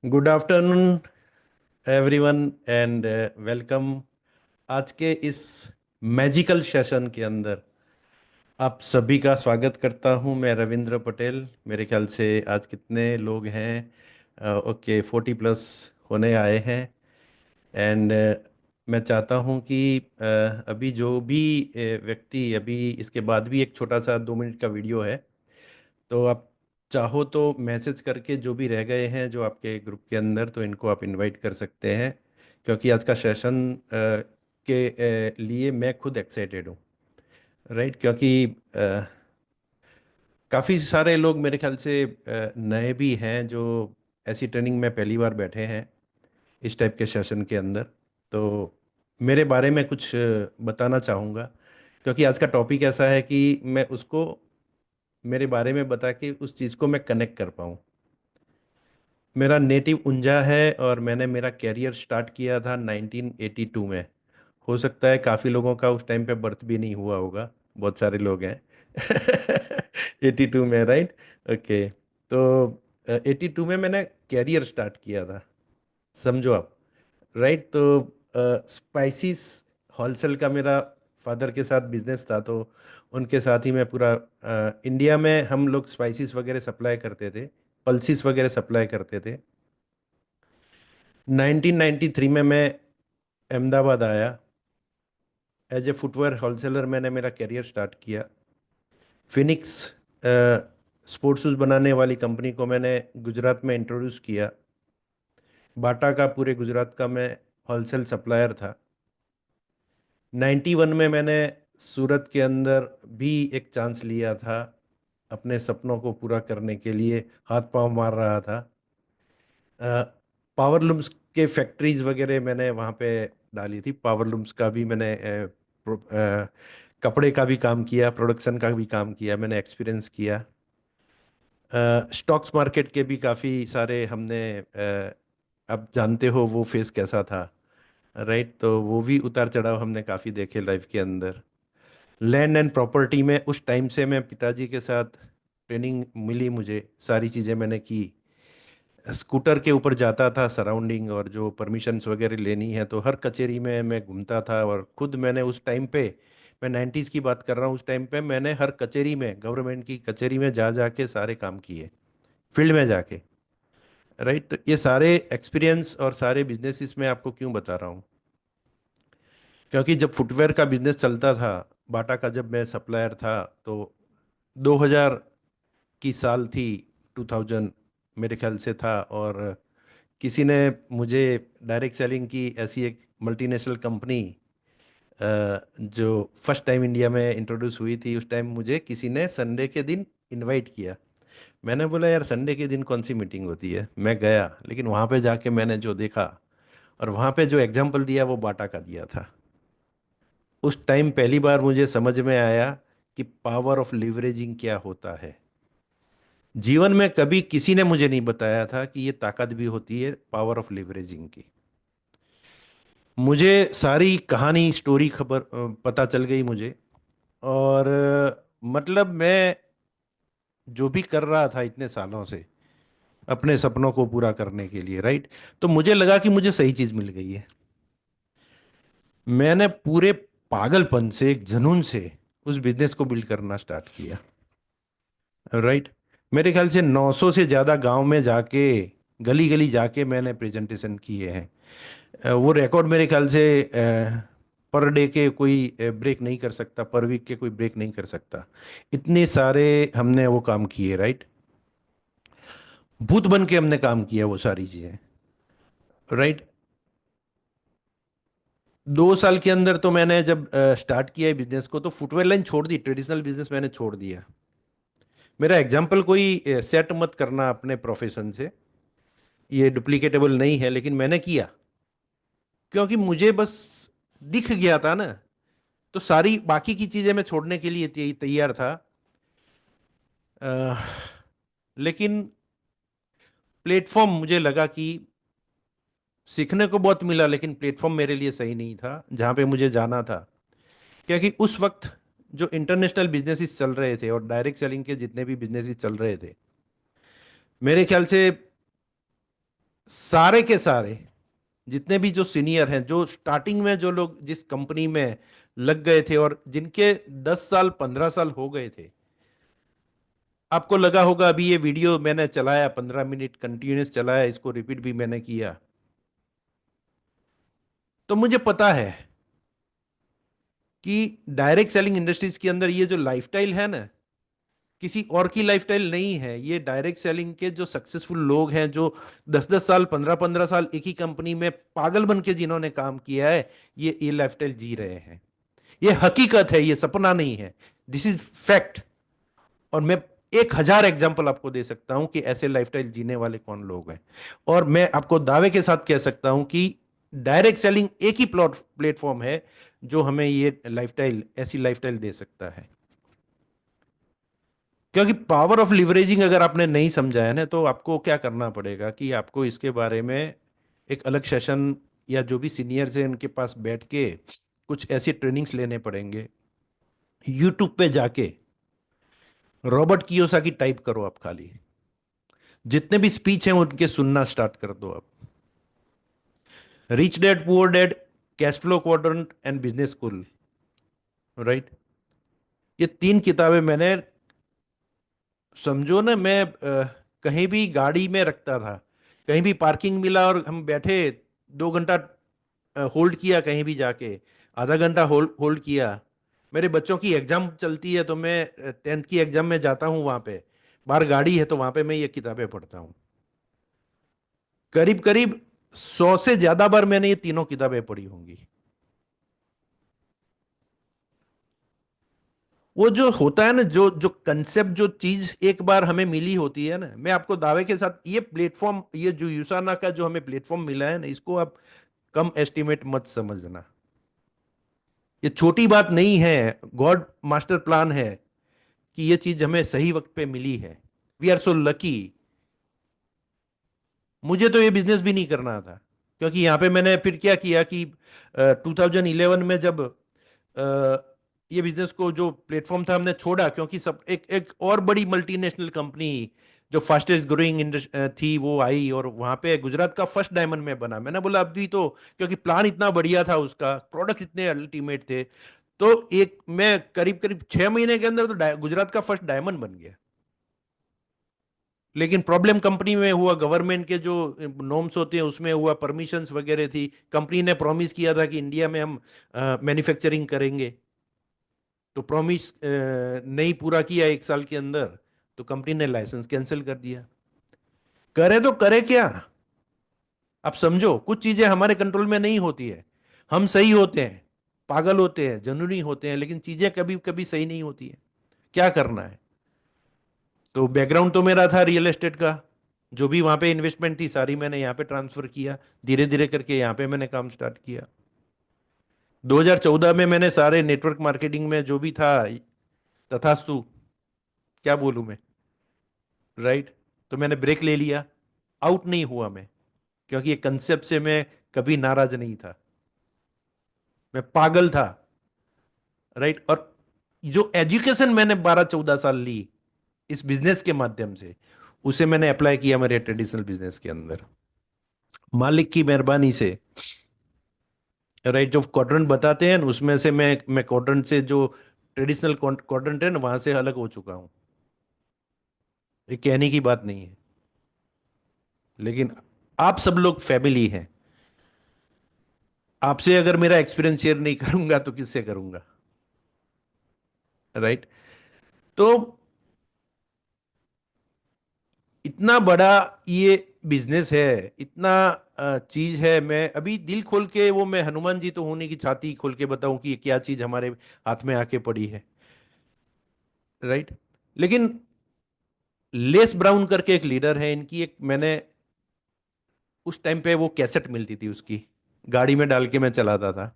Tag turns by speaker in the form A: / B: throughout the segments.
A: Good afternoon everyone and welcome. आज के इस मैजिकल सेशन के अंदर आप सभी का स्वागत करता हूं। मैं रविंद्र पटेल। मेरे ख्याल से आज कितने लोग हैं? ओके, 40+ होने आए हैं। एंड मैं चाहता हूं कि अभी जो भी व्यक्ति, अभी इसके बाद भी एक छोटा सा 2 मिनट का वीडियो है, तो आप चाहो तो मैसेज करके जो भी रह गए हैं जो आपके ग्रुप के अंदर, तो इनको आप इनवाइट कर सकते हैं। क्योंकि आज का सेशन के लिए मैं खुद एक्साइटेड हूँ। राइट, क्योंकि काफ़ी सारे लोग मेरे ख्याल से नए भी हैं जो ऐसी ट्रेनिंग में पहली बार बैठे हैं इस टाइप के सेशन के अंदर। तो मेरे बारे में कुछ बताना चाहूँगा, क्योंकि आज का टॉपिक ऐसा है कि मैं उसको मेरे बारे में बता के उस चीज़ को मैं कनेक्ट कर पाऊँ। मेरा नेटिव ऊंझा है और मैंने मेरा कैरियर स्टार्ट किया था 1982 में। हो सकता है काफ़ी लोगों का उस टाइम पे बर्थ भी नहीं हुआ होगा, बहुत सारे लोग हैं 82 में, राइट। ओके, तो 82 में मैंने कैरियर स्टार्ट किया था, समझो आप। राइट, तो स्पाइसिस होलसेल का मेरा फादर के साथ बिजनेस था, तो उनके साथ ही मैं पूरा इंडिया में हम लोग स्पाइसिस वगैरह सप्लाई करते थे, पल्सिस वगैरह सप्लाई करते थे। 1993 में मैं अहमदाबाद आया। एज ए फुटवेयर होलसेलर मैंने मेरा करियर स्टार्ट किया। फिनिक्स स्पोर्ट्स शूज़ बनाने वाली कंपनी को मैंने गुजरात में इंट्रोड्यूस किया। बाटा का पूरे गुजरात का मैं होलसेल सप्लायर था। 91 में मैंने सूरत के अंदर भी एक चांस लिया था, अपने सपनों को पूरा करने के लिए हाथ पांव मार रहा था। पावर लूम्स के फैक्ट्रीज वगैरह मैंने वहाँ पे डाली थी। पावर लूम्स का भी मैंने कपड़े का भी काम किया, प्रोडक्शन का भी काम किया, मैंने एक्सपीरियंस किया। स्टॉक्स मार्केट के भी काफ़ी सारे हमने अब जानते हो वो फेस कैसा था, राइट। तो वो भी उतार चढ़ाव हमने काफ़ी देखे लाइफ के अंदर। लैंड एंड प्रॉपर्टी में उस टाइम से मैं पिताजी के साथ ट्रेनिंग मिली, मुझे सारी चीज़ें मैंने की। स्कूटर के ऊपर जाता था सराउंडिंग, और जो परमिशंस वगैरह लेनी है तो हर कचहरी में मैं घूमता था। और खुद मैंने उस टाइम पे, मैं 90s की बात कर रहा हूँ, उस टाइम पे मैंने हर कचहरी में, गवर्नमेंट की कचहरी में जा जा के सारे काम किए, फील्ड में जाके। राइट, तो ये सारे एक्सपीरियंस और सारे बिजनेसेस मैं आपको क्यों बता रहा हूँ? क्योंकि जब फुटवेयर का बिजनेस चलता था, बाटा का जब मैं सप्लायर था, तो 2000 की साल थी, 2000 मेरे ख्याल से था। और किसी ने मुझे डायरेक्ट सेलिंग की ऐसी एक मल्टीनेशनल कंपनी, जो फर्स्ट टाइम इंडिया में इंट्रोड्यूस हुई थी, उस टाइम मुझे किसी ने संडे के दिन इनवाइट किया। मैंने बोला यार संडे के दिन कौन सी मीटिंग होती है। मैं गया, लेकिन वहाँ पे जाके मैंने जो देखा और वहाँ पे जो एग्जाम्पल दिया वो बाटा का दिया था। उस टाइम पहली बार मुझे समझ में आया कि पावर ऑफ लिवरेजिंग क्या होता है। जीवन में कभी किसी ने मुझे नहीं बताया था कि ये ताकत भी होती है पावर ऑफ लिवरेजिंग की। मुझे सारी कहानी, स्टोरी, खबर पता चल गई मुझे। और मतलब मैं जो भी कर रहा था इतने सालों से अपने सपनों को पूरा करने के लिए, राइट, तो मुझे लगा कि मुझे सही चीज मिल गई है। मैंने पूरे पागलपन से, एक जुनून से उस बिजनेस को बिल्ड करना स्टार्ट किया, राइट। मेरे ख्याल से 900 से ज़्यादा गांव में जाके, गली गली जाके मैंने प्रेजेंटेशन किए हैं। वो रिकॉर्ड मेरे ख्याल से पर डे के कोई ब्रेक नहीं कर सकता, पर वीक के कोई ब्रेक नहीं कर सकता। इतने सारे हमने वो काम किए, राइट। भूत बन के हमने काम किया वो सारी चीज़ें, राइट। 2 साल के अंदर तो मैंने जब स्टार्ट किया है बिजनेस को, तो फुटवेयर लाइन छोड़ दी, ट्रेडिशनल बिजनेस मैंने छोड़ दिया। मेरा एग्जाम्पल कोई सेट मत करना अपने प्रोफेशन से, ये डुप्लीकेटेबल नहीं है, लेकिन मैंने किया क्योंकि मुझे बस दिख गया था ना। तो सारी बाकी की चीजें मैं छोड़ने के लिए तैयार था। अ, लेकिन प्लेटफॉर्म मुझे लगा कि सीखने को बहुत मिला, लेकिन प्लेटफॉर्म मेरे लिए सही नहीं था जहां पे मुझे जाना था। क्योंकि उस वक्त जो इंटरनेशनल बिजनेसेस चल रहे थे और डायरेक्ट सेलिंग के जितने भी बिजनेसेस चल रहे थे, मेरे ख्याल से सारे के सारे जितने भी जो सीनियर हैं, जो स्टार्टिंग में जो लोग जिस कंपनी में लग गए थे और जिनके 10 साल 15 साल हो गए थे, आपको लगा होगा अभी ये वीडियो मैंने चलाया 15 मिनट कंटिन्यूस चलाया, इसको रिपीट भी मैंने किया, तो मुझे पता है कि डायरेक्ट सेलिंग इंडस्ट्रीज के अंदर ये जो लाइफस्टाइल है ना, किसी और की लाइफस्टाइल नहीं है। ये डायरेक्ट सेलिंग के जो सक्सेसफुल लोग हैं, जो 10 10 साल 15 15 साल एक ही कंपनी में पागल बन के जिन्होंने काम किया है, ये लाइफस्टाइल जी रहे हैं। ये हकीकत है, ये सपना नहीं है, दिस इज फैक्ट। और मैं 1000 एग्जाम्पल आपको दे सकता हूं कि ऐसे लाइफस्टाइल जीने वाले कौन लोग हैं। और मैं आपको दावे के साथ कह सकता हूं कि डायरेक्ट सेलिंग एक ही प्लेटफॉर्म है जो हमें ये लाइफस्टाइल, ऐसी लाइफस्टाइल दे सकता है। क्योंकि पावर ऑफ लिवरेजिंग अगर आपने नहीं समझा है ना, तो आपको क्या करना पड़ेगा कि आपको इसके बारे में एक अलग सेशन, या जो भी सीनियर्स हैं उनके पास बैठ के कुछ ऐसी ट्रेनिंग्स लेने पड़ेंगे। यूट्यूब पे जाके रॉबर्ट कियोसाकी टाइप करो आप, खाली जितने भी स्पीच हैं उनके सुनना स्टार्ट कर दो आप। Rich dad poor dad, cash flow quadrant and business school, right. ये 3 किताबें मैंने, समझो ना, मैं कहीं भी गाड़ी में रखता था, कहीं भी पार्किंग मिला और हम बैठे, 2 घंटा होल्ड किया, कहीं भी जाके आधा घंटा होल्ड होल्ड किया। मेरे बच्चों की एग्जाम चलती है तो मैं 10th की एग्जाम में जाता हूँ वहां पे, बाहर गाड़ी है तो वहां पे मैं ये किताबें पढ़ता हूँ। करीब करीब 100 से ज्यादा बार मैंने ये तीनों किताबें पढ़ी होंगी। वो जो होता है ना, जो जो कंसेप्ट, जो चीज एक बार हमें मिली होती है ना, मैं आपको दावे के साथ ये प्लेटफॉर्म, ये जो यूसाना का जो हमें प्लेटफॉर्म मिला है ना, इसको आप कम एस्टिमेट मत समझना। ये छोटी बात नहीं है, गॉड मास्टर प्लान है कि ये चीज हमें सही वक्त पे मिली है। We are so lucky. मुझे तो ये बिजनेस भी नहीं करना था, क्योंकि यहाँ पे मैंने फिर क्या किया कि 2011 में जब ये बिजनेस को, जो प्लेटफॉर्म था, हमने छोड़ा, क्योंकि सब एक एक और बड़ी मल्टीनेशनल कंपनी जो फास्टेस्ट ग्रोइंग थी वो आई, और वहां पे गुजरात का फर्स्ट डायमंड में बना। मैंने बोला अभी तो, क्योंकि प्लान इतना बढ़िया था, उसका प्रोडक्ट इतने अल्टीमेट थे, तो एक मैं करीब करीब 6 महीने के अंदर तो गुजरात का फर्स्ट डायमंड बन गया। लेकिन प्रॉब्लम कंपनी में हुआ, गवर्नमेंट के जो नॉर्म्स होते हैं उसमें हुआ, परमिशंस वगैरह थी। कंपनी ने प्रॉमिस किया था कि इंडिया में हम मैन्युफैक्चरिंग करेंगे, तो प्रॉमिस नहीं पूरा किया 1 साल के अंदर, तो कंपनी ने लाइसेंस कैंसिल कर दिया। करे तो करे क्या, आप समझो, कुछ चीजें हमारे कंट्रोल में नहीं होती है। हम सही होते हैं, पागल होते हैं, जनूनी होते हैं, लेकिन चीजें कभी कभी सही नहीं होती है। क्या करना है। तो बैकग्राउंड तो मेरा था रियल एस्टेट का, जो भी वहां पे इन्वेस्टमेंट थी सारी मैंने यहाँ पे ट्रांसफर किया, धीरे धीरे करके यहाँ पे मैंने काम स्टार्ट किया। 2014 में मैंने सारे नेटवर्क मार्केटिंग में जो भी था, तथास्तु, क्या बोलूं मैं, राइट। तो मैंने ब्रेक ले लिया, आउट नहीं हुआ मैं, क्योंकि ये कंसेप्ट से मैं कभी नाराज नहीं था, मैं पागल था, राइट। और जो एजुकेशन मैंने 12 14 साल ली इस बिजनेस के माध्यम से, उसे मैंने अप्लाई किया मेरे ट्रेडिशनल बिजनेस के अंदर, मालिक की मेहरबानी से, राइट। जो क्वाड्रेंट बताते हैं ना, उसमें से मैं क्वाड्रेंट से, जो ट्रेडिशनल क्वाड्रेंट है ना, वहां से अलग हो चुका हूं। ये कहने की बात नहीं है, लेकिन आप सब लोग फैमिली हैं। आपसे अगर मेरा एक्सपीरियंस शेयर नहीं करूंगा तो किससे करूंगा, राइट। तो इतना बड़ा ये बिजनेस है, इतना चीज है। मैं अभी दिल खोल के, वो मैं हनुमान जी तो होने की छाती खोल के बताऊं कि ये क्या चीज हमारे हाथ में आके पड़ी है, राइट। लेकिन लेस ब्राउन करके एक लीडर है इनकी, एक मैंने उस टाइम पे वो कैसेट मिलती थी उसकी, गाड़ी में डाल के मैं चलाता था।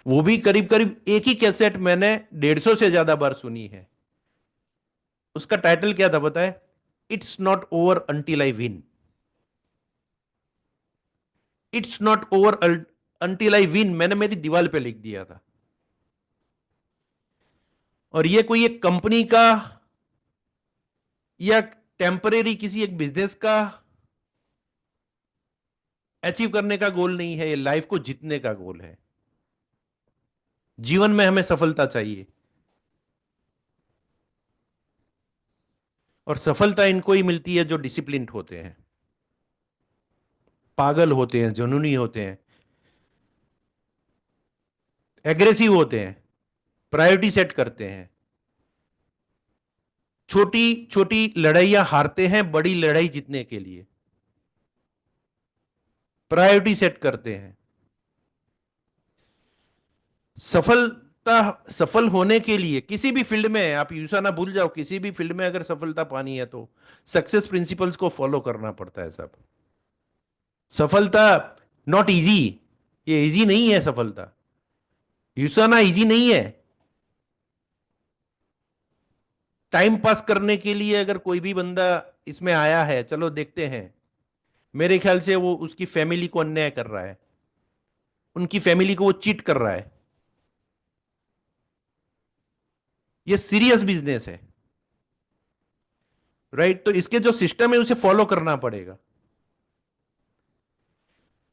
A: वो भी करीब करीब एक ही कैसेट मैंने 150 से ज्यादा बार सुनी है। उसका टाइटल क्या था पता है? It's not over until I win. It's not over until I win, मैंने मेरी दीवार पे लिख दिया था। और ये कोई एक कंपनी का या टेम्परेरी किसी एक बिजनेस का अचीव करने का गोल नहीं है, ये लाइफ को जीतने का गोल है। जीवन में हमें सफलता चाहिए, और सफलता इनको ही मिलती है जो डिसिप्लिन्ड होते हैं, पागल होते हैं, जुनूनी होते हैं, एग्रेसिव होते हैं, प्रायोरिटी सेट करते हैं, छोटी छोटी लड़ाइयां हारते हैं बड़ी लड़ाई जीतने के लिए, प्रायोरिटी सेट करते हैं। सफल होने के लिए किसी भी फील्ड में, आप यूसा ना भूल जाओ, किसी भी फील्ड में अगर सफलता पानी है तो सक्सेस प्रिंसिपल्स को फॉलो करना पड़ता है सब। सफलता नॉट इजी, ये इजी नहीं है सफलता। यूसा ना इजी नहीं है। टाइम पास करने के लिए अगर कोई भी बंदा इसमें आया है, चलो देखते हैं, मेरे ख्याल से वो उसकी फैमिली को अन्याय कर रहा है, उनकी फैमिली को वो चीट कर रहा है। ये सीरियस बिजनेस है, राइट? तो इसके जो सिस्टम है उसे फॉलो करना पड़ेगा,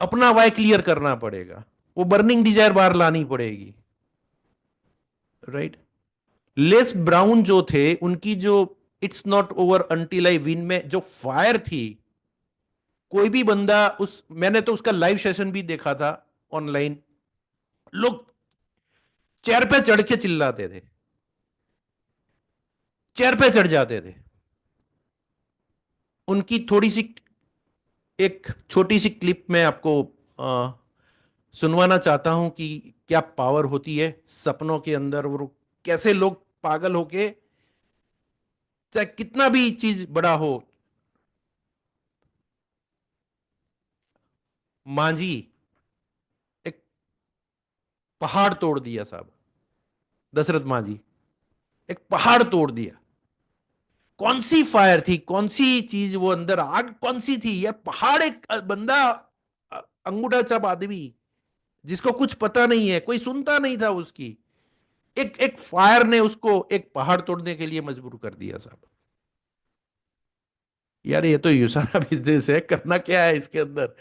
A: अपना वाई क्लियर करना पड़ेगा, वो बर्निंग डिजायर बाहर लानी पड़ेगी, राइट? लेस ब्राउन जो थे, उनकी जो it's not over until I win में जो फायर थी, कोई भी बंदा उस, मैंने तो उसका लाइव सेशन भी देखा था ऑनलाइन, लोग चेयर पे चढ़ के चिल्लाते थे, चेयर पे चढ़ जाते थे। उनकी थोड़ी सी एक छोटी सी क्लिप मैं आपको सुनवाना चाहता हूं कि क्या पावर होती है सपनों के अंदर, और कैसे लोग पागल होके, चाहे कितना भी चीज बड़ा हो। मांझी एक पहाड़ तोड़ दिया साहब, दशरथ मांझी एक पहाड़ तोड़ दिया। कौन सी फायर थी, कौन सी चीज, वो अंदर आग कौन सी थी यार? पहाड़, एक बंदा, अंगूठा छाप आदमी जिसको कुछ पता नहीं है, कोई सुनता नहीं था उसकी, एक एक फायर ने उसको एक पहाड़ तोड़ने के लिए मजबूर कर दिया साहब। यार ये तो यूसाना बिजनेस है, करना क्या है इसके अंदर?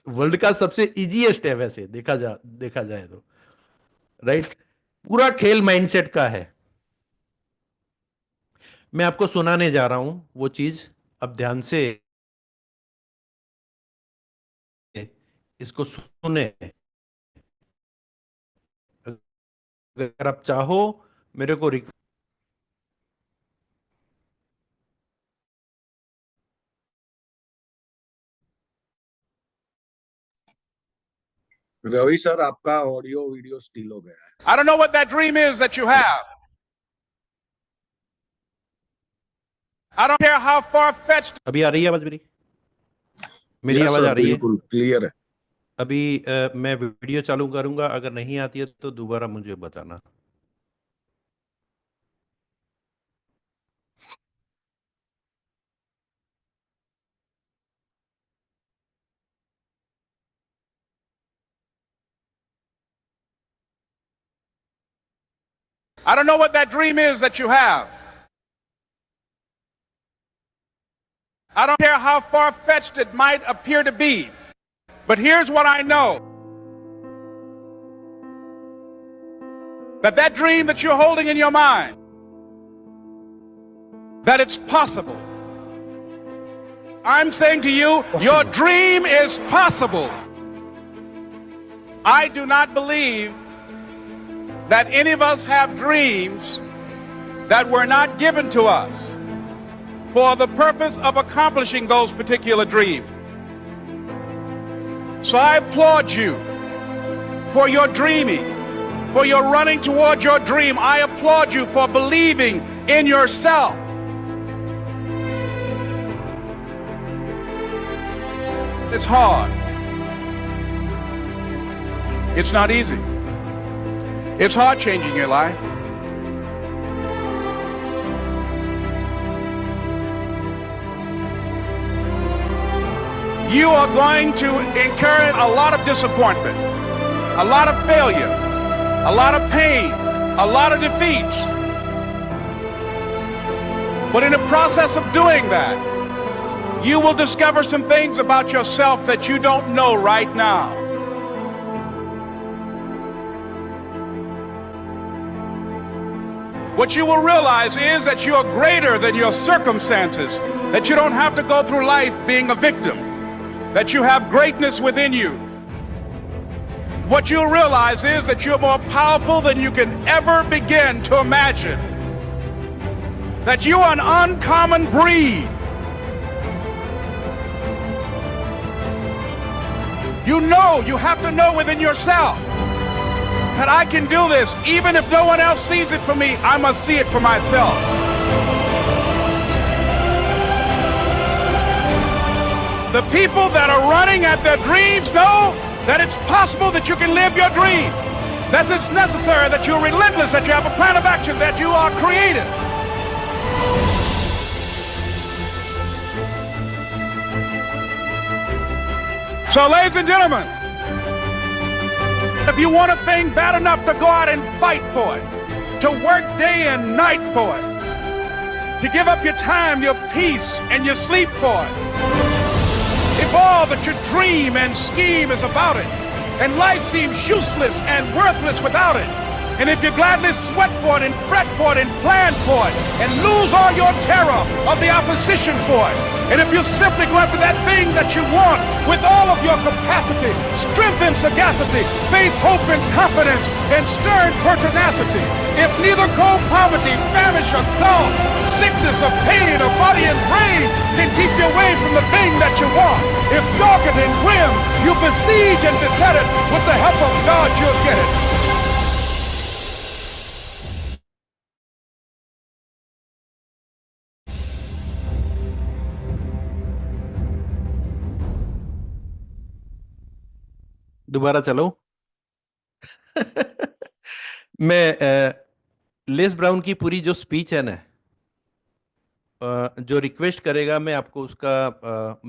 A: वर्ल्ड का सबसे इजीएस्ट है वैसे देखा जाए तो, राइट? पूरा खेल माइंडसेट का है। मैं आपको सुनाने जा रहा हूं वो चीज, अब ध्यान से इसको सुने। अगर आप चाहो मेरे को
B: रवि सर, आपका ऑडियो वीडियो स्टील हो गया है।
C: I don't know what that dream is that you have. I don't care how far-fetched.
A: अभी आ रही है आवाज मेरी
B: Yes,
A: आवाज
B: sir,
A: आ रही है?
B: बिल्कुल क्लियर है।
A: अभी मैं वीडियो चालू करूंगा, अगर नहीं आती है तो दोबारा मुझे बताना।
C: I don't know what that dream is that you have. I don't care how far-fetched it might appear to be. But here's what I know. That dream that you're holding in your mind, that it's possible. I'm saying to you, your dream is possible. I do not believe that any of us have dreams that were not given to us for the purpose of accomplishing those particular dreams. So I applaud you for your dreaming, for your running toward your dream. I applaud you for believing in yourself. It's hard. It's not easy. It's hard changing your life. You are going to incur a lot of disappointment, a lot of failure, a lot of pain, a lot of defeats. But in the process of doing that, you will discover some things about yourself that you don't know right now. What you will realize is that you are greater than your circumstances, that you don't have to go through life being a victim, that you have greatness within you. What you'll realize is that you're more powerful than you can ever begin to imagine, that you are an uncommon breed. You have to know within yourself that I can do this. Even if no one else sees it for me, I must see it for myself. The people that are running at their dreams know that it's possible that you can live your dream, that it's necessary, that you're relentless, that you have a plan of action, that you are creative. So, ladies and gentlemen, if you want a thing bad enough to go out and fight for it, to work day and night for it, to give up your time, your peace, and your sleep for it, if all that you dream and scheme is about it, and life seems useless and worthless without it, and if you gladly sweat for it and fret for it and plan for it and lose all your terror of the opposition for it, and if you simply go after that thing that you want with all of your capacity, strength and sagacity, faith, hope and confidence, and stern pertinacity, if neither cold poverty, famish or gulf, sickness or pain or body and brain can keep you away from the thing that you want, if darkened and grim, you besiege and beset it, with the help of God you'll get it.
A: दोबारा चलो। मैं less brown की पूरी जो speech है ना, जो request करेगा मैं आपको उसका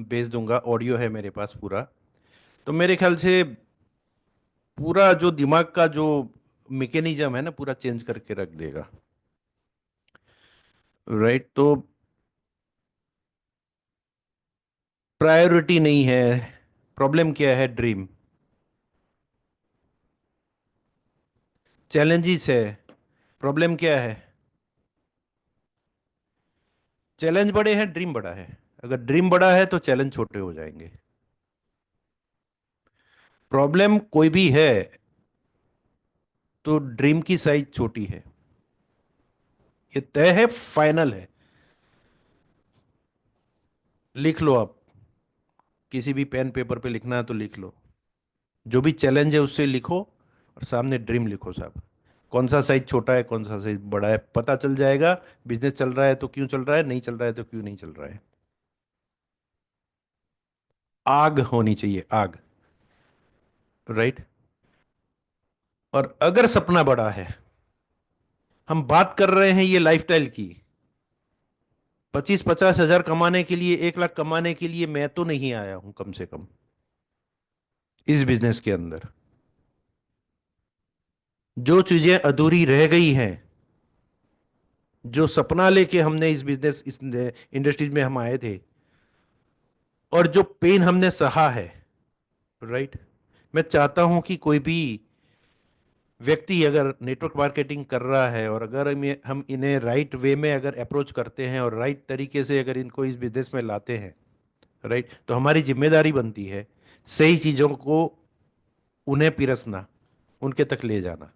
A: भेज दूंगा। ऑडियो है मेरे पास पूरा, तो मेरे ख्याल से पूरा जो दिमाग का जो मैकेनिज्म है ना, पूरा चेंज करके रख देगा। राइट, तो प्रायोरिटी नहीं है, प्रॉब्लम क्या है? ड्रीम। चैलेंजेस है, प्रॉब्लम क्या है? चैलेंज बड़े हैं, ड्रीम बड़ा है। अगर ड्रीम बड़ा है तो चैलेंज छोटे हो जाएंगे। प्रॉब्लम कोई भी है तो ड्रीम की साइज छोटी है, ये तय है, फाइनल है। लिख लो आप, किसी भी पेन पेपर पे लिखना है तो लिख लो, जो भी चैलेंज है उससे लिखो और सामने ड्रीम लिखो साहब। कौन सा साइज छोटा है, कौन सा साइज बड़ा है, पता चल जाएगा। बिजनेस चल रहा है तो क्यों चल रहा है, नहीं चल रहा है तो क्यों नहीं चल रहा है। आग होनी चाहिए, आग। राइट। और अगर सपना बड़ा है, हम बात कर रहे हैं ये लाइफस्टाइल की, 25-50 हजार कमाने के लिए, 1 लाख कमाने के लिए मैं तो नहीं आया हूं कम से कम इस बिजनेस के अंदर। जो चीजें अधूरी रह गई हैं, जो सपना लेके हमने इस बिजनेस, इस इंडस्ट्रीज में हम आए थे, और जो पेन हमने सहा है, राइट। मैं चाहता हूं कि कोई भी व्यक्ति अगर नेटवर्क मार्केटिंग कर रहा है और अगर हम इन्हें राइट वे में अगर अप्रोच करते हैं और राइट तरीके से अगर इनको इस बिजनेस में लाते हैं, राइट, तो हमारी जिम्मेदारी बनती है सही चीजों को उन्हें पिरसना, उनके तक ले जाना।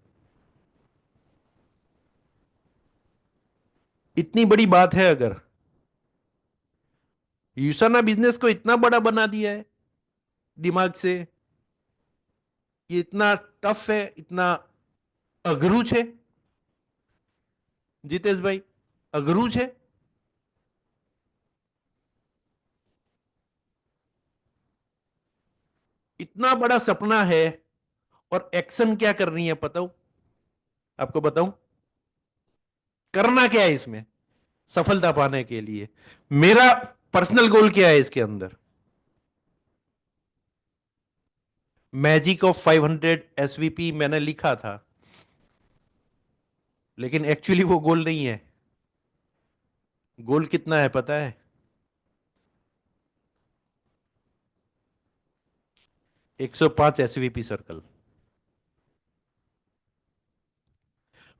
A: इतनी बड़ी बात है, अगर यूसना बिजनेस को इतना बड़ा बना दिया है दिमाग से, ये इतना टफ है, इतना अगरूच है जितेश भाई, अगरूच है। इतना बड़ा सपना है और एक्शन क्या करनी है बताओ, आपको बताऊं करना क्या है इसमें सफलता पाने के लिए। मेरा पर्सनल गोल क्या है इसके अंदर? मैजिक ऑफ 500 एसवीपी मैंने लिखा था, लेकिन एक्चुअली वो गोल नहीं है। गोल कितना है पता है? 105 एसवीपी सर्कल।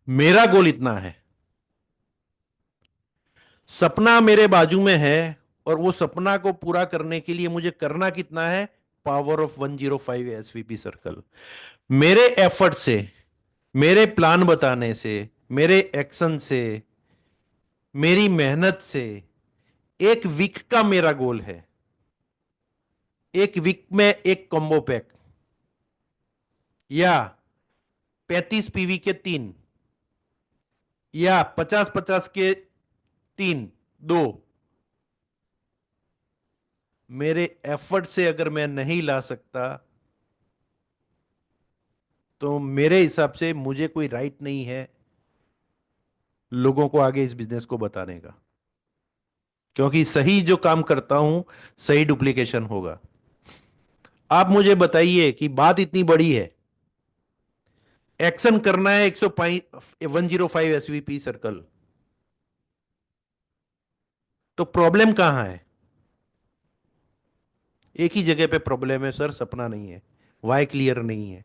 A: मेरा गोल इतना है, सपना मेरे बाजू में है, और वो सपना को पूरा करने के लिए मुझे करना कितना है, पावर ऑफ 105 एसवीपी सर्कल। मेरे एफर्ट से, मेरे प्लान बताने से, मेरे एक्शन से, मेरी मेहनत से, एक वीक का मेरा गोल है, एक वीक में एक कॉम्बो पैक, या 35 पीवी के 3, या 50-50 के 3, 2। मेरे एफर्ट से अगर मैं नहीं ला सकता तो मेरे हिसाब से मुझे कोई राइट नहीं है लोगों को आगे इस बिजनेस को बताने का, क्योंकि सही जो काम करता हूं सही डुप्लीकेशन होगा। आप मुझे बताइए कि बात इतनी बड़ी है, एक्शन करना है 105 एसवीपी सर्कल, तो प्रॉब्लम कहां है? एक ही जगह पे प्रॉब्लम है सर, सपना नहीं है, वाई क्लियर नहीं है।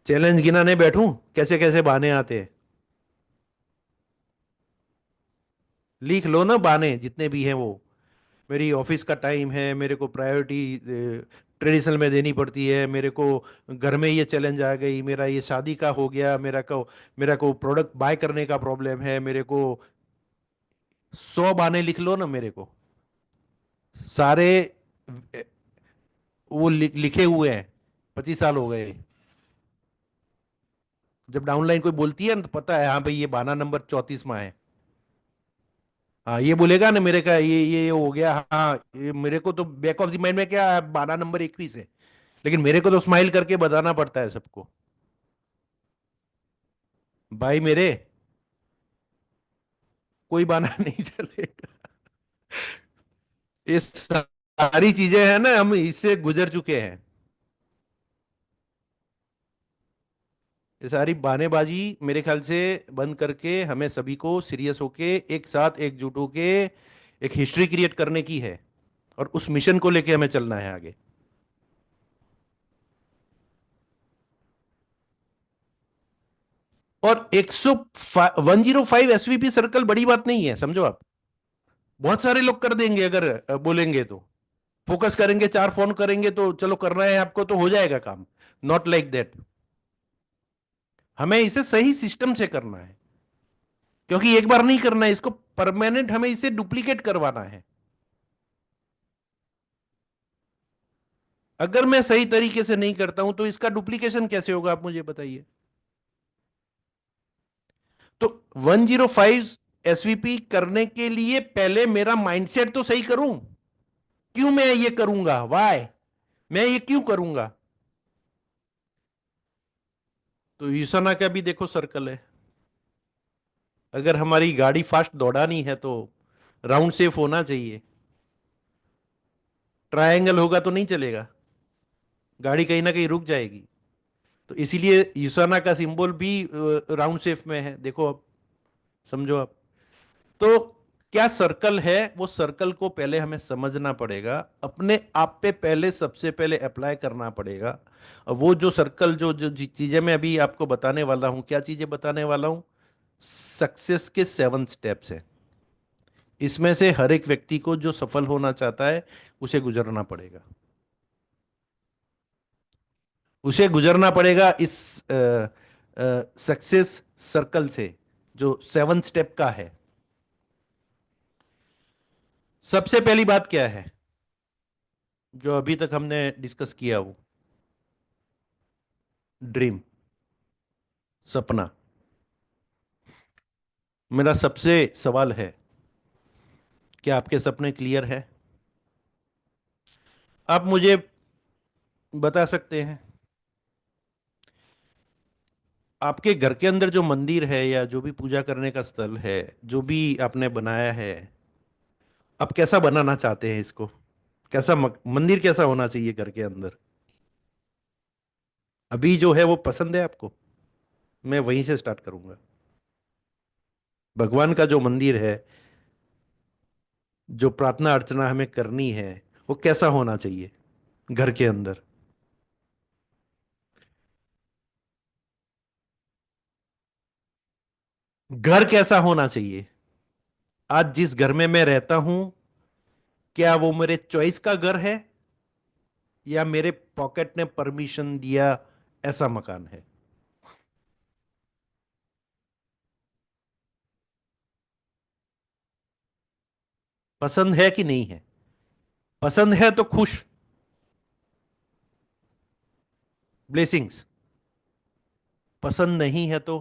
A: चैलेंज गिनाने बैठूं, कैसे कैसे बहाने आते हैं, लिख लो ना बहाने जितने भी हैं वो। मेरी ऑफिस का टाइम है, मेरे को प्रायोरिटी ट्रेडिशनल में देनी पड़ती है, मेरे को घर में ये चैलेंज आ गई, मेरा ये शादी का हो गया, मेरा को प्रोडक्ट बाय करने का प्रॉब्लम है, मेरे को 100 बहाने लिख लो ना मेरे को, सारे वो लिखे हुए हैं, 25 साल हो गए। जब डाउनलाइन कोई बोलती है ना तो पता है, हाँ भाई ये बहाना नंबर 34वां है। हाँ ये बोलेगा ना मेरे का ये हो गया, हाँ ये मेरे को तो बैक ऑफ द माइंड में क्या है, बहाना नंबर 21 है, लेकिन मेरे को तो स्माइल करके बताना पड़ता है सबको। भाई मेरे, कोई बहाना नहीं चलेगा। ये सारी चीजें हैं ना, हम इससे गुजर चुके हैं। ये सारी बहानेबाजी मेरे ख्याल से बंद करके हमें सभी को सीरियस होके एक साथ एकजुट होके एक हिस्ट्री क्रिएट करने की है, और उस मिशन को लेके हमें चलना है आगे। और 105 एसवीपी सर्कल बड़ी बात नहीं है, समझो आप। बहुत सारे लोग कर देंगे अगर बोलेंगे तो, फोकस करेंगे, 4 फोन करेंगे तो चलो करना है आपको तो हो जाएगा काम। Not like that. हमें इसे सही सिस्टम से करना है, क्योंकि एक बार नहीं करना है इसको, परमानेंट हमें इसे डुप्लीकेट करवाना है। अगर मैं सही तरीके से नहीं करता हूं तो इसका डुप्लीकेशन कैसे होगा, आप मुझे बताइए। तो 105 एसवीपी करने के लिए पहले मेरा माइंडसेट तो सही करूं। क्यों मैं ये करूंगा, वाई मैं ये क्यों करूंगा? तो यूसना का भी देखो सर्कल है। अगर हमारी गाड़ी फास्ट दौड़ानी है तो राउंड शेप होना चाहिए, ट्रायंगल होगा तो नहीं चलेगा, गाड़ी कहीं ना कहीं रुक जाएगी। तो इसीलिए यूसना का सिंबल भी राउंड शेप में है, देखो अब, समझो आप। तो क्या सर्कल है, वो सर्कल को पहले हमें समझना पड़ेगा, अपने आप पे पहले सबसे पहले अप्लाई करना पड़ेगा। और वो जो सर्कल जो जो चीजें मैं अभी आपको बताने वाला हूं, क्या चीजें बताने वाला हूं, सक्सेस के 7 स्टेप्स हैं। इसमें से हर एक व्यक्ति को जो सफल होना चाहता है उसे गुजरना पड़ेगा, उसे गुजरना पड़ेगा इस सक्सेस सर्कल से, जो 7 स्टेप का है। सबसे पहली बात क्या है जो अभी तक हमने डिस्कस किया, वो ड्रीम, सपना। मेरा सबसे सवाल है, क्या आपके सपने क्लियर है? आप मुझे बता सकते हैं आपके घर के अंदर जो मंदिर है या जो भी पूजा करने का स्थल है, जो भी आपने बनाया है, आप कैसा बनाना चाहते हैं इसको? कैसा मंदिर कैसा होना चाहिए घर के अंदर? अभी जो है वो पसंद है आपको? मैं वहीं से स्टार्ट करूंगा। भगवान का जो मंदिर है, जो प्रार्थना अर्चना हमें करनी है, वो कैसा होना चाहिए? घर के अंदर। घर कैसा होना चाहिए? आज जिस घर में मैं रहता हूं, क्या वो मेरे चॉइस का घर है या मेरे पॉकेट ने परमिशन दिया ऐसा मकान है? पसंद है कि नहीं है? पसंद है तो खुश, ब्लेसिंग्स। पसंद नहीं है तो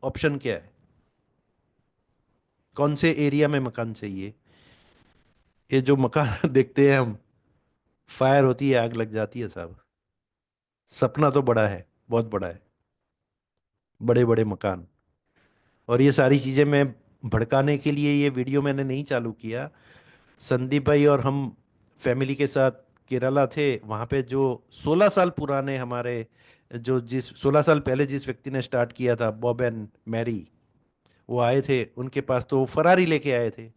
A: ऑप्शन क्या है? कौन से एरिया में मकान चाहिए? ये जो मकान देखते हैं हम, फायर होती है, आग लग जाती है साहब। सपना तो बड़ा है, बहुत बड़ा है, बड़े बड़े मकान। और ये सारी चीजें मैं भड़काने के लिए ये वीडियो मैंने नहीं चालू किया। संदीप भाई और हम फैमिली के साथ केरला थे। वहाँ पे जो 16 साल पुराने हमारे, जो जिस 16 साल पहले जिस व्यक्ति ने स्टार्ट किया था, बॉब एंड मैरी, वो आए थे। उनके पास तो वो फरारी लेके आए थे।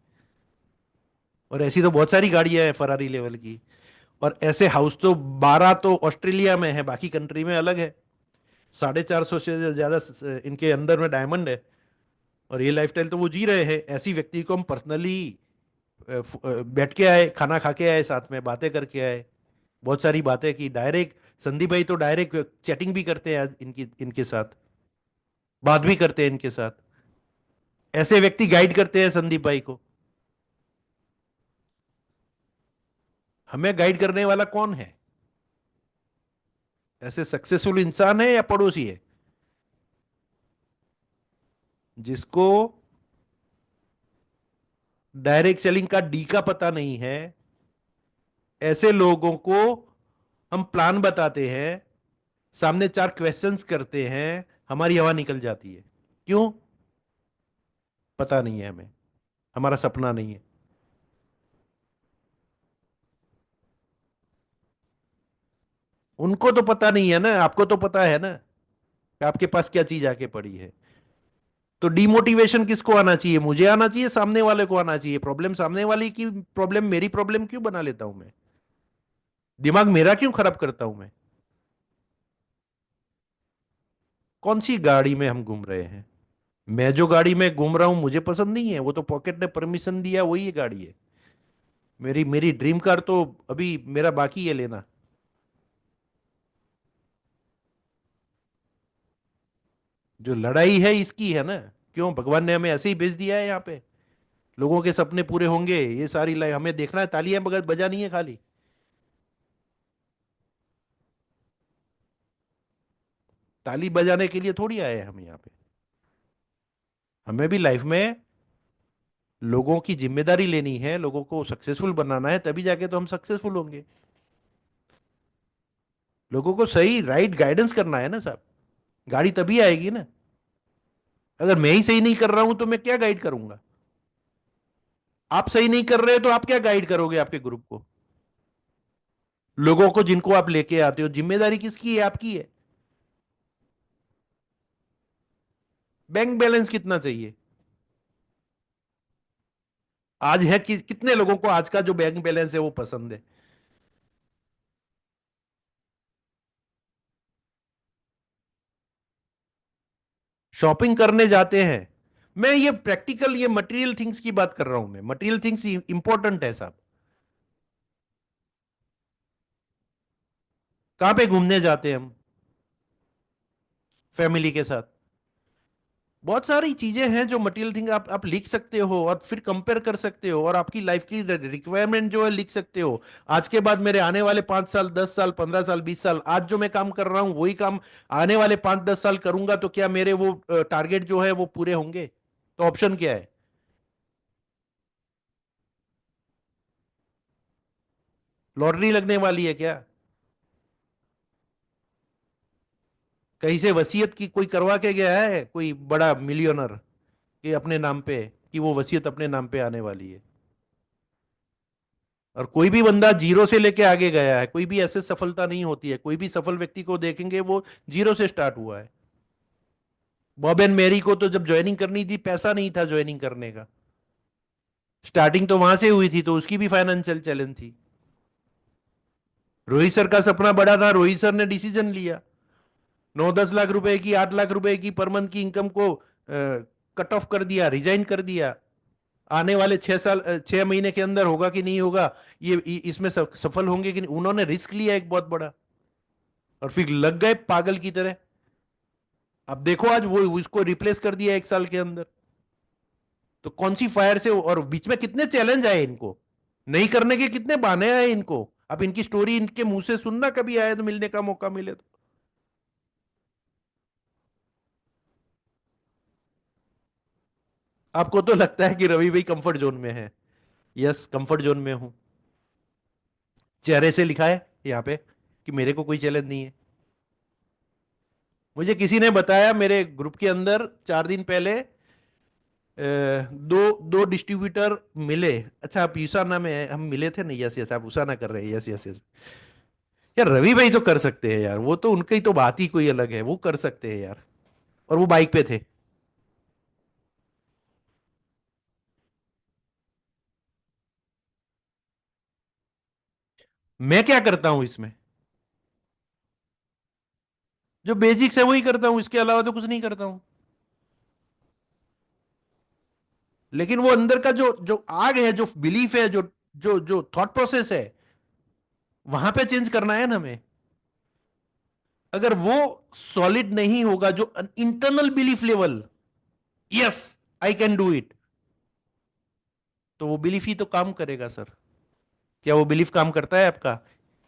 A: और ऐसी तो बहुत सारी गाड़ियां हैं फरारी लेवल की। और ऐसे हाउस तो 12 तो ऑस्ट्रेलिया में है, बाकी कंट्री में अलग है। 450 से ज्यादा इनके अंदर में डायमंड है। और ये लाइफस्टाइल तो वो जी रहे हैं। ऐसी व्यक्ति को हम पर्सनली बैठ के आए, खाना खा के आए, साथ में बातें करके आए, बहुत सारी बातें की डायरेक्ट। संदीप भाई तो डायरेक्ट चैटिंग भी करते हैं आज इनकी, इनके साथ बात भी करते हैं इनके साथ। ऐसे व्यक्ति गाइड करते हैं संदीप भाई को। हमें गाइड करने वाला कौन है? ऐसे सक्सेसफुल इंसान है या पड़ोसी है जिसको डायरेक्ट सेलिंग का डी का पता नहीं है? ऐसे लोगों को हम प्लान बताते हैं, सामने 4 क्वेश्चंस करते हैं, हमारी हवा निकल जाती है। क्यों? पता नहीं है हमें, हमारा सपना नहीं है। उनको तो पता नहीं है ना, आपको तो पता है ना कि आपके पास क्या चीज आके पड़ी है। तो डिमोटिवेशन किसको आना चाहिए? मुझे आना चाहिए, सामने वाले को आना चाहिए? प्रॉब्लम सामने वाले की प्रॉब्लम मेरी प्रॉब्लम क्यों बना लेता हूं मैं? दिमाग मेरा क्यों खराब करता हूं मैं? कौन सी गाड़ी में हम घूम रहे हैं? मैं जो गाड़ी में घूम रहा हूं मुझे पसंद नहीं है, वो तो पॉकेट ने परमिशन दिया, वही ये गाड़ी है। मेरी मेरी ड्रीम कार तो अभी मेरा बाकी है लेना। जो लड़ाई है इसकी है ना। क्यों भगवान ने हमें ऐसे ही भेज दिया है यहाँ पे? लोगों के सपने पूरे होंगे, ये सारी लाइफ हमें देखना है, तालियां बजानी है खाली। ताली बजाने के लिए थोड़ी आए हैं हम यहाँ पे। हमें भी लाइफ में लोगों की जिम्मेदारी लेनी है, लोगों को सक्सेसफुल बनाना है, तभी जाके तो हम सक्सेसफुल होंगे। लोगों को सही राइट गाइडेंस करना है ना साहब, गाड़ी तभी आएगी ना। अगर मैं ही सही नहीं कर रहा हूं तो मैं क्या गाइड करूंगा? आप सही नहीं कर रहे हो तो आप क्या गाइड करोगे आपके ग्रुप को? लोगों को जिनको आप लेके आते हो, जिम्मेदारी किसकी है? आपकी है। बैंक बैलेंस कितना चाहिए? आज है कि कितने लोगों को आज का जो बैंक बैलेंस है वो पसंद है? शॉपिंग करने जाते हैं। मैं ये प्रैक्टिकल, ये मटेरियल थिंग्स की बात कर रहा हूं। मैं मटेरियल थिंग्स इंपॉर्टेंट है साहब। कहां पे घूमने जाते हैं हम फैमिली के साथ? बहुत सारी चीजें हैं जो मटेरियल थिंग आप लिख सकते हो और फिर कंपेयर कर सकते हो, और आपकी लाइफ की रिक्वायरमेंट जो है लिख सकते हो। आज के बाद मेरे आने वाले 5 साल, 10 साल, 15 साल, 20 साल, आज जो मैं काम कर रहा हूं वही काम आने वाले 5-10 साल करूंगा, तो क्या मेरे वो टारगेट जो है वो पूरे होंगे? तो ऑप्शन क्या है? लॉटरी लगने वाली है क्या? कहीं से वसीयत की कोई करवा के गया है कोई बड़ा मिलियनर कि अपने नाम पे, कि वो वसीयत अपने नाम पे आने वाली है? और कोई भी बंदा जीरो से लेके आगे गया है, कोई भी ऐसे सफलता नहीं होती है। कोई भी सफल व्यक्ति को देखेंगे वो जीरो से स्टार्ट हुआ है। बॉब एंड मैरी को तो जब ज्वाइनिंग करनी थी पैसा नहीं था ज्वाइनिंग करने का। स्टार्टिंग तो वहां से हुई थी, तो उसकी भी फाइनेंशियल चैलेंज थी। रोहित सर का सपना बड़ा था, रोहित सर ने डिसीजन लिया 9-10 लाख रुपए की, 8 लाख रुपए की पर मंथ की इनकम को कट ऑफ कर दिया, रिजाइन कर दिया। आने वाले 6 साल 6 महीने के अंदर होगा कि नहीं होगा, ये इसमें सफल होंगे कि नहीं, उन्होंने रिस्क लिया एक बहुत बड़ा, और फिर लग गए पागल की तरह। अब देखो आज वो उसको रिप्लेस कर दिया 1 साल के अंदर। तो कौन सी फायर से, और बीच में कितने चैलेंज आए इनको, नहीं करने के कितने बहाने आए इनको। अब इनकी स्टोरी इनके मुंह से सुनना, कभी आए तो मिलने का मौका मिले तो। आपको तो लगता है कि रवि भाई कंफर्ट जोन में है। यस, कंफर्ट जोन में हूं। चेहरे से लिखा है यहाँ पे कि मेरे को कोई चैलेंज नहीं है। मुझे किसी ने बताया मेरे ग्रुप के अंदर 4 दिन पहले, दो दो डिस्ट्रीब्यूटर मिले। अच्छा, आप यूसाना में हम मिले थे ना? यस यस, आप उसाना कर रहे हैं। Yes yes yes. यार रवि भाई तो कर सकते हैं यार, वो तो उनकी तो बात ही कोई अलग है, वो कर सकते हैं यार। और वो बाइक पे थे। मैं क्या करता हूं इसमें? जो बेसिक्स है वही करता हूं, इसके अलावा तो कुछ नहीं करता हूं। लेकिन वो अंदर का जो जो आग है, जो बिलीफ है, जो जो जो थॉट प्रोसेस है, वहां पे चेंज करना है ना हमें। अगर वो सॉलिड नहीं होगा, जो internal belief level, yes I can do it, तो वो बिलीफ ही तो काम करेगा सर। क्या वो बिलीफ काम करता है आपका?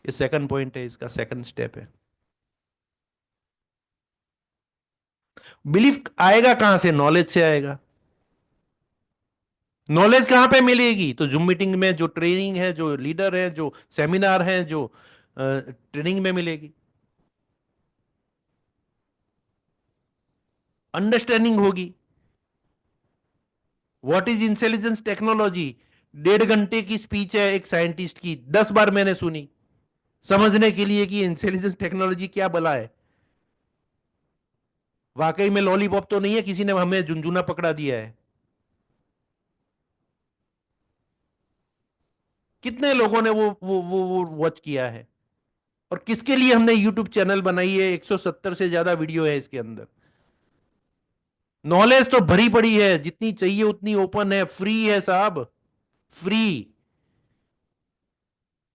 A: ये सेकंड पॉइंट है, इसका सेकंड स्टेप है। बिलीफ आएगा कहां से? नॉलेज से आएगा। नॉलेज कहां पे मिलेगी? तो जूम मीटिंग में जो ट्रेनिंग है, जो लीडर है, जो सेमिनार है, जो ट्रेनिंग में मिलेगी। अंडरस्टैंडिंग होगी। What is intelligence technology? 1.5 घंटे की स्पीच है एक साइंटिस्ट की, 10 बार मैंने सुनी समझने के लिए कि इंटेलिजेंस टेक्नोलॉजी क्या बला है। वाकई में लॉलीपॉप तो नहीं है, किसी ने हमें झुंझुना पकड़ा दिया है। कितने लोगों ने वो वॉच किया है? और किसके लिए हमने यूट्यूब चैनल बनाई है? 170 से ज्यादा वीडियो है इसके अंदर। नॉलेज तो भरी पड़ी है, जितनी चाहिए उतनी ओपन है, फ्री है साहब, फ्री।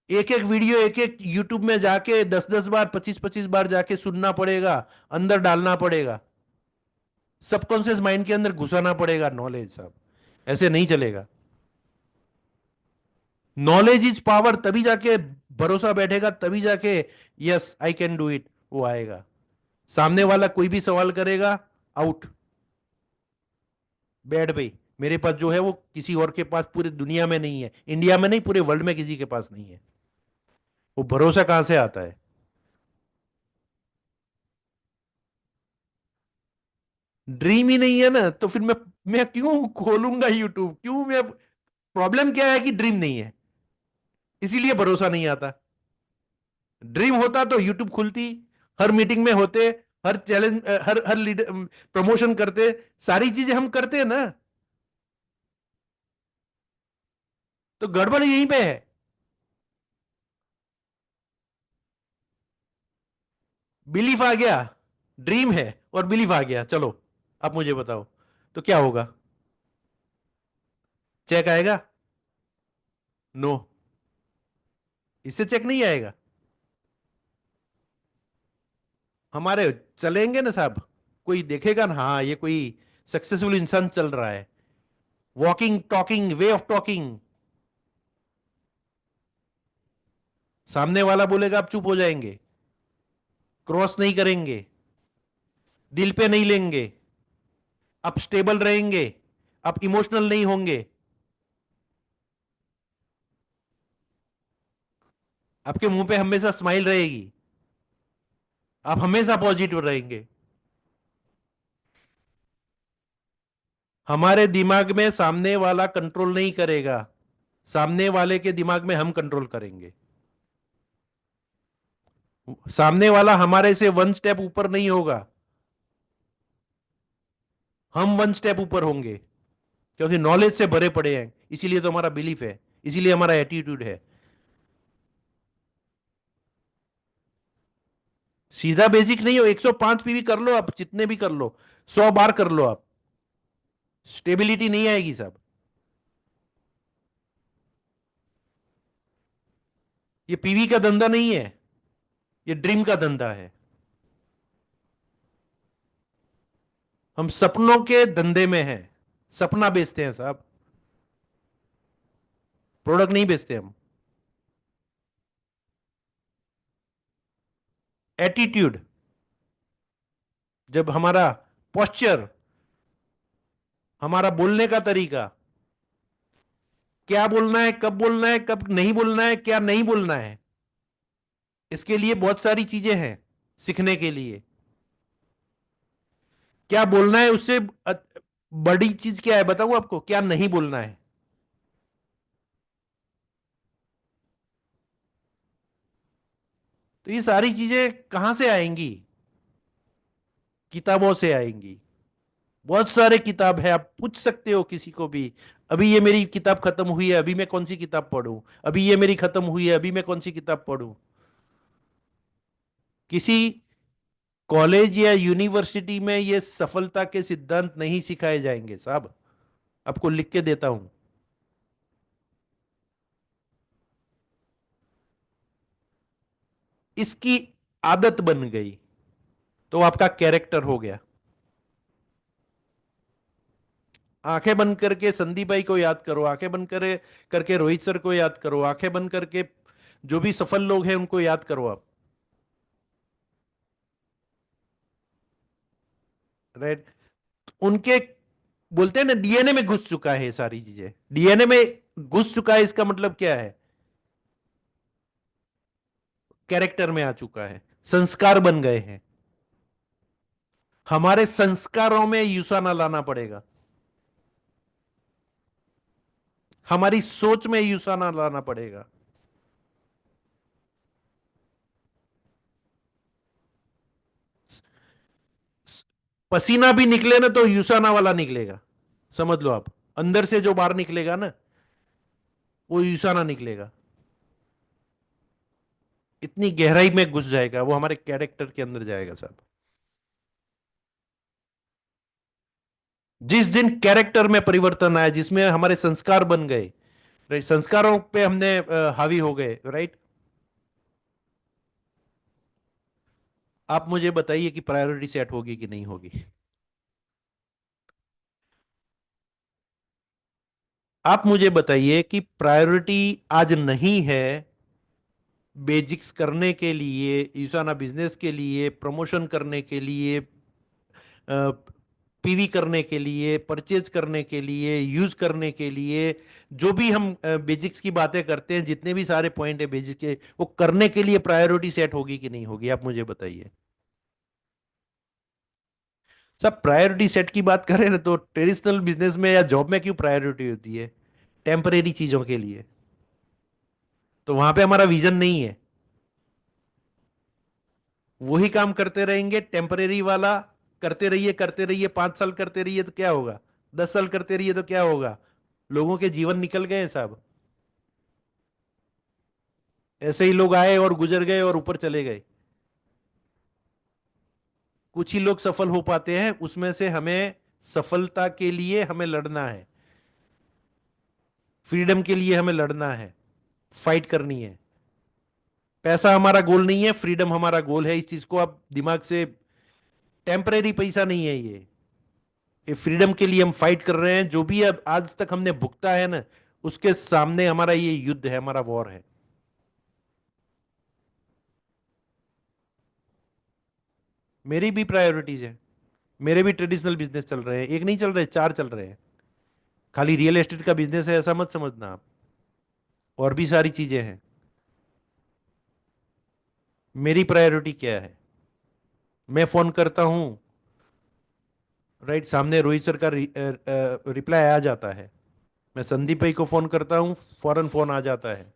A: एक एक वीडियो, एक एक यूट्यूब में जाके 10-10 बार, 25-25 बार जाके सुनना पड़ेगा, अंदर डालना पड़ेगा, सबकॉन्शियस माइंड के अंदर घुसाना पड़ेगा नॉलेज साहब। ऐसे नहीं चलेगा। नॉलेज इज पावर, तभी जाके भरोसा बैठेगा, तभी जाके yes I can do it वो आएगा। सामने वाला कोई भी सवाल करेगा, आउट, बैठ भाई। मेरे पास जो है वो किसी और के पास पूरी दुनिया में नहीं है, इंडिया में नहीं, पूरे वर्ल्ड में किसी के पास नहीं है। वो भरोसा कहां से आता है? ड्रीम ही नहीं है ना, तो फिर मैं क्यों खोलूंगा यूट्यूब? क्यों मैं? प्रॉब्लम क्या है कि ड्रीम नहीं है, इसीलिए भरोसा नहीं आता। ड्रीम होता तो यूट्यूब खुलती, हर मीटिंग में होते, हर चैलेंज, हर हर लीडर प्रमोशन करते, सारी चीजें हम करते हैं ना। तो गड़बड़ यहीं पे है। बिलीफ आ गया, ड्रीम है और बिलीफ आ गया, चलो अब मुझे बताओ तो क्या होगा? चेक आएगा? नो, इससे चेक नहीं आएगा। हमारे चलेंगे ना साहब, कोई देखेगा ना, हाँ ये कोई सक्सेसफुल इंसान चल रहा है, walking talking way of talking. सामने वाला बोलेगा, आप चुप हो जाएंगे, क्रॉस नहीं करेंगे, दिल पे नहीं लेंगे, आप स्टेबल रहेंगे, आप इमोशनल नहीं होंगे, आपके मुंह पे हमेशा स्माइल रहेगी, आप हमेशा पॉजिटिव रहेंगे। हमारे दिमाग में सामने वाला कंट्रोल नहीं करेगा, सामने वाले के दिमाग में हम कंट्रोल करेंगे। सामने वाला हमारे से 1 स्टेप ऊपर नहीं होगा, हम 1 स्टेप ऊपर होंगे, क्योंकि नॉलेज से भरे पड़े हैं। इसीलिए तो हमारा बिलीफ है, इसीलिए हमारा एटीट्यूड है। सीधा बेसिक नहीं हो, 105 पीवी कर लो आप, जितने भी कर लो, 100 बार कर लो आप, स्टेबिलिटी नहीं आएगी साहब। ये पीवी का धंधा नहीं है, ये ड्रीम का धंधा है। हम सपनों के धंधे में हैं, सपना बेचते हैं साहब, प्रोडक्ट नहीं बेचते हम। एटीट्यूड, जब हमारा पोस्चर, हमारा बोलने का तरीका, क्या बोलना है, कब बोलना है, कब नहीं बोलना है, क्या नहीं बोलना है, इसके लिए बहुत सारी चीजें हैं सीखने के लिए। क्या बोलना है उससे बड़ी चीज क्या है बताऊं आपको, क्या नहीं बोलना है। तो ये सारी चीजें कहां से आएंगी? किताबों से आएंगी। बहुत सारे किताब है, आप पूछ सकते हो किसी को भी, अभी ये मेरी किताब खत्म हुई है, अभी मैं कौन सी किताब पढूं, अभी ये मेरी खत्म हुई है, अभी मैं कौन सी किताब पढूं। किसी कॉलेज या यूनिवर्सिटी में ये सफलता के सिद्धांत नहीं सिखाए जाएंगे साहब, आपको लिख के देता हूं। इसकी आदत बन गई तो आपका कैरेक्टर हो गया। आंखें बंद करके संदीप भाई को याद करो, आंखें बंद करे करके रोहित सर को याद करो, आंखें बंद करके जो भी सफल लोग हैं उनको याद करो आप, राइट। उनके, बोलते हैं ना, डीएनए में घुस चुका है ये सारी चीजें, डीएनए में घुस चुका है, इसका मतलब क्या है, कैरेक्टर में आ चुका है, संस्कार बन गए हैं। हमारे संस्कारों में युसाना लाना पड़ेगा, हमारी सोच में युसाना लाना पड़ेगा। पसीना भी निकले ना तो युसाना वाला निकलेगा, समझ लो आप, अंदर से जो बाहर निकलेगा ना वो युसाना निकलेगा, इतनी गहराई में घुस जाएगा वो, हमारे कैरेक्टर के अंदर जाएगा साहब। जिस दिन कैरेक्टर में परिवर्तन आया, जिसमें हमारे संस्कार बन गए, राइट, संस्कारों पे हमने हावी हो गए, राइट। आप मुझे बताइए कि प्रायोरिटी सेट होगी कि नहीं होगी। आप मुझे बताइए कि प्रायोरिटी आज नहीं है बेजिक्स करने के लिए, ईशाना बिजनेस के लिए, प्रमोशन करने के लिए, पीवी करने के लिए, परचेज करने के लिए, यूज करने के लिए, जो भी हम बेजिक्स की बातें करते हैं, जितने भी सारे पॉइंट है बेजिक के, वो करने के लिए प्रायोरिटी सेट होगी कि नहीं होगी, आप मुझे बताइए। सब प्रायोरिटी सेट की बात करें ना तो ट्रेडिशनल बिजनेस में या जॉब में क्यों प्रायोरिटी होती है? टेम्परेरी चीजों के लिए, तो वहां पे हमारा विजन नहीं है। वही काम करते रहेंगे टेम्परेरी वाला, करते रहिए 5 साल करते रहिए तो क्या होगा, 10 साल करते रहिए तो क्या होगा, लोगों के जीवन निकल गए साहब। ऐसे ही लोग आए और गुजर गए और ऊपर चले गए। कुछ ही लोग सफल हो पाते हैं, उसमें से हमें सफलता के लिए हमें लड़ना है, फ्रीडम के लिए हमें लड़ना है, फाइट करनी है। पैसा हमारा गोल नहीं है, फ्रीडम हमारा गोल है, इस चीज को आप दिमाग से, टेम्परेरी पैसा नहीं है ये फ्रीडम के लिए हम फाइट कर रहे हैं। जो भी अब आज तक हमने भुगता है ना, उसके सामने हमारा ये युद्ध है, हमारा वॉर है। मेरी भी प्रायोरिटीज है, मेरे भी ट्रेडिशनल बिजनेस चल रहे हैं, एक नहीं चल रहे, 4 चल रहे हैं। खाली रियल एस्टेट का बिजनेस है ऐसा मत समझना आप, और भी सारी चीजें हैं। मेरी प्रायोरिटी क्या है? मैं फोन करता हूं, राइट, सामने रोहित सर का रिप्लाई आ जाता है। मैं संदीप भाई को फोन करता हूं, फौरन फोन आ जाता है।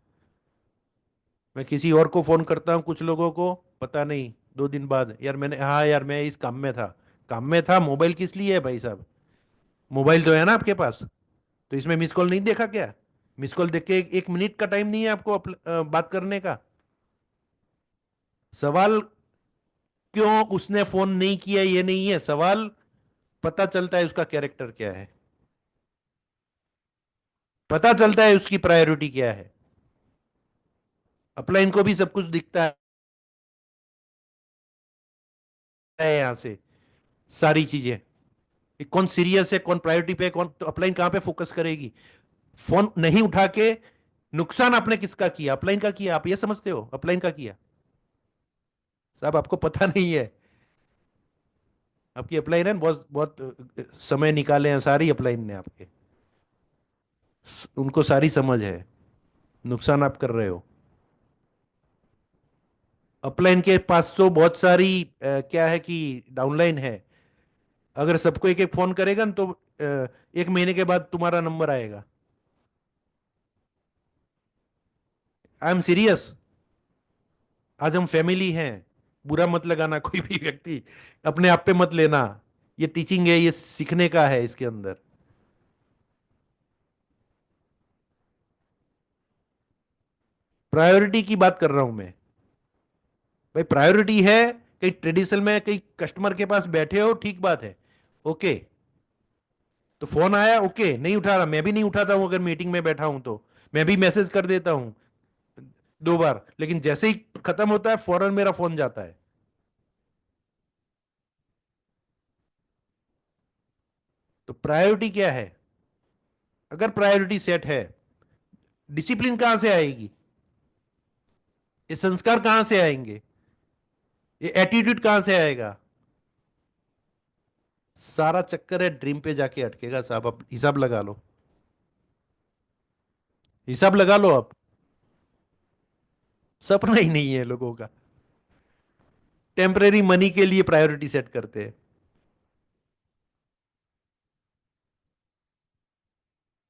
A: मैं किसी और को फोन करता हूं, कुछ लोगों को पता नहीं 2 दिन बाद, यार मैंने, हाँ यार मैं इस काम में था, काम में था। मोबाइल किस लिए है भाई साहब? मोबाइल तो है ना आपके पास, तो इसमें मिस कॉल नहीं देखा क्या? मिस कॉल देख के 1 मिनट का टाइम नहीं है आपको बात करने का? सवाल क्यों उसने फोन नहीं किया ये नहीं है सवाल, पता चलता है उसका कैरेक्टर क्या है, पता चलता है उसकी प्रायोरिटी क्या है। अपलाइन को भी सब कुछ दिखता है यहां से, सारी चीजें, कि कौन सीरियस है, कौन प्रायोरिटी पे है, कौन, तो अपलाइन कहां पे फोकस करेगी। फोन नहीं उठा के नुकसान आपने किसका किया, अपलाइन का किया, आप ये समझते हो अपलाइन का किया। साहब आपको पता नहीं है, आपकी अपलाइन है ना, बहुत बहुत समय निकाले हैं सारी अपलाइन ने आपके, उनको सारी समझ है, नुकसान आप कर रहे हो। अपलाइन के पास तो बहुत सारी क्या है कि डाउनलाइन है, अगर सबको एक एक फोन करेगा ना तो एक महीने के बाद तुम्हारा नंबर आएगा। आई एम सीरियस, आज हम फैमिली हैं, बुरा मत लगाना कोई भी व्यक्ति, अपने आप पे मत लेना, ये टीचिंग है, ये सीखने का है इसके अंदर। प्रायोरिटी की बात कर रहा हूं मैं, भाई प्रायोरिटी है, कहीं ट्रेडिशनल में कहीं कस्टमर के पास बैठे हो, ठीक बात है, ओके, तो फोन आया, ओके, नहीं उठा रहा, मैं भी नहीं उठाता हूं, अगर मीटिंग में बैठा हूं तो मैं भी मैसेज कर देता हूं 2 बार, लेकिन जैसे ही खत्म होता है फौरन मेरा फोन जाता है। तो प्रायोरिटी क्या है, अगर प्रायोरिटी सेट है, डिसिप्लिन कहां से आएगी, ये संस्कार कहां से आएंगे, ये एटीट्यूड कहां से आएगा। सारा चक्कर है ड्रीम पे जाके अटकेगा साहब, आप हिसाब लगा लो, हिसाब लगा लो आप, सपना ही नहीं है लोगों का, टेम्परेरी मनी के लिए प्रायोरिटी सेट करते हैं।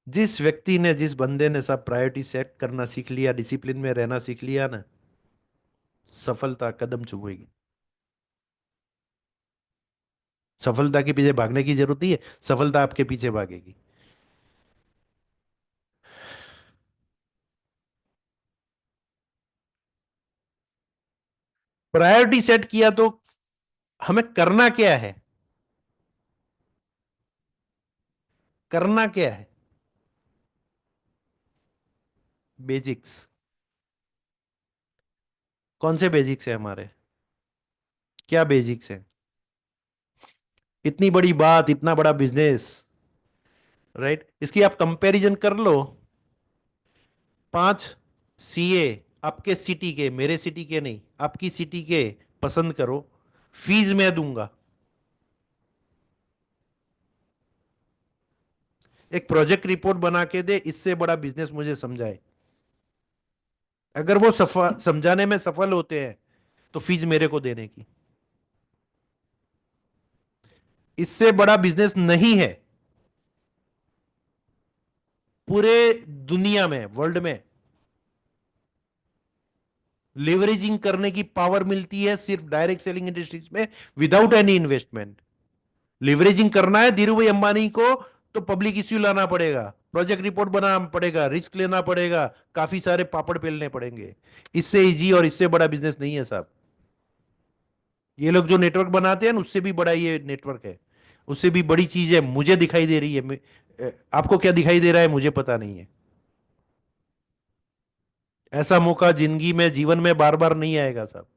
A: जिस व्यक्ति ने, जिस बंदे ने सब प्रायोरिटी सेट करना सीख लिया, डिसिप्लिन में रहना सीख लिया ना, सफलता कदम चूमेगी। सफलता के पीछे भागने की जरूरत नहीं है, सफलता आपके पीछे भागेगी। प्रायोरिटी सेट किया तो हमें करना क्या है, करना क्या है, बेसिक्स, कौन से बेसिक्स है हमारे, क्या बेसिक्स है। इतनी बड़ी बात, इतना बड़ा बिजनेस, राइट, इसकी आप कंपैरिजन कर लो, 5 सीए आपके सिटी के, मेरे सिटी के नहीं, आपकी सिटी के, पसंद करो, फीस मैं दूंगा। एक प्रोजेक्ट रिपोर्ट बना के दे, इससे बड़ा बिजनेस मुझे समझाए, अगर वो सफल समझाने में सफल होते हैं तो फीस मेरे को देने की, इससे बड़ा बिजनेस नहीं है पूरे दुनिया में, वर्ल्ड में। लेवरेजिंग करने की पावर मिलती है सिर्फ डायरेक्ट सेलिंग इंडस्ट्रीज में, विदाउट एनी इन्वेस्टमेंट। लिवरेजिंग करना है धीरू भाई अंबानी को, तो पब्लिक इश्यू लाना पड़ेगा, प्रोजेक्ट रिपोर्ट बनाना पड़ेगा, रिस्क लेना पड़ेगा, काफी सारे पापड़ बेलने पड़ेंगे। इससे इजी और इससे बड़ा बिजनेस नहीं है साहब। ये लोग जो नेटवर्क बनाते हैं ना, उससे भी बड़ा ये नेटवर्क है, उससे भी बड़ी चीज है, मुझे दिखाई दे रही है, आपको क्या दिखाई दे रहा है मुझे पता नहीं है। ऐसा मौका जिंदगी में, जीवन में बार बार नहीं आएगा साहब।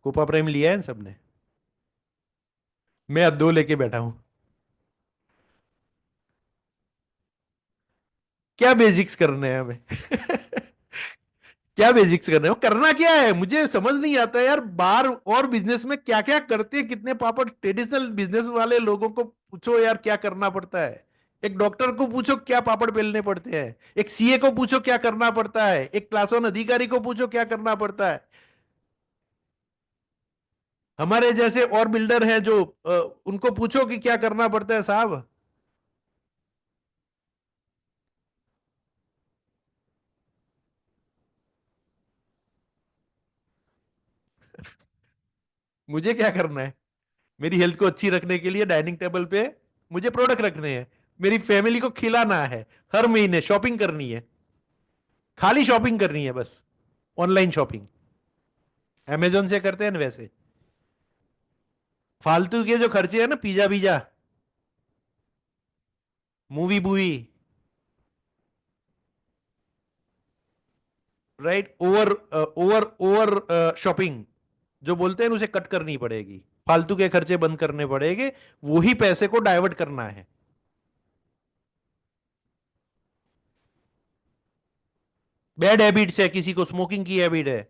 A: कोपा प्राइम लिया है ना सबने, मैं अब 2 लेके बैठा हूं। क्या बेसिक्स करने हैं हमें क्या बेसिक्स करने हैं, वो करना क्या है मुझे समझ नहीं आता यार। बार और बिजनेस में क्या क्या करते हैं, कितने पापड़, ट्रेडिशनल बिजनेस वाले लोगों को पूछो यार क्या करना पड़ता है, एक डॉक्टर को पूछो क्या पापड़ बेलने पड़ते हैं, एक सीए को पूछो क्या करना पड़ता है, एक क्लास 1 अधिकारी को पूछो क्या करना पड़ता है। हमारे जैसे और बिल्डर हैं जो उनको पूछो कि क्या करना पड़ता है साहब। मुझे क्या करना है, मेरी हेल्थ को अच्छी रखने के लिए डाइनिंग टेबल पे मुझे प्रोडक्ट रखने हैं, मेरी फैमिली को खिलाना है, हर महीने शॉपिंग करनी है, खाली शॉपिंग करनी है बस, ऑनलाइन शॉपिंग अमेजोन से करते हैं ना वैसे। फालतू के जो खर्चे हैं ना, पिज्जा बीजा, मूवी बूवी, right, over over over shopping जो बोलते हैं ना, उसे कट करनी पड़ेगी, फालतू के खर्चे बंद करने पड़ेंगे, वही पैसे को डाइवर्ट करना है। बैड हैबिट्स है, किसी को स्मोकिंग की हैबिट है,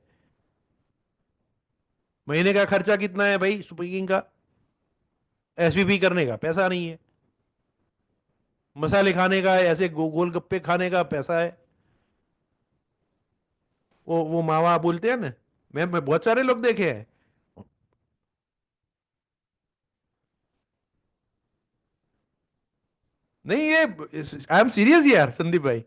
A: महीने का खर्चा कितना है भाई स्मोकिंग का, एसवीपी करने का पैसा नहीं है, मसाले खाने का है, ऐसे गोलगप्पे खाने का पैसा है, वो मावा बोलते हैं ना, मैं बहुत सारे लोग देखे हैं। नहीं, ये आई एम सीरियस यार संदीप भाई।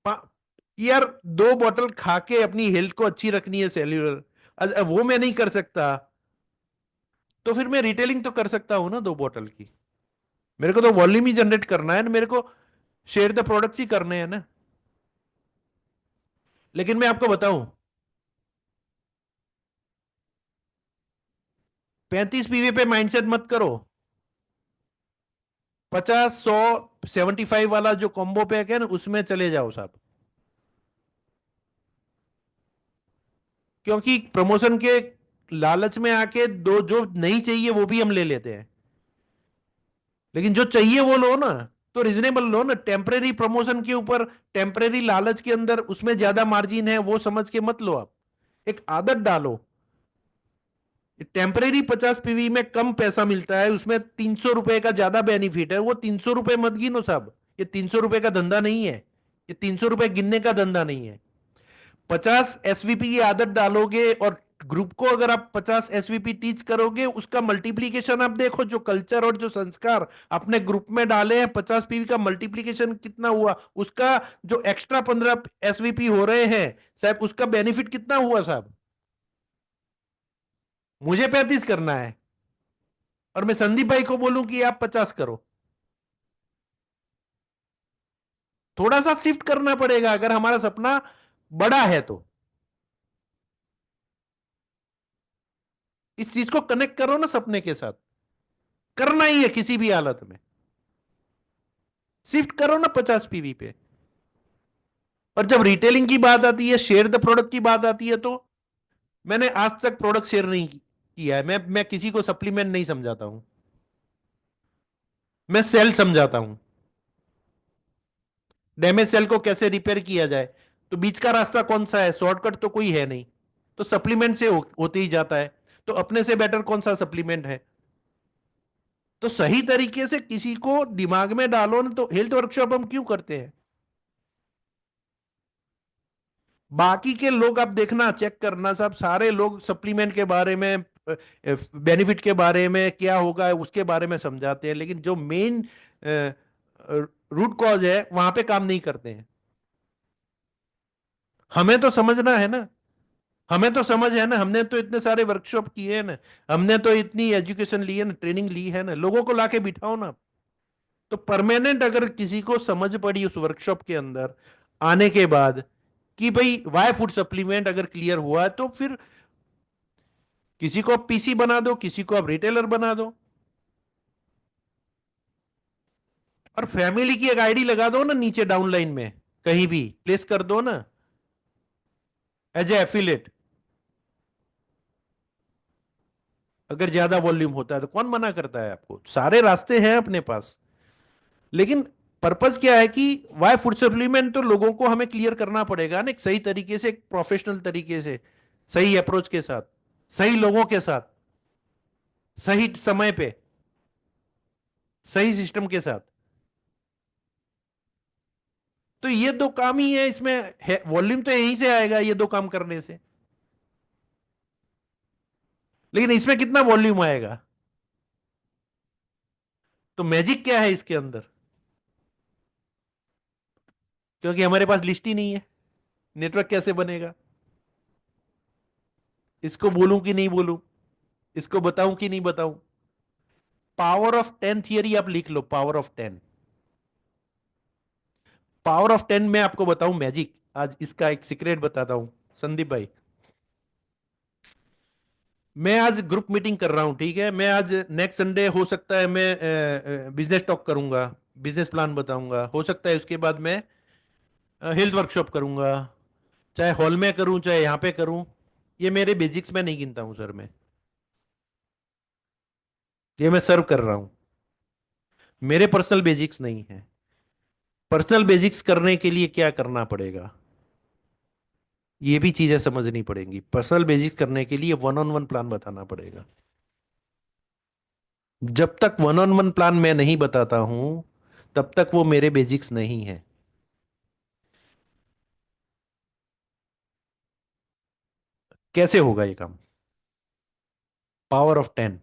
A: पा- यार 2 बोतल खा के अपनी हेल्थ को अच्छी रखनी है, सेल्यूलर, वो मैं नहीं कर सकता, तो फिर मैं रिटेलिंग तो कर सकता हूं ना 2 बोतल की। मेरे को तो वॉल्यूम ही जनरेट करना है ना, मेरे को शेयर द प्रोडक्ट्स ही करने हैं ना। लेकिन मैं आपको बताऊं, 35 पीवी पे माइंडसेट मत करो, 50, 100, 75 वाला जो कॉम्बो पैक है ना, उसमें चले जाओ साहब। क्योंकि प्रमोशन के लालच में आके दो जो नहीं चाहिए वो भी हम ले लेते हैं, लेकिन जो चाहिए वो लो ना, तो रिजनेबल लो ना। टेम्परेरी प्रमोशन के ऊपर, टेम्परेरी लालच के अंदर उसमें ज्यादा मार्जिन है वो समझ के मत लो आप, एक आदत डालो। टेम्परेरी 50 पीवी में कम पैसा मिलता है, उसमें 300 रुपए का ज्यादा बेनिफिट है, वो 300 रुपए मत गिनो साहब, ये 300 रुपए का धंधा नहीं है, ये 300 रुपए गिनने का धंधा नहीं है। 50 एसवीपी की आदत डालोगे, और ग्रुप को अगर आप 50 एसवीपी टीच करोगे, उसका मल्टीप्लीकेशन आप देखो, जो कल्चर और जो संस्कार अपने ग्रुप में डाले हैं, 50 पीवी का मल्टीप्लीकेशन कितना हुआ, उसका जो एक्स्ट्रा 15 एसवीपी हो रहे हैं साहब, उसका बेनिफिट कितना हुआ साहब। मुझे 35 करना है और मैं संदीप भाई को बोलूं कि आप 50 करो, थोड़ा सा शिफ्ट करना पड़ेगा अगर हमारा सपना बड़ा है तो। इस चीज को कनेक्ट करो ना सपने के साथ, करना ही है किसी भी हालत में, शिफ्ट करो ना 50 पीवी पे। और जब रिटेलिंग की बात आती है, शेयर द प्रोडक्ट की बात आती है, तो मैंने आज तक प्रोडक्ट शेयर नहीं किया है, मैं किसी को सप्लीमेंट नहीं समझाता हूं, मैं सेल समझाता हूं, डैमेज सेल को कैसे रिपेयर किया जाए। तो बीच का रास्ता कौन सा है, शॉर्टकट तो कोई है नहीं, तो सप्लीमेंट से होते ही जाता है, तो अपने से बेटर कौन सा सप्लीमेंट है। तो सही तरीके से किसी को दिमाग में डालो ना, तो हेल्थ वर्कशॉप हम क्यों करते हैं। बाकी के लोग आप देखना, चेक करना साहब, सारे लोग सप्लीमेंट के बारे में, बेनिफिट के बारे में, क्या होगा उसके बारे में समझाते हैं, लेकिन जो मेन रूट कॉज है वहां पे काम नहीं करते हैं। हमें तो समझना है ना, हमें तो समझ है ना, हमने तो इतने सारे वर्कशॉप किए हैं ना, हमने तो इतनी एजुकेशन ली है ना, ट्रेनिंग ली है ना, लोगों को लाके बिठाओ ना। तो परमानेंट अगर किसी को समझ पड़ी उस वर्कशॉप के अंदर आने के बाद कि भाई वाई फूड सप्लीमेंट अगर क्लियर हुआ है, तो फिर किसी को आप पीसी बना दो, किसी को आप रिटेलर बना दो, और फैमिली की एक आईडी लगा दो ना नीचे डाउनलाइन में, कहीं भी प्लेस कर दो ना, एज ए एफिलेट। अगर ज्यादा वॉल्यूम होता है तो कौन मना करता है आपको, सारे रास्ते हैं अपने पास। लेकिन पर्पज क्या है कि वाई फूड सप्लीमेंट, तो लोगों को हमें क्लियर करना पड़ेगा ना, एक सही तरीके से, एक प्रोफेशनल तरीके से, सही अप्रोच के साथ, सही लोगों के साथ, सही समय पे, सही सिस्टम के साथ। तो ये 2 काम ही है इसमें, वॉल्यूम तो यहीं से आएगा ये 2 काम करने से, लेकिन इसमें कितना वॉल्यूम आएगा। तो मैजिक क्या है इसके अंदर, क्योंकि हमारे पास लिस्ट ही नहीं है, नेटवर्क कैसे बनेगा, इसको बोलूं कि नहीं बोलूं, इसको बताऊं कि नहीं बताऊं। पावर ऑफ 10 थियरी आप लिख लो, पावर ऑफ 10। पावर ऑफ 10 मैं आपको बताऊं मैजिक, आज इसका एक सीक्रेट बताता हूं संदीप भाई। मैं आज ग्रुप मीटिंग कर रहा हूं, ठीक है, मैं आज नेक्स्ट संडे हो सकता है मैं बिजनेस टॉक करूंगा, बिजनेस प्लान बताऊंगा, हो सकता है उसके बाद मैं हेल्थ वर्कशॉप करूंगा, चाहे हॉल में करूं चाहे यहां पे करूं। ये मेरे बेसिक्स में नहीं गिनता हूं सर मैं, ये मैं सर्व कर रहा हूं, मेरे पर्सनल बेसिक्स नहीं है। पर्सनल बेसिक्स करने के लिए क्या करना पड़ेगा, ये भी चीजें समझनी पड़ेंगी। पर्सनल बेसिक्स करने के लिए वन ऑन वन प्लान बताना पड़ेगा। जब तक वन ऑन वन प्लान मैं नहीं बताता हूं तब तक वो मेरे बेसिक्स नहीं है। कैसे होगा ये काम? Power of 10।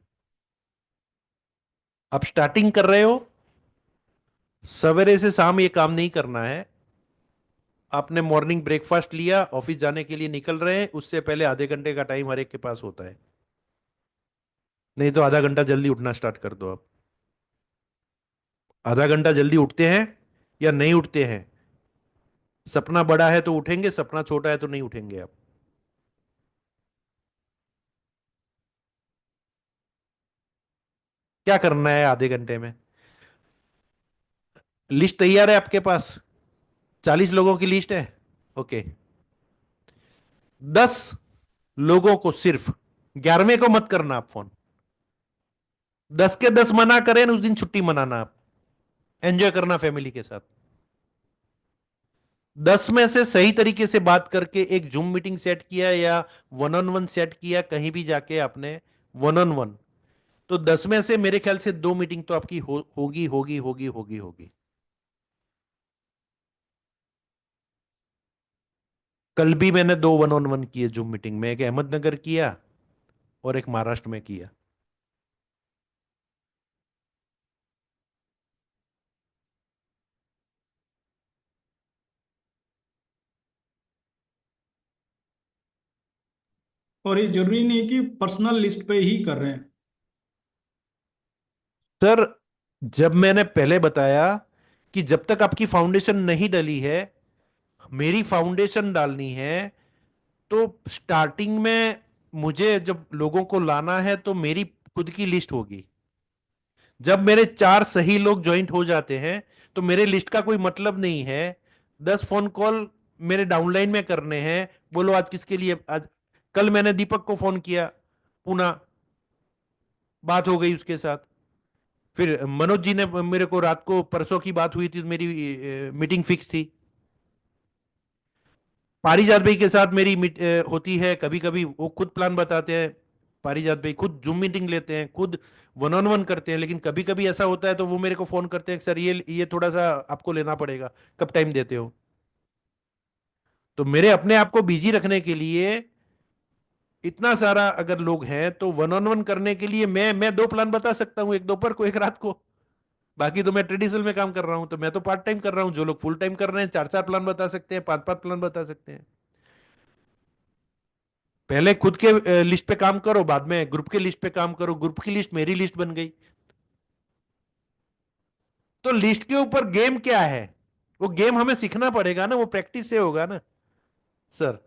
A: आप स्टार्टिंग कर रहे हो, सवेरे से शाम ये काम नहीं करना है। आपने मॉर्निंग ब्रेकफास्ट लिया, ऑफिस जाने के लिए निकल रहे हैं, उससे पहले आधे घंटे का टाइम हर एक के पास होता है। नहीं तो आधा घंटा जल्दी उठना स्टार्ट कर दो आप। आधा घंटा जल्दी उठते हैं या नहीं उठते हैं? सपना बड़ा है तो उठेंगे, सपना छोटा है तो नहीं उठेंगे आप। क्या करना है आधे घंटे में? लिस्ट तैयार है आपके पास? 40 लोगों की लिस्ट है, ओके। 10 लोगों को सिर्फ, 11वें को मत करना आप फोन। 10 के 10 मना करें उस दिन छुट्टी मनाना आप, एंजॉय करना फैमिली के साथ। 10 में से सही तरीके से बात करके एक जूम मीटिंग सेट किया या वन ऑन वन सेट किया कहीं भी जाके आपने, वन ऑन वन, तो 10 में से मेरे ख्याल से 2 मीटिंग तो आपकी होगी होगी होगी होगी होगी। कल भी मैंने 2 वन ऑन वन किए जूम मीटिंग में, एक अहमदनगर किया और एक महाराष्ट्र में किया।
D: और ये जरूरी नहीं कि पर्सनल लिस्ट पे ही कर रहे हैं।
A: सर, जब मैंने पहले बताया कि जब तक आपकी फाउंडेशन नहीं डली है, मेरी फाउंडेशन डालनी है, तो स्टार्टिंग में मुझे जब लोगों को लाना है तो मेरी खुद की लिस्ट होगी। जब मेरे 4 सही लोग ज्वाइंट हो जाते हैं तो मेरे लिस्ट का कोई मतलब नहीं है। 10 फोन कॉल मेरे डाउनलाइन में करने हैं, बोलो आज किसके लिए। आज कल मैंने दीपक को फोन किया, पूना, बात हो गई उसके साथ। फिर मनोज जी ने मेरे को रात को, परसों की बात हुई थी, मेरी मीटिंग फिक्स थी। पारिजात भाई के साथ मेरी होती है कभी कभी, वो खुद प्लान बताते हैं। पारिजात भाई खुद जूम मीटिंग लेते हैं, खुद वन ऑन वन करते हैं, लेकिन कभी कभी ऐसा होता है तो वो मेरे को फोन करते हैं, सर ये थोड़ा सा आपको लेना पड़ेगा, कब टाइम देते हो? तो मेरे अपने आप को बिजी रखने के लिए, इतना सारा अगर लोग हैं तो वन ऑन वन करने के लिए मैं 2 प्लान बता सकता हूं, एक दोपहर को एक रात को। बाकी तो मैं ट्रेडिशनल में काम कर रहा हूं, तो मैं तो पार्ट टाइम कर रहा हूं। जो लोग फुल टाइम कर रहे हैं 4 4 प्लान बता सकते हैं, 5 5 प्लान बता सकते हैं। पहले खुद के लिस्ट पे काम करो, बाद में ग्रुप के लिस्ट पे काम करो। ग्रुप की लिस्ट मेरी लिस्ट बन गई। तो लिस्ट के ऊपर गेम क्या है, वो गेम हमें सीखना पड़ेगा ना, वो प्रैक्टिस से होगा ना सर।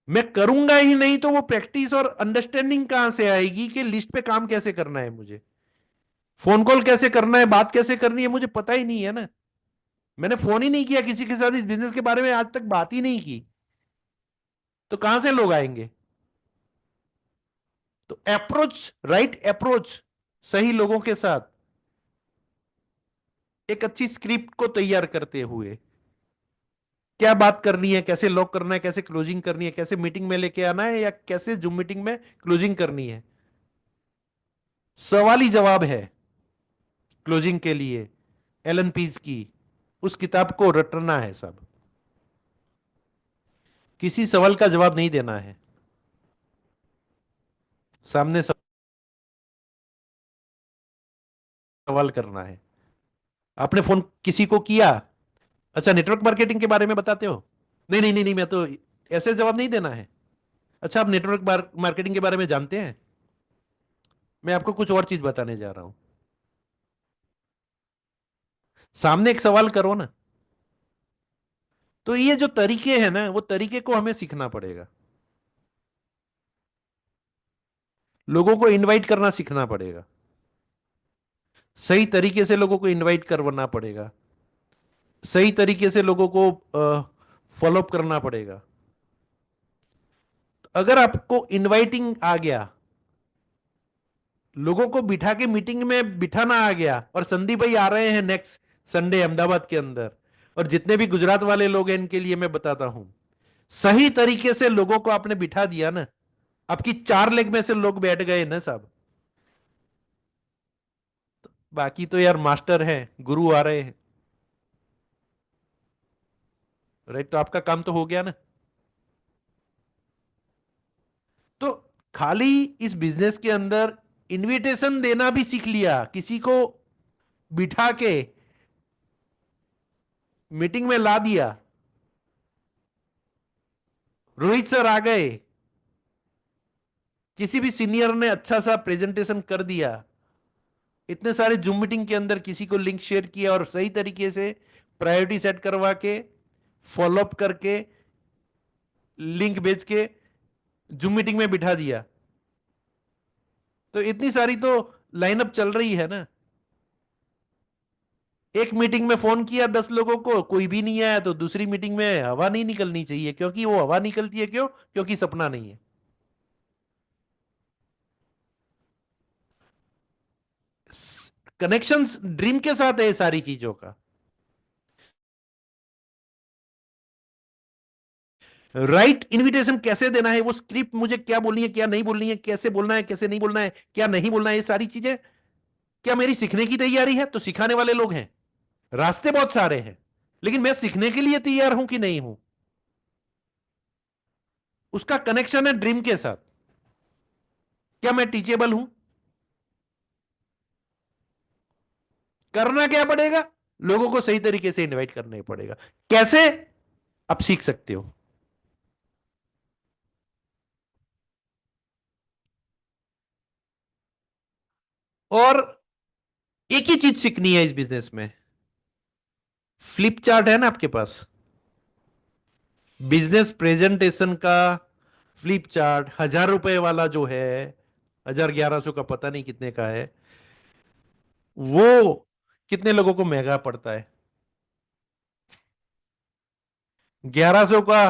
A: मैं करूंगा ही नहीं तो वो प्रैक्टिस और अंडरस्टैंडिंग कहां से आएगी कि लिस्ट पे काम कैसे करना है, मुझे फोन कॉल कैसे करना है, बात कैसे करनी है, मुझे पता ही नहीं है ना। मैंने फोन ही नहीं किया किसी के साथ, इस बिजनेस के बारे में आज तक बात ही नहीं की, तो कहां से लोग आएंगे? तो अप्रोच, राइट अप्रोच, सही लोगों के साथ एक अच्छी स्क्रिप्ट को तैयार करते हुए, क्या बात करनी है, कैसे लॉक करना है, कैसे क्लोजिंग करनी है, कैसे मीटिंग में लेके आना है, या कैसे जूम मीटिंग में क्लोजिंग करनी है, सवाल ही जवाब है क्लोजिंग के लिए। एलन पीज की उस किताब को रटना है सब, किसी सवाल का जवाब नहीं देना है, सामने सवाल करना है। आपने फोन किसी को किया, अच्छा नेटवर्क मार्केटिंग के बारे में बताते हो? नहीं नहीं नहीं नहीं, मैं तो ऐसे जवाब नहीं देना है। अच्छा आप नेटवर्क मार्केटिंग के बारे में जानते हैं? मैं आपको कुछ और चीज बताने जा रहा हूं। सामने एक सवाल करो ना, तो ये जो तरीके हैं ना, वो तरीके को हमें सीखना पड़ेगा। लोगों को इनवाइट करना सीखना पड़ेगा, सही तरीके से लोगों को इनवाइट करवाना पड़ेगा, सही तरीके से लोगों को फॉलोअप करना पड़ेगा। अगर आपको इनवाइटिंग आ गया, लोगों को बिठा के मीटिंग में बिठाना आ गया, और संदीप भाई आ रहे हैं नेक्स्ट संडे अहमदाबाद के अंदर, और जितने भी गुजरात वाले लोग हैं इनके लिए मैं बताता हूं, सही तरीके से लोगों को आपने बिठा दिया ना, आपकी 4 लेग में से लोग बैठ गए ना साहब, बाकी तो यार मास्टर है, गुरु आ रहे हैं, राइट? तो आपका काम तो हो गया ना। तो खाली इस बिजनेस के अंदर इनविटेशन देना भी सीख लिया, किसी को बिठा के मीटिंग में ला दिया, रोहित सर आ गए, किसी भी सीनियर ने अच्छा सा प्रेजेंटेशन कर दिया, इतने सारे जूम मीटिंग के अंदर किसी को लिंक शेयर किया और सही तरीके से प्रायोरिटी सेट करवा के फॉलोअप करके लिंक भेज के जूम मीटिंग में बिठा दिया, तो इतनी सारी तो लाइनअप चल रही है ना। एक मीटिंग में फोन किया 10 लोगों को, कोई भी नहीं आया, तो दूसरी मीटिंग में हवा नहीं निकलनी चाहिए, क्योंकि वो हवा निकलती है क्यों? क्योंकि सपना नहीं है। कनेक्शंस ड्रीम के साथ है ये सारी चीजों का। राइट इनविटेशन कैसे देना है, वो स्क्रिप्ट मुझे क्या बोलनी है, क्या नहीं बोलनी है, कैसे बोलना है, कैसे नहीं बोलना है, क्या नहीं बोलना है, ये सारी चीजें क्या मेरी सीखने की तैयारी है? तो सिखाने वाले लोग हैं, रास्ते बहुत सारे हैं, लेकिन मैं सीखने के लिए तैयार हूं कि नहीं हूं, उसका कनेक्शन है ड्रीम के साथ। क्या मैं टीचेबल हूं? करना क्या पड़ेगा? लोगों को सही तरीके से इनवाइट करना पड़ेगा। कैसे? आप सीख सकते हो। और एक ही चीज सीखनी है इस बिजनेस में, फ्लिप चार्ट है ना आपके पास, बिजनेस प्रेजेंटेशन का फ्लिप चार्ट, 1000 रुपए वाला जो है, 1100 का पता नहीं कितने का है, वो कितने लोगों को महंगा पड़ता है? 1100 का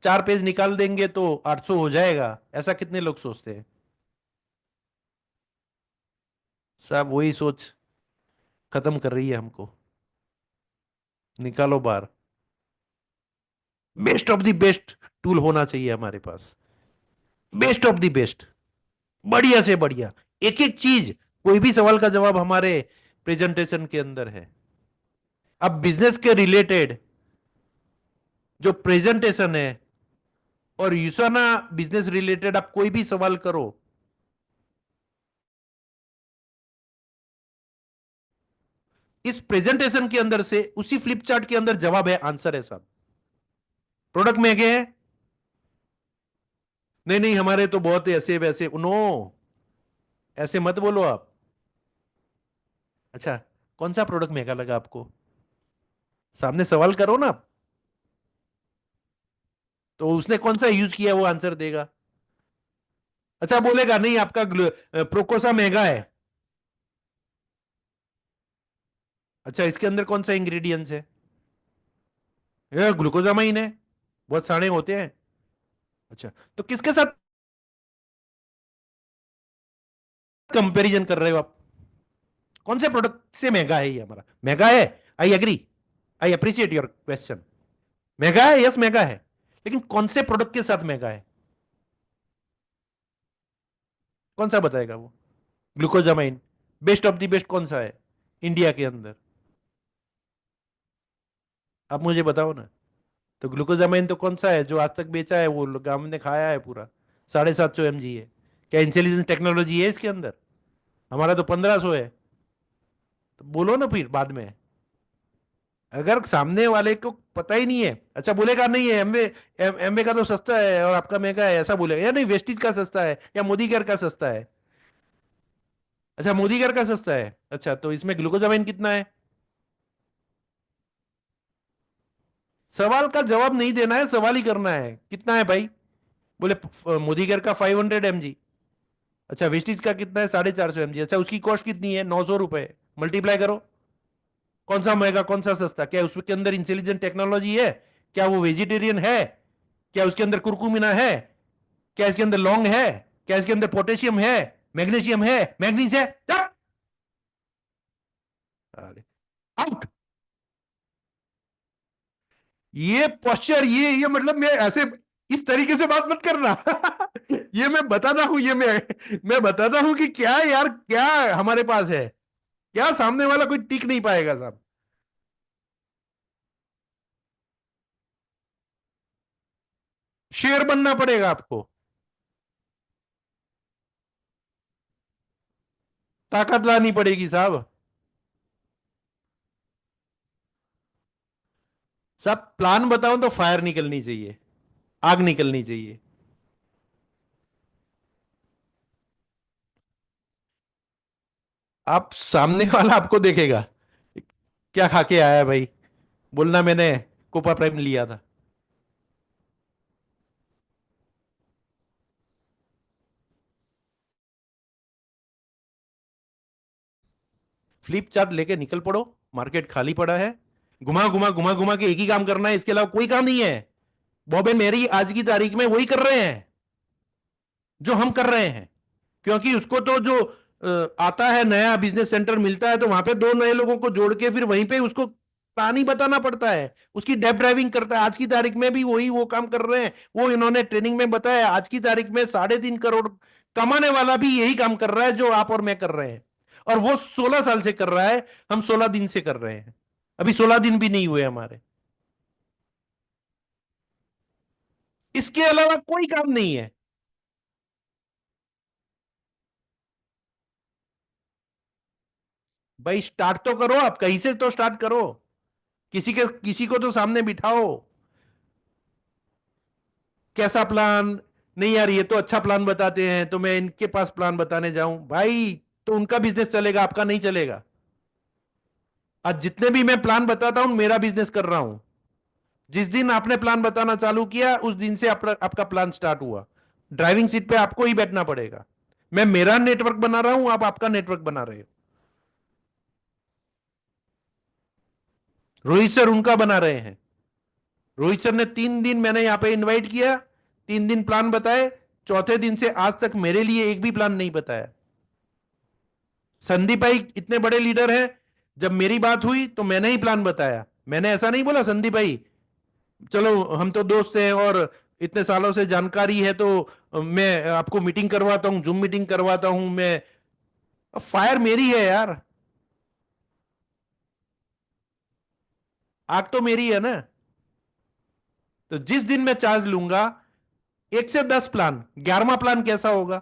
A: 4 पेज निकाल देंगे तो 800 हो जाएगा, ऐसा कितने लोग सोचते हैं? साहब वही सोच खत्म कर रही है हमको। निकालो बाहर, best of the best tool होना चाहिए हमारे पास, बेस्ट ऑफ द बेस्ट, बढ़िया से बढ़िया, एक एक चीज, कोई भी सवाल का जवाब हमारे प्रेजेंटेशन के अंदर है। अब बिजनेस के रिलेटेड जो प्रेजेंटेशन है, और यूसाना बिजनेस रिलेटेड आप कोई भी सवाल करो, इस प्रेजेंटेशन के अंदर से उसी फ्लिप चार्ट के अंदर जवाब है, आंसर है साहब। प्रोडक्ट महंगे हैं? नहीं नहीं, हमारे तो बहुत ऐसे वैसे, नो, ऐसे मत बोलो आप। अच्छा, कौन सा प्रोडक्ट महंगा लगा आपको? सामने सवाल करो ना आप। तो उसने कौन सा यूज किया वो आंसर देगा। अच्छा, बोलेगा नहीं आपका प्रोकोसा महंगा है। अच्छा, इसके अंदर कौन सा इंग्रेडिएंट्स है? ये ग्लूकोजामाइन है, बहुत सारे होते हैं। अच्छा, तो किसके साथ कंपैरिजन कर रहे हो आप? कौन से प्रोडक्ट से महंगा है ये हमारा? महंगा है, I agree, I appreciate your question, महंगा है, यस महंगा है, लेकिन कौन से प्रोडक्ट के साथ महंगा है? कौन सा बताएगा वो? Glucosamine best of the best कौन सा है इंडिया के अंदर? आप मुझे बताओ ना। तो ग्लूकोजामाइन तो कौन सा है जो आज तक बेचा है, वो गांव ने खाया है पूरा, 750 mg है। क्या इंटेलिजेंस टेक्नोलॉजी है इसके अंदर? हमारा तो 1500 है। तो बोलो ना फिर बाद में, अगर सामने वाले को पता ही नहीं है। अच्छा, बोलेगा नहीं है एमवे, एमवे का तो सस्ता है और आपका महंगा है, ऐसा बोलेगा, या नहीं वेस्टिज का सस्ता है या मोदी केयर का सस्ता है? अच्छा, मोदी केयर का सस्ता है, अच्छा, तो इसमें ग्लूकोजामाइन कितना है? सवाल का जवाब नहीं देना है, सवाल ही करना है। कितना है भाई? बोले मोदी केयर का 500 mg। अच्छा, वेस्टीज का कितना है? 450 mg। अच्छा, उसकी कॉस्ट कितनी है? 900 रुपए। मल्टीप्लाई करो। कौन सा महंगा, कौन सा सस्ता? क्या उसके अंदर इंटेलिजेंट टेक्नोलॉजी है? क्या वो वेजिटेरियन है? क्या उसके अंदर कुरकुमिना है? क्या इसके अंदर लौंग है? क्या इसके अंदर पोटेशियम है, मैग्नीशियम है, मैग्नीज है? आउट। ये पोस्चर, ये मतलब मैं ऐसे इस तरीके से बात मत करना। ये मैं बताता हूं, ये मैं बताता हूं कि क्या यार, क्या हमारे पास है, क्या सामने वाला कोई टिक नहीं पाएगा साहब। शेर बनना पड़ेगा आपको, ताकत लानी पड़ेगी साहब। सब प्लान बताओ तो फायर निकलनी चाहिए, आग निकलनी चाहिए। आप सामने वाला आपको देखेगा, क्या खा के आया है भाई, बोलना मैंने कोपा प्राइम लिया था। फ्लिप चार्ट लेके निकल पड़ो, मार्केट खाली पड़ा है। घुमा घुमा घुमा घुमा के एक ही काम करना है, इसके अलावा कोई काम नहीं है। बॉब एंड मैरी आज की तारीख में वही कर रहे हैं जो हम कर रहे हैं, क्योंकि उसको तो जो आता है नया बिजनेस सेंटर मिलता है, तो वहां पे दो नए लोगों को जोड़ के फिर वहीं पे उसको प्लान ही बताना पड़ता है, उसकी डेप ड्राइविंग करता है। आज की तारीख में भी वही वो काम कर रहे हैं। वो इन्होंने ट्रेनिंग में बताया, आज की तारीख में 3.5 करोड़ कमाने वाला भी यही काम कर रहा है जो आप और मैं कर रहे हैं। और वो 16 साल से कर रहा है, हम 16 दिन से कर रहे हैं। अभी 16 दिन भी नहीं हुए हमारे। इसके अलावा कोई काम नहीं है भाई। स्टार्ट तो करो, आप कहीं से तो स्टार्ट करो। किसी को तो सामने बिठाओ। कैसा प्लान? नहीं यार, ये तो अच्छा प्लान बताते हैं, तो मैं इनके पास प्लान बताने जाऊं भाई, तो उनका बिजनेस चलेगा, आपका नहीं चलेगा। आज जितने भी मैं प्लान बताता हूं, मेरा बिजनेस कर रहा हूं। जिस दिन आपने प्लान बताना चालू किया, उस दिन से आपका प्लान स्टार्ट हुआ। ड्राइविंग सीट पे आपको ही बैठना पड़ेगा। मैं मेरा नेटवर्क बना रहा हूं, आप आपका नेटवर्क बना रहे हो। रोहित सर उनका बना रहे हैं। रोहित सर ने 3 दिन मैंने यहां पे इनवाइट किया, 3 दिन प्लान बताए। चौथे दिन से आज तक मेरे लिए एक भी प्लान नहीं बताया। संदीप भाई इतने बड़े लीडर हैं, जब मेरी बात हुई तो मैंने ही प्लान बताया। मैंने ऐसा नहीं बोला संदीप भाई चलो हम तो दोस्त हैं और इतने सालों से जानकारी है, तो मैं आपको मीटिंग करवाता हूं, जूम मीटिंग करवाता हूं मैं। फायर मेरी है यार, आग तो मेरी है ना। तो जिस दिन मैं चार्ज लूंगा, 1 से 10 प्लान, 11वां प्लान कैसा होगा,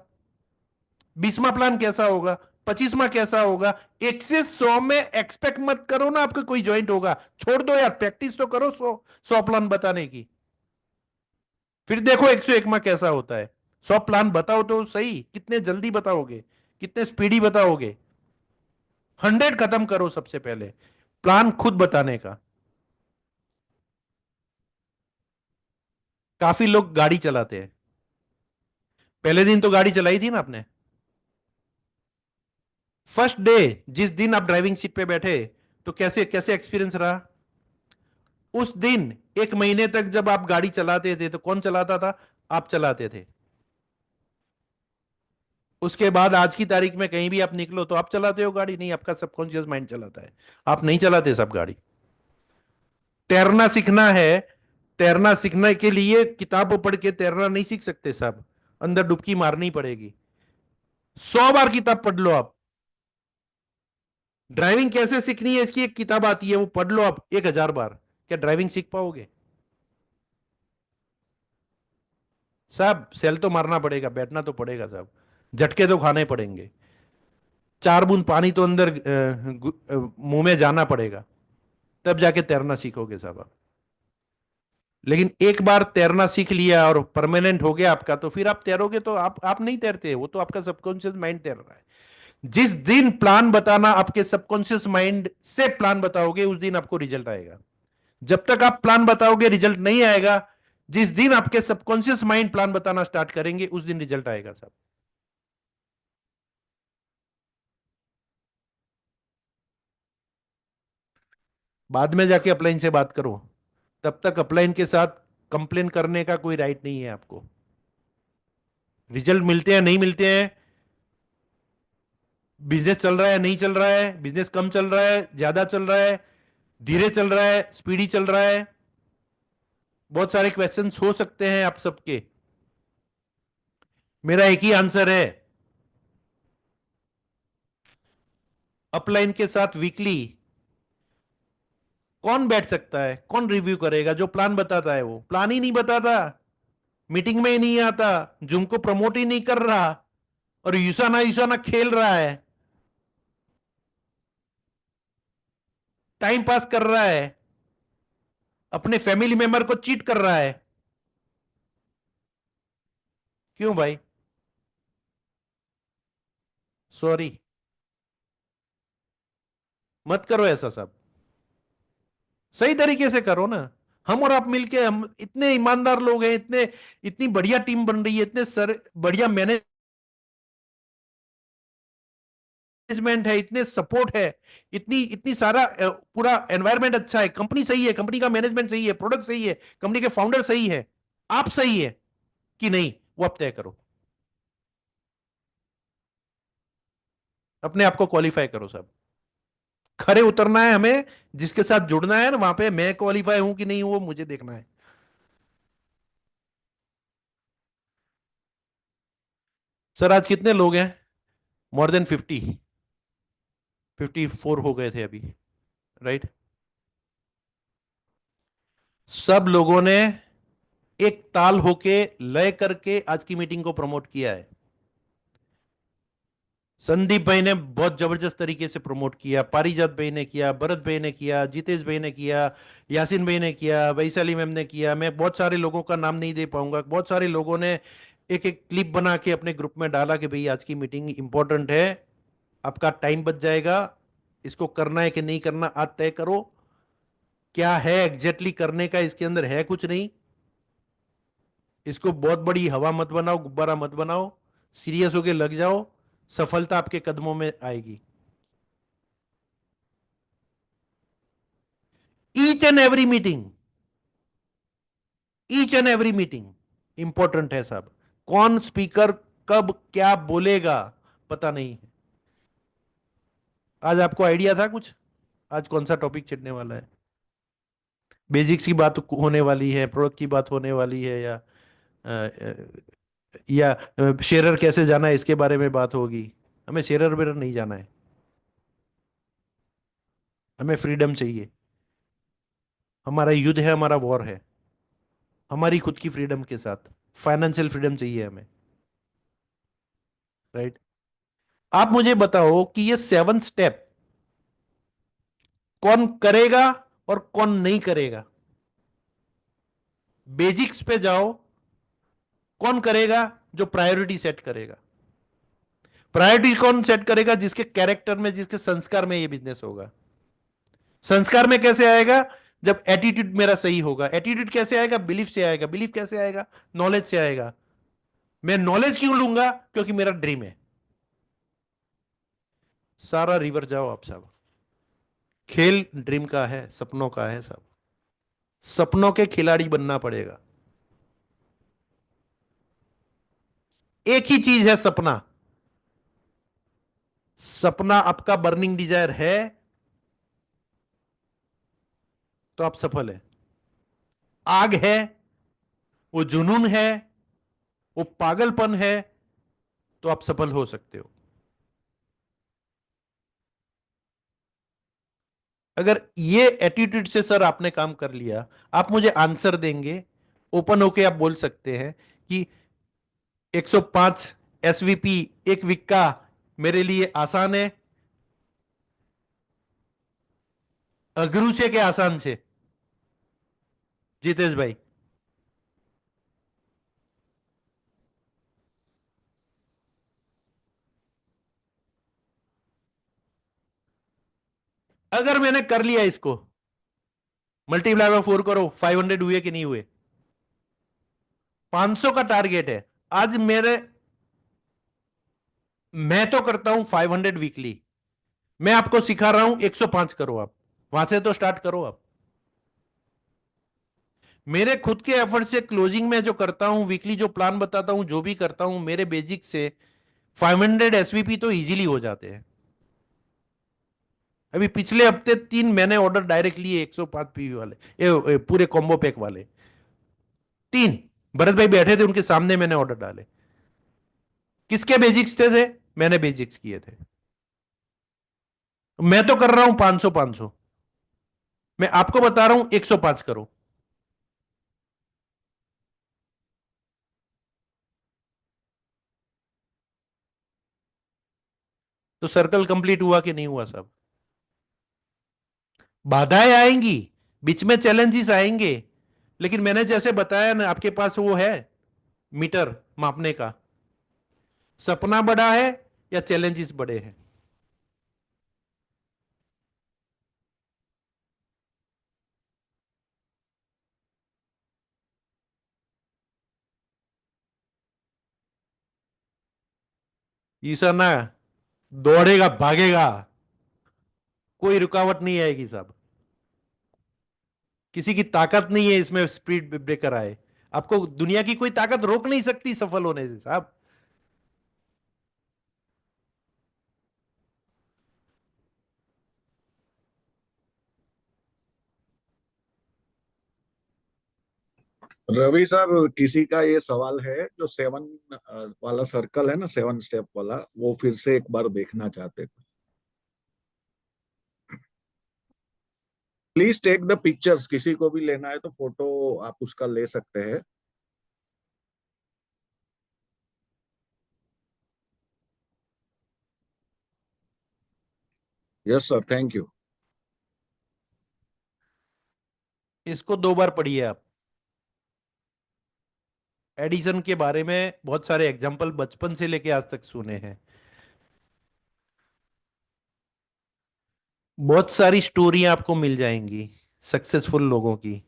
A: 20वां प्लान कैसा होगा, 25वां कैसा होगा, 1 से 100 में एक्सपेक्ट मत करो ना आपका कोई ज्वाइंट होगा। छोड़ दो यार, प्रैक्टिस तो करो 100 प्लान बताने की। फिर देखो 101 में कैसा होता है। 100 प्लान बताओ तो सही, कितने जल्दी बताओगे, कितने स्पीडी बताओगे। 100 खत्म करो सबसे पहले, प्लान खुद बताने का। काफी लोग गाड़ी चलाते हैं, पहले दिन तो गाड़ी चलाई थी ना आपने। फर्स्ट डे जिस दिन आप ड्राइविंग सीट पे बैठे, तो कैसे कैसे एक्सपीरियंस रहा उस दिन? 1 महीने तक जब आप गाड़ी चलाते थे तो कौन चलाता था? आप चलाते थे। उसके बाद आज की तारीख में कहीं भी आप निकलो तो आप चलाते हो गाड़ी? नहीं, आपका सबकॉन्शियस माइंड चलाता है। आप नहीं चलाते सब गाड़ी। तैरना सीखना है, तैरना सीखने के लिए किताब पढ़ के तैरना नहीं सीख सकते साहब, अंदर डुबकी मारनी पड़ेगी। 100 बार किताब पढ़ लो आप। ड्राइविंग कैसे सीखनी है इसकी एक किताब आती है, वो पढ़ लो आप 1000 बार। क्या ड्राइविंग सीख पाओगे साहब? सेल तो मारना पड़ेगा, बैठना तो पड़ेगा साहब, झटके तो खाने पड़ेंगे, 4 बूंद पानी तो अंदर मुंह में जाना पड़ेगा, तब जाके तैरना सीखोगे साहब आप। लेकिन एक बार तैरना सीख लिया और परमानेंट हो गया आपका, तो फिर आप तैरोगे तो आप नहीं तैरते, वो तो आपका सबकॉन्शियस माइंड तैर रहा है। जिस दिन प्लान बताना आपके सबकॉन्शियस माइंड से प्लान बताओगे, उस दिन आपको रिजल्ट आएगा। जब तक आप प्लान बताओगे रिजल्ट नहीं आएगा। जिस दिन आपके सबकॉन्शियस माइंड प्लान बताना स्टार्ट करेंगे उस दिन रिजल्ट आएगा साहब। बाद में जाके अपलाइन से बात करो, तब तक अपलाइन के साथ कंप्लेन करने का कोई राइट नहीं है आपको। रिजल्ट मिलते हैं नहीं मिलते हैं, बिजनेस चल रहा है नहीं चल रहा है, बिजनेस कम चल रहा है ज्यादा चल रहा है, धीरे चल रहा है स्पीडी चल रहा है, बहुत सारे क्वेश्चंस हो सकते हैं आप सबके। मेरा एक ही आंसर है, अपलाइन के साथ वीकली कौन बैठ सकता है, कौन रिव्यू करेगा? जो प्लान बताता है वो प्लान ही नहीं बताता, मीटिंग में ही नहीं आता, जूम को प्रमोट ही नहीं कर रहा, और यूसाना यूसाना खेल रहा है, टाइम पास कर रहा है, अपने फैमिली मेंबर को चीट कर रहा है। क्यों भाई? सॉरी, मत करो ऐसा सब, सही तरीके से करो ना। हम और आप मिलके, हम इतने ईमानदार लोग हैं, इतने इतनी बढ़िया टीम बन रही है, इतने सर बढ़िया मैनेजमेंट है, इतने सपोर्ट है, इतनी इतनी सारा पूरा एनवायरनमेंट अच्छा है, कंपनी सही है, कंपनी का मैनेजमेंट सही है, प्रोडक्ट सही है, कंपनी के फाउंडर सही है, आप सही है कि नहीं वो आप तय करो। अपने आप को क्वालिफाई करो सब, खरे उतरना है हमें, जिसके साथ जुड़ना है ना वहां पे मैं क्वालिफाई हूं कि नहीं वो मुझे देखना है। सर आज कितने लोग हैं? मोर देन 50, 54 हो गए थे अभी, राइट? सब लोगों ने एक ताल होके लय करके आज की मीटिंग को प्रमोट किया है। संदीप भाई ने बहुत जबरदस्त तरीके से प्रमोट किया, पारिजात भाई ने किया, भरत भाई ने किया, जितेश भाई ने किया, यासीन भाई ने किया, वैशाली मैम ने किया, मैं बहुत सारे लोगों का नाम नहीं दे पाऊंगा। बहुत सारे लोगों ने एक एक क्लिप बना के अपने ग्रुप में डाला कि भाई आज की मीटिंग इंपॉर्टेंट है, आपका टाइम बच जाएगा, इसको करना है कि नहीं करना आज तय करो। क्या है एग्जैक्टली करने का इसके अंदर? है कुछ नहीं। इसको बहुत बड़ी हवा मत बनाओ, गुब्बारा मत बनाओ, सीरियस होके लग जाओ, सफलता आपके कदमों में आएगी। Each and every meeting, each and every meeting important है साहब। कौन स्पीकर कब क्या बोलेगा पता नहीं है। आज आपको आइडिया था कुछ आज कौन सा टॉपिक छिड़ने वाला है? बेसिक्स की बात होने वाली है, प्रोडक्ट की बात होने वाली है, या शेरर कैसे जाना है इसके बारे में बात होगी? हमें शेरर वेरर नहीं जाना है, हमें फ्रीडम चाहिए। हमारा युद्ध है, हमारा वॉर है, हमारी खुद की फ्रीडम के साथ फाइनेंशियल फ्रीडम चाहिए हमें, राइट? आप मुझे बताओ कि ये 7 स्टेप कौन करेगा और कौन नहीं करेगा? बेसिक्स पे जाओ, कौन करेगा? जो प्रायोरिटी सेट करेगा। प्रायोरिटी कौन सेट करेगा? जिसके कैरेक्टर में, जिसके संस्कार में ये बिजनेस होगा। संस्कार में कैसे आएगा? जब एटीट्यूड मेरा सही होगा। एटीट्यूड कैसे आएगा? बिलीफ से आएगा। बिलीफ कैसे आएगा? नॉलेज से आएगा। मैं नॉलेज क्यों लूंगा? क्योंकि मेरा ड्रीम है। सारा रिवर जाओ आप सब, खेल ड्रीम का है, सपनों का है सब। सपनों के खिलाड़ी बनना पड़ेगा। एक ही चीज है सपना। सपना आपका बर्निंग डिजायर है तो आप सफल है। आग है, वो जुनून है, वो पागलपन है, तो आप सफल हो सकते हो। अगर ये एटीट्यूड से सर आपने काम कर लिया, आप मुझे आंसर देंगे, ओपन होके आप बोल सकते हैं कि 105 एसवीपी एक वीक का मेरे लिए आसान है, अघरू છે કે આસાન છે? जितेश भाई, अगर मैंने कर लिया इसको, मल्टीप्लाई बाय 4 करो, 500 हुए कि नहीं हुए? 500 का टारगेट है आज मैं तो करता हूं 500 वीकली। मैं आपको सिखा रहा हूं 105 करो। आप वहां से तो स्टार्ट करो। आप मेरे खुद के एफर्ट से क्लोजिंग में जो करता हूं, वीकली जो प्लान बताता हूं, जो भी करता हूं, मेरे बेसिक से 500 एसवीपी तो इजीली हो जाते हैं। अभी पिछले हफ्ते 3 मैंने ऑर्डर डायरेक्ट लिए 105 पीवी वाले, पूरे कॉम्बो पैक वाले 3। भरत भाई बैठे थे, उनके सामने मैंने ऑर्डर डाले। किसके बेसिक्स थे? मैंने बेसिक्स किए थे। मैं तो कर रहा हूं 500 500। मैं आपको बता रहा हूं 105 करो। तो सर्कल कंप्लीट हुआ कि नहीं हुआ साहब? बाधाएं आएंगी, बीच में चैलेंजेस आएंगे, लेकिन मैंने जैसे बताया ना, आपके पास वो है मीटर मापने का। सपना बड़ा है या चैलेंजेस बड़े हैं? ईसा ना दौड़ेगा, भागेगा, कोई रुकावट नहीं आएगी साहब। किसी की ताकत नहीं है इसमें स्पीड ब्रेकर आए। आपको दुनिया की कोई ताकत रोक नहीं सकती सफल होने से साहब।
B: रवि सर, किसी का ये सवाल है, जो 7 वाला सर्कल है ना, 7 स्टेप वाला, वो फिर से एक बार देखना चाहते थे। प्लीज टेक द पिक्चर्स, किसी को भी लेना है तो फोटो आप उसका ले सकते हैं। Yes sir, thank you.
A: इसको 2 बार पढ़िए आप। एडिसन के बारे में बहुत सारे एग्जाम्पल बचपन से लेके आज तक सुने हैं। बहुत सारी स्टोरियां आपको मिल जाएंगी सक्सेसफुल लोगों की।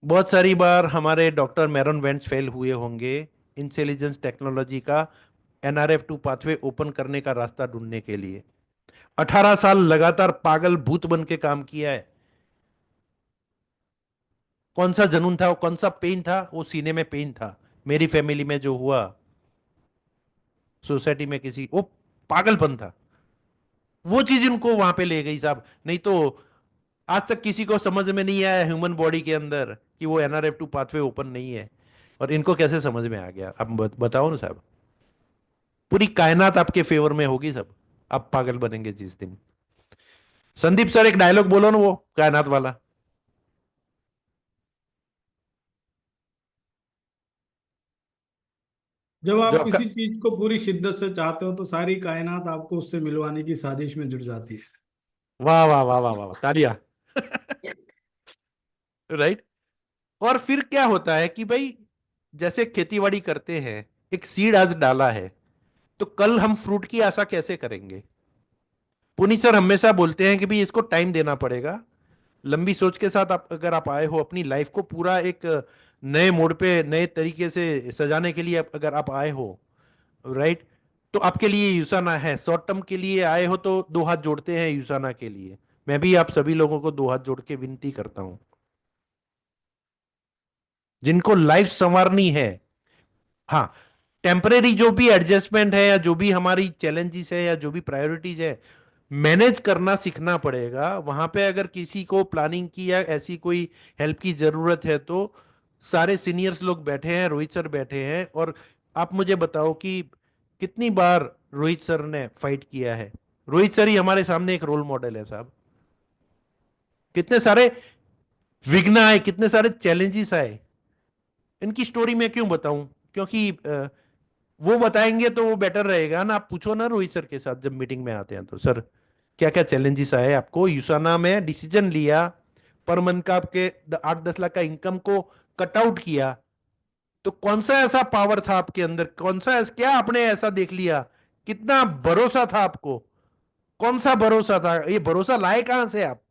A: बहुत सारी बार हमारे डॉक्टर मैरन वेंट्स फेल हुए होंगे इंटेलिजेंस टेक्नोलॉजी का NRF2 पाथवे ओपन करने का रास्ता ढूंढने के लिए। 18 साल लगातार पागल भूत बन के काम किया है। कौन सा जुनून था, कौन सा पेन था? वो सीने में पेन था। मेरी फैमिली में जो हुआ, सोसाइटी में किसी, वो पागलपन था। वो चीज इनको वहां पे ले गई साहब। नहीं तो आज तक किसी को समझ में नहीं आया ह्यूमन बॉडी के अंदर कि वो NRF2 पाथवे ओपन नहीं है। और इनको कैसे समझ में आ गया? अब बताओ ना साहब। पूरी कायनात आपके फेवर में होगी सब। आप पागल बनेंगे जिस दिन। संदीप सर एक डायलॉग बोलो ना, वो कायनात वाला।
D: जब
A: जो
D: आप
A: आपका,
D: किसी चीज को पूरी शिद्दत से चाहते हो तो सारी कायनात आपको उससे मिलवाने की साजिश में जुट जाती है।
A: वाह वाह वाह वाह वाह वाह, तालियां। राइट। और फिर क्या होता है कि भाई, जैसे खेतीबाड़ी करते हैं, एक सीड आज डाला है, तो कल हम फ्रूट की आशा कैसे करेंगे? पुनीत सर हमेशा बोलते हैं कि भाई इसको टाइम देना पड़ेगा। लंबी सोच के साथ आप अगर आप आए हो अपनी लाइफ को पूरा एक नए मोड़ पे नए तरीके से सजाने के लिए, अगर आप आए हो, राइट, तो आपके लिए यूसाना है। शॉर्ट टर्म के लिए आए हो तो 2 हाथ जोड़ते हैं यूसाना के लिए। मैं भी आप सभी लोगों को 2 हाथ जोड़ के विनती करता हूं, जिनको लाइफ संवारनी है। हाँ, टेम्परेरी जो भी एडजस्टमेंट है या जो भी हमारी चैलेंजेस है या जो भी प्रायोरिटीज है, मैनेज करना सीखना पड़ेगा। वहां पे अगर किसी को प्लानिंग की या ऐसी कोई हेल्प की जरूरत है तो सारे सीनियर्स लोग बैठे हैं, रोहित सर बैठे हैं। और आप मुझे बताओ कि कितनी बार रोहित सर ने फाइट किया है? रोहित सर ही हमारे सामने एक रोल मॉडल है साहब। कितने सारे विघ्न आए, कितने सारे चैलेंजेस आए। इनकी स्टोरी मैं क्यों बताऊं? क्योंकि वो बताएंगे तो वो बेटर रहेगा ना। आप पूछो ना रोहित सर के साथ जब मीटिंग में आते हैं, तो सर क्या क्या चैलेंजेस आए आपको? यूसाना में डिसीजन लिया, पर मंथ का आपके 8-10 लाख का इनकम को कट आउट किया, तो कौन सा ऐसा पावर था आपके अंदर? कौन सा क्या आपने ऐसा देख लिया? कितना भरोसा था आपको? कौन सा भरोसा था? ये भरोसा लाए कहां से आप?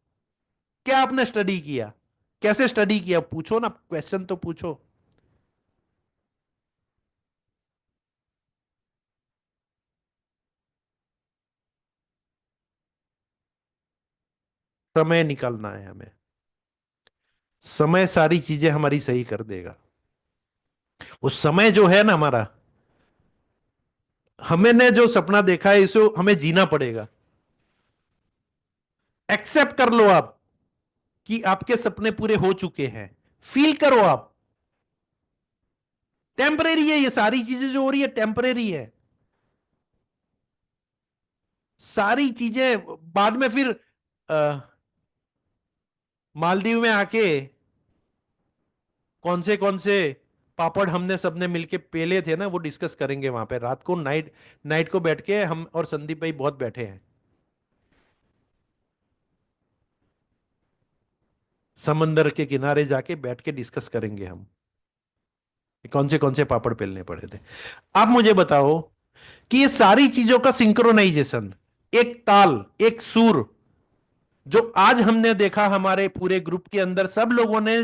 A: क्या आपने स्टडी किया, कैसे स्टडी किया, पूछो ना, क्वेश्चन तो पूछो। समय निकालना है हमें, समय सारी चीजें हमारी सही कर देगा। उस समय जो है ना हमारा, हमने जो सपना देखा है इसे हमें जीना पड़ेगा। एक्सेप्ट कर लो आप कि आपके सपने पूरे हो चुके हैं, फील करो आप, टेम्परेरी है ये सारी चीजें जो हो रही है, टेम्परेरी है सारी चीजें। बाद में फिर मालदीव में आके कौन से पापड़ हमने सबने मिलके पेले थे ना, वो डिस्कस करेंगे वहां पे रात को, नाइट नाइट को बैठ के हम और संदीप भाई बहुत बैठे हैं, समंदर के किनारे जाके बैठ के डिस्कस करेंगे हम कौन से पापड़ पेलने पड़े थे। आप मुझे बताओ कि ये सारी चीजों का सिंक्रोनाइजेशन, एक ताल, एक सुर, जो आज हमने देखा हमारे पूरे ग्रुप के अंदर सब लोगों ने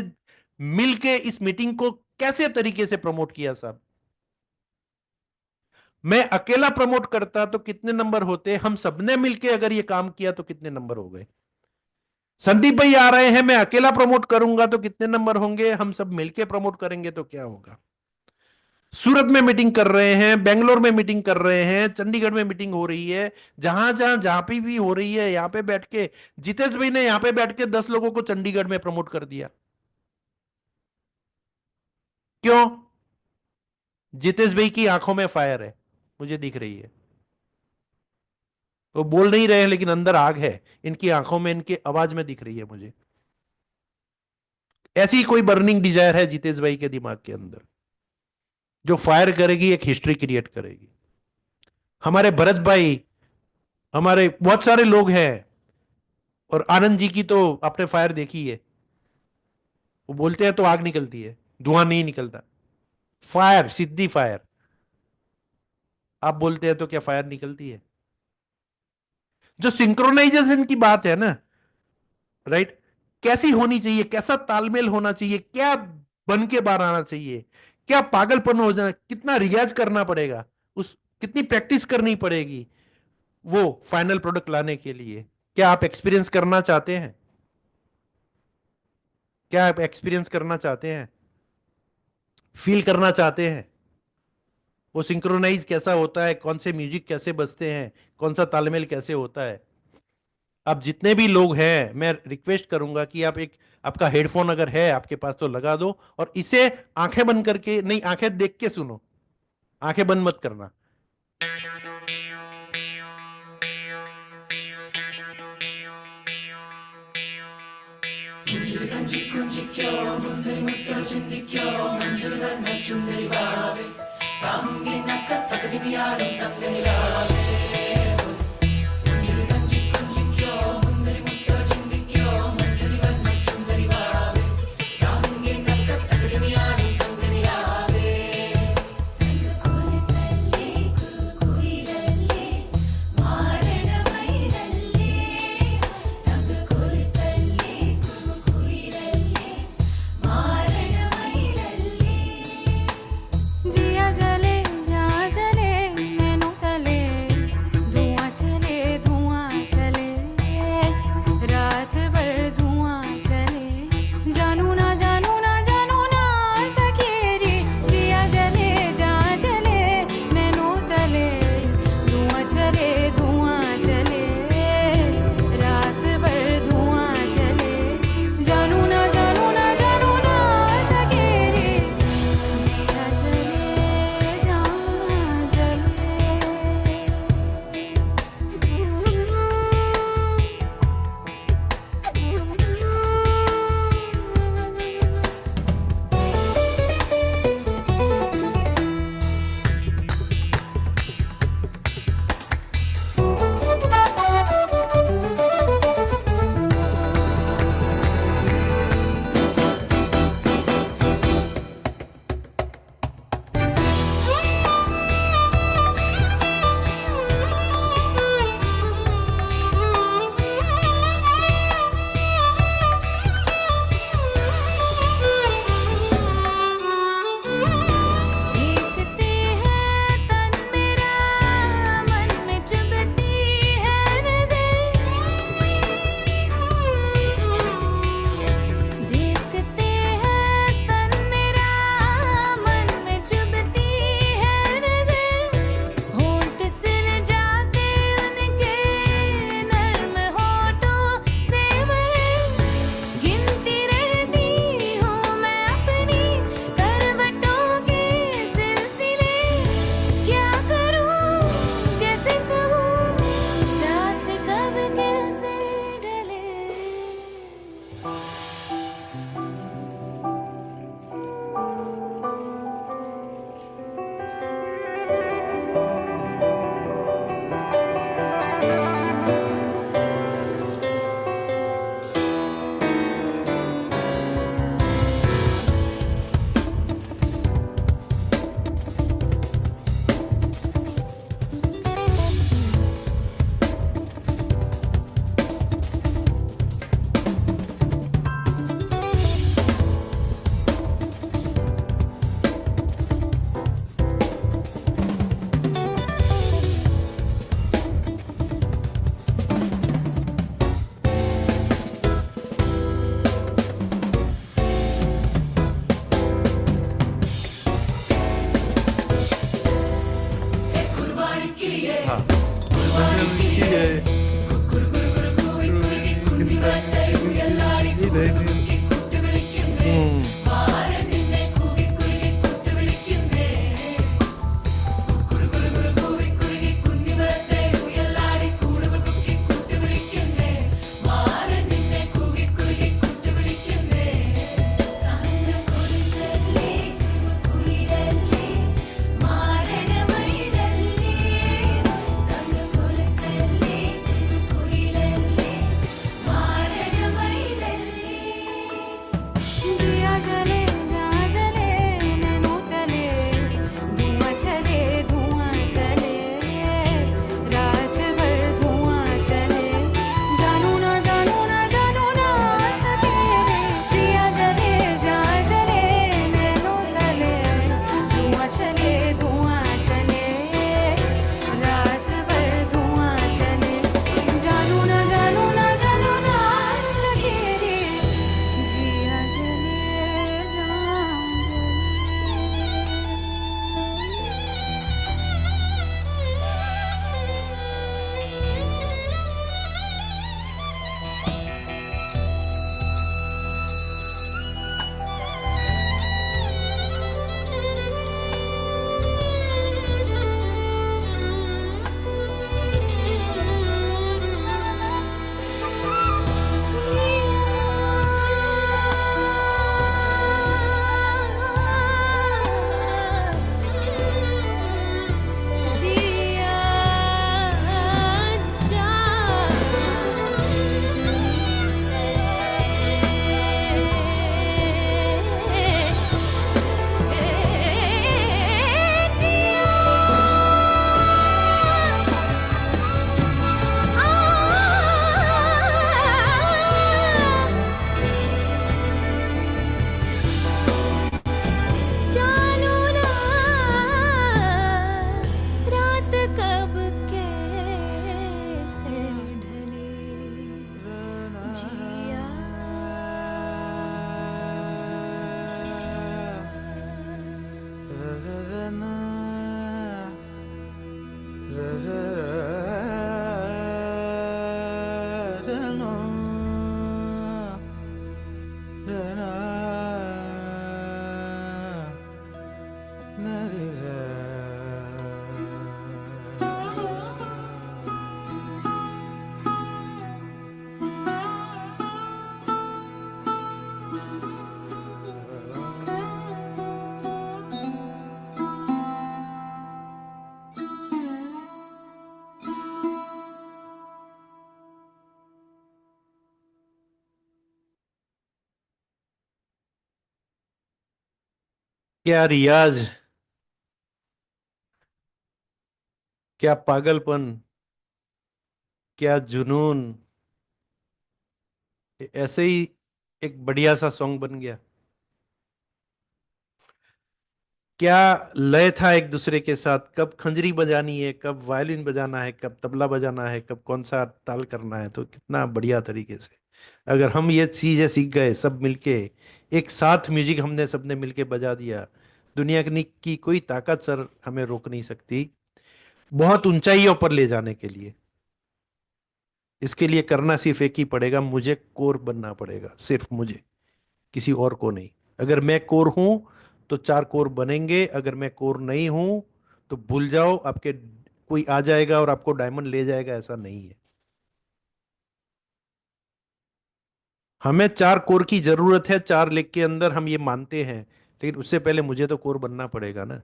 A: मिलके इस मीटिंग को कैसे तरीके से प्रमोट किया साहब। मैं अकेला प्रमोट करता तो कितने नंबर होते, हम सबने मिलके अगर ये काम किया तो कितने नंबर हो गए। संदीप भाई आ रहे हैं, मैं अकेला प्रमोट करूंगा तो कितने नंबर होंगे, हम सब मिलके प्रमोट करेंगे तो क्या होगा। सूरत में मीटिंग कर रहे हैं, बेंगलोर में मीटिंग कर रहे हैं, चंडीगढ़ में मीटिंग हो रही है, जहां पे भी हो रही है, यहां पे बैठ के जितेश भाई ने यहां पे बैठ के 10 लोगों को चंडीगढ़ में प्रमोट कर दिया। क्यों? जितेश भाई की आंखों में फायर है, मुझे दिख रही है। वो बोल नहीं रहे हैं लेकिन अंदर आग है, इनकी आंखों में, इनकी आवाज में दिख रही है मुझे। ऐसी कोई बर्निंग डिजायर है जितेश भाई के दिमाग के अंदर, जो फायर करेगी, एक हिस्ट्री क्रिएट करेगी। हमारे भरत भाई, हमारे बहुत सारे लोग हैं, और आनंद जी की तो आपने फायर देखी है, वो बोलते हैं तो आग निकलती है, धुआं नहीं निकलता। फायर, सिद्धि फायर। आप बोलते हैं तो क्या फायर निकलती है? जो सिंक्रोनाइजेशन की बात है ना, राइट, कैसी होनी चाहिए, कैसा तालमेल होना चाहिए, क्या बन के बाहर आना चाहिए, क्या पागलपन हो जाए, कितना रियाज करना पड़ेगा, उस कितनी प्रैक्टिस करनी पड़ेगी वो फाइनल प्रोडक्ट लाने के लिए। क्या आप एक्सपीरियंस करना चाहते हैं? क्या आप एक्सपीरियंस करना चाहते हैं, फील करना चाहते हैं वो सिंक्रोनाइज कैसा होता है, कौन से म्यूजिक कैसे बजते हैं, कौन सा तालमेल कैसे होता है? आप जितने भी लोग हैं, मैं रिक्वेस्ट करूंगा कि आप एक, आपका हेडफोन अगर है आपके पास तो लगा दो, और इसे आंखें बंद करके, नहीं आंखें देख के सुनो, आंखें बंद मत करना।
E: जिया जले जा जले मैनू तले
A: क्या रियाज, क्या पागलपन, क्या जुनून, ऐसे ही एक बढ़िया सा सॉन्ग बन गया। क्या लय था एक दूसरे के साथ, कब खंजरी बजानी है, कब वायलिन बजाना है, कब तबला बजाना है, कब कौन सा ताल करना है। तो कितना बढ़िया तरीके से अगर हम ये चीजें सीख गए सब मिलके, एक साथ म्यूजिक हमने सबने मिलके बजा दिया, दुनिया की कोई ताकत सर हमें रोक नहीं सकती बहुत ऊंचाइयों पर ले जाने के लिए। इसके लिए करना सिर्फ एक ही पड़ेगा, मुझे कोर बनना पड़ेगा, सिर्फ मुझे, किसी और को नहीं। अगर मैं कोर हूं तो चार कोर बनेंगे, अगर मैं कोर नहीं हूं तो भूल जाओ, आपके कोई आ जाएगा और आपको डायमंड ले जाएगा, ऐसा नहीं है। हमें चार कोर की जरूरत है, चार लेग के अंदर हम ये मानते हैं, लेकिन उससे पहले मुझे तो कोर बनना पड़ेगा ना।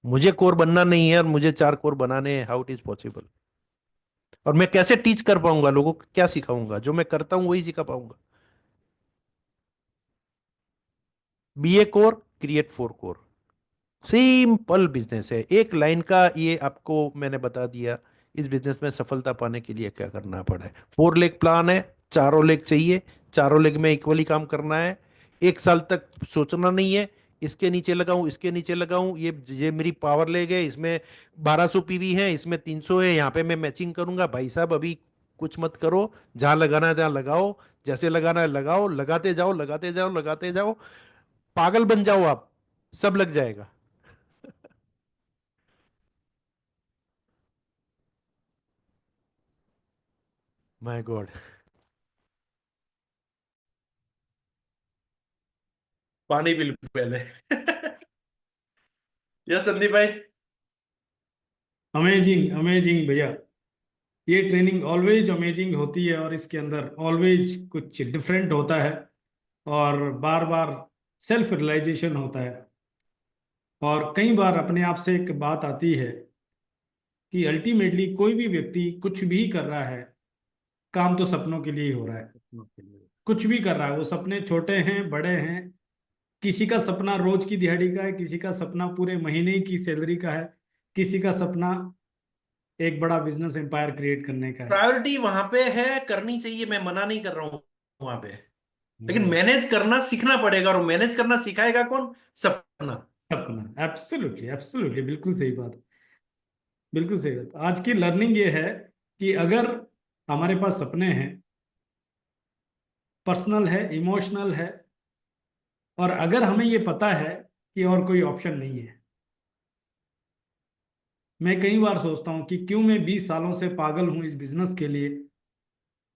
A: मुझे कोर बनना नहीं है और मुझे चार कोर बनाने हैं, हाउ इट इज पॉसिबल। और मैं कैसे टीच कर पाऊंगा लोगों को, क्या सिखाऊंगा, जो मैं करता हूं वही सिखा पाऊंगा। Be a core, create four core, simple business है, एक लाइन का। ये आपको मैंने बता दिया इस बिजनेस में सफलता पाने के लिए क्या करना पड़ा है। फोर लेग प्लान है, चारों लेग चाहिए, चारों लेग में इक्वली काम करना है। एक साल तक सोचना नहीं है इसके नीचे लगाऊं इसके नीचे लगाऊं, ये मेरी पावर लेग है, इसमें 1200 पीवी है, इसमें 300 है, यहाँ पे मैं मैचिंग करूंगा। भाई साहब अभी कुछ मत करो, जहां लगाना है जहां लगाओ, जैसे लगाना है लगाओ, लगाते जाओ लगाते जाओ लगाते जाओ, पागल बन जाओ आप, सब लग जाएगा। My God. पानी पी लूं पहले। यस संदीप भाई।
D: अमेजिंग अमेजिंग भैया, ये ट्रेनिंग ऑलवेज अमेजिंग होती है और इसके अंदर ऑलवेज कुछ डिफरेंट होता है और बार बार सेल्फ रियलाइजेशन होता है। और कई बार अपने आप से एक बात आती है कि अल्टीमेटली कोई भी व्यक्ति कुछ भी कर रहा है, काम तो सपनों के लिए ही हो रहा है। कुछ भी कर रहा है, वो सपने छोटे हैं बड़े हैं, किसी का सपना रोज की दिहाड़ी का है, किसी का सपना पूरे महीने की सैलरी का है, किसी का सपना एक बड़ा बिजनेस एम्पायर क्रिएट करने का है।
A: प्रायोरिटी वहां पे है, करनी चाहिए, मैं मना नहीं कर रहा हूं वहां पे, लेकिन मैनेज करना सीखना पड़ेगा। और मैनेज करना सिखाएगा कौन? सपना।
D: सपना, एब्सोल्युटली एब्सोल्युटली, बिल्कुल सही बात, बिल्कुल सही बात। आज की लर्निंग ये है कि अगर हमारे पास सपने हैं, पर्सनल है, इमोशनल है, और अगर हमें ये पता है कि और कोई ऑप्शन नहीं है। मैं कई बार सोचता हूँ कि क्यों मैं 20 सालों से पागल हूँ इस बिजनेस के लिए।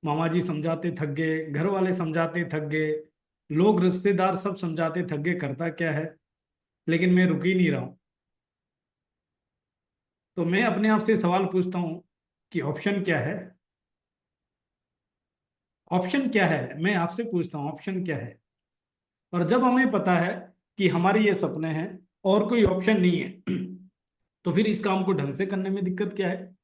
D: मामा जी समझाते थक गए, घर वाले समझाते थक गए, लोग रिश्तेदार सब समझाते थक गए, करता क्या है, लेकिन मैं रुक ही नहीं रहा हूँ। तो मैं अपने आप से सवाल पूछता हूँ कि ऑप्शन क्या है? ऑप्शन क्या है, मैं आपसे पूछता हूँ ऑप्शन क्या है? और जब हमें पता है कि हमारे ये सपने हैं और कोई ऑप्शन नहीं है, तो फिर इस काम को ढंग से करने में दिक्कत क्या है?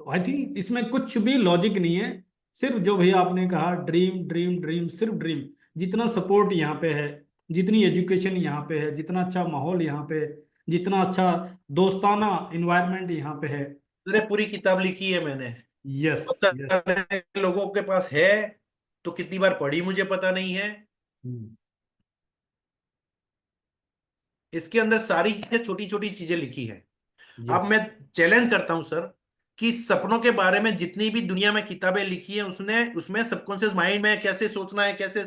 D: आई थिंक इसमें कुछ भी लॉजिक नहीं है। सिर्फ जो भैया आपने कहा, ड्रीम ड्रीम ड्रीम, सिर्फ ड्रीम। जितना सपोर्ट यहाँ पे है, जितनी एजुकेशन यहाँ पे है, जितना अच्छा माहौल यहाँ पे है, जितना अच्छा दोस्ताना इन्वायरमेंट यहाँ पे है।
A: अरे पूरी किताब लिखी है मैंने।
D: Yes yes.
A: पता नहीं लोगों के पास है तो कितनी बार पढ़ी मुझे पता नहीं है। इसके अंदर सारी चीजें, छोटी छोटी चीजें लिखी है। अब
D: यस।
A: मैं चैलेंज करता हूं सर कि सपनों के बारे में जितनी भी दुनिया में किताबें लिखी है उसने उसमें सबकॉन्शियस माइंड में कैसे सोचना है, कैसे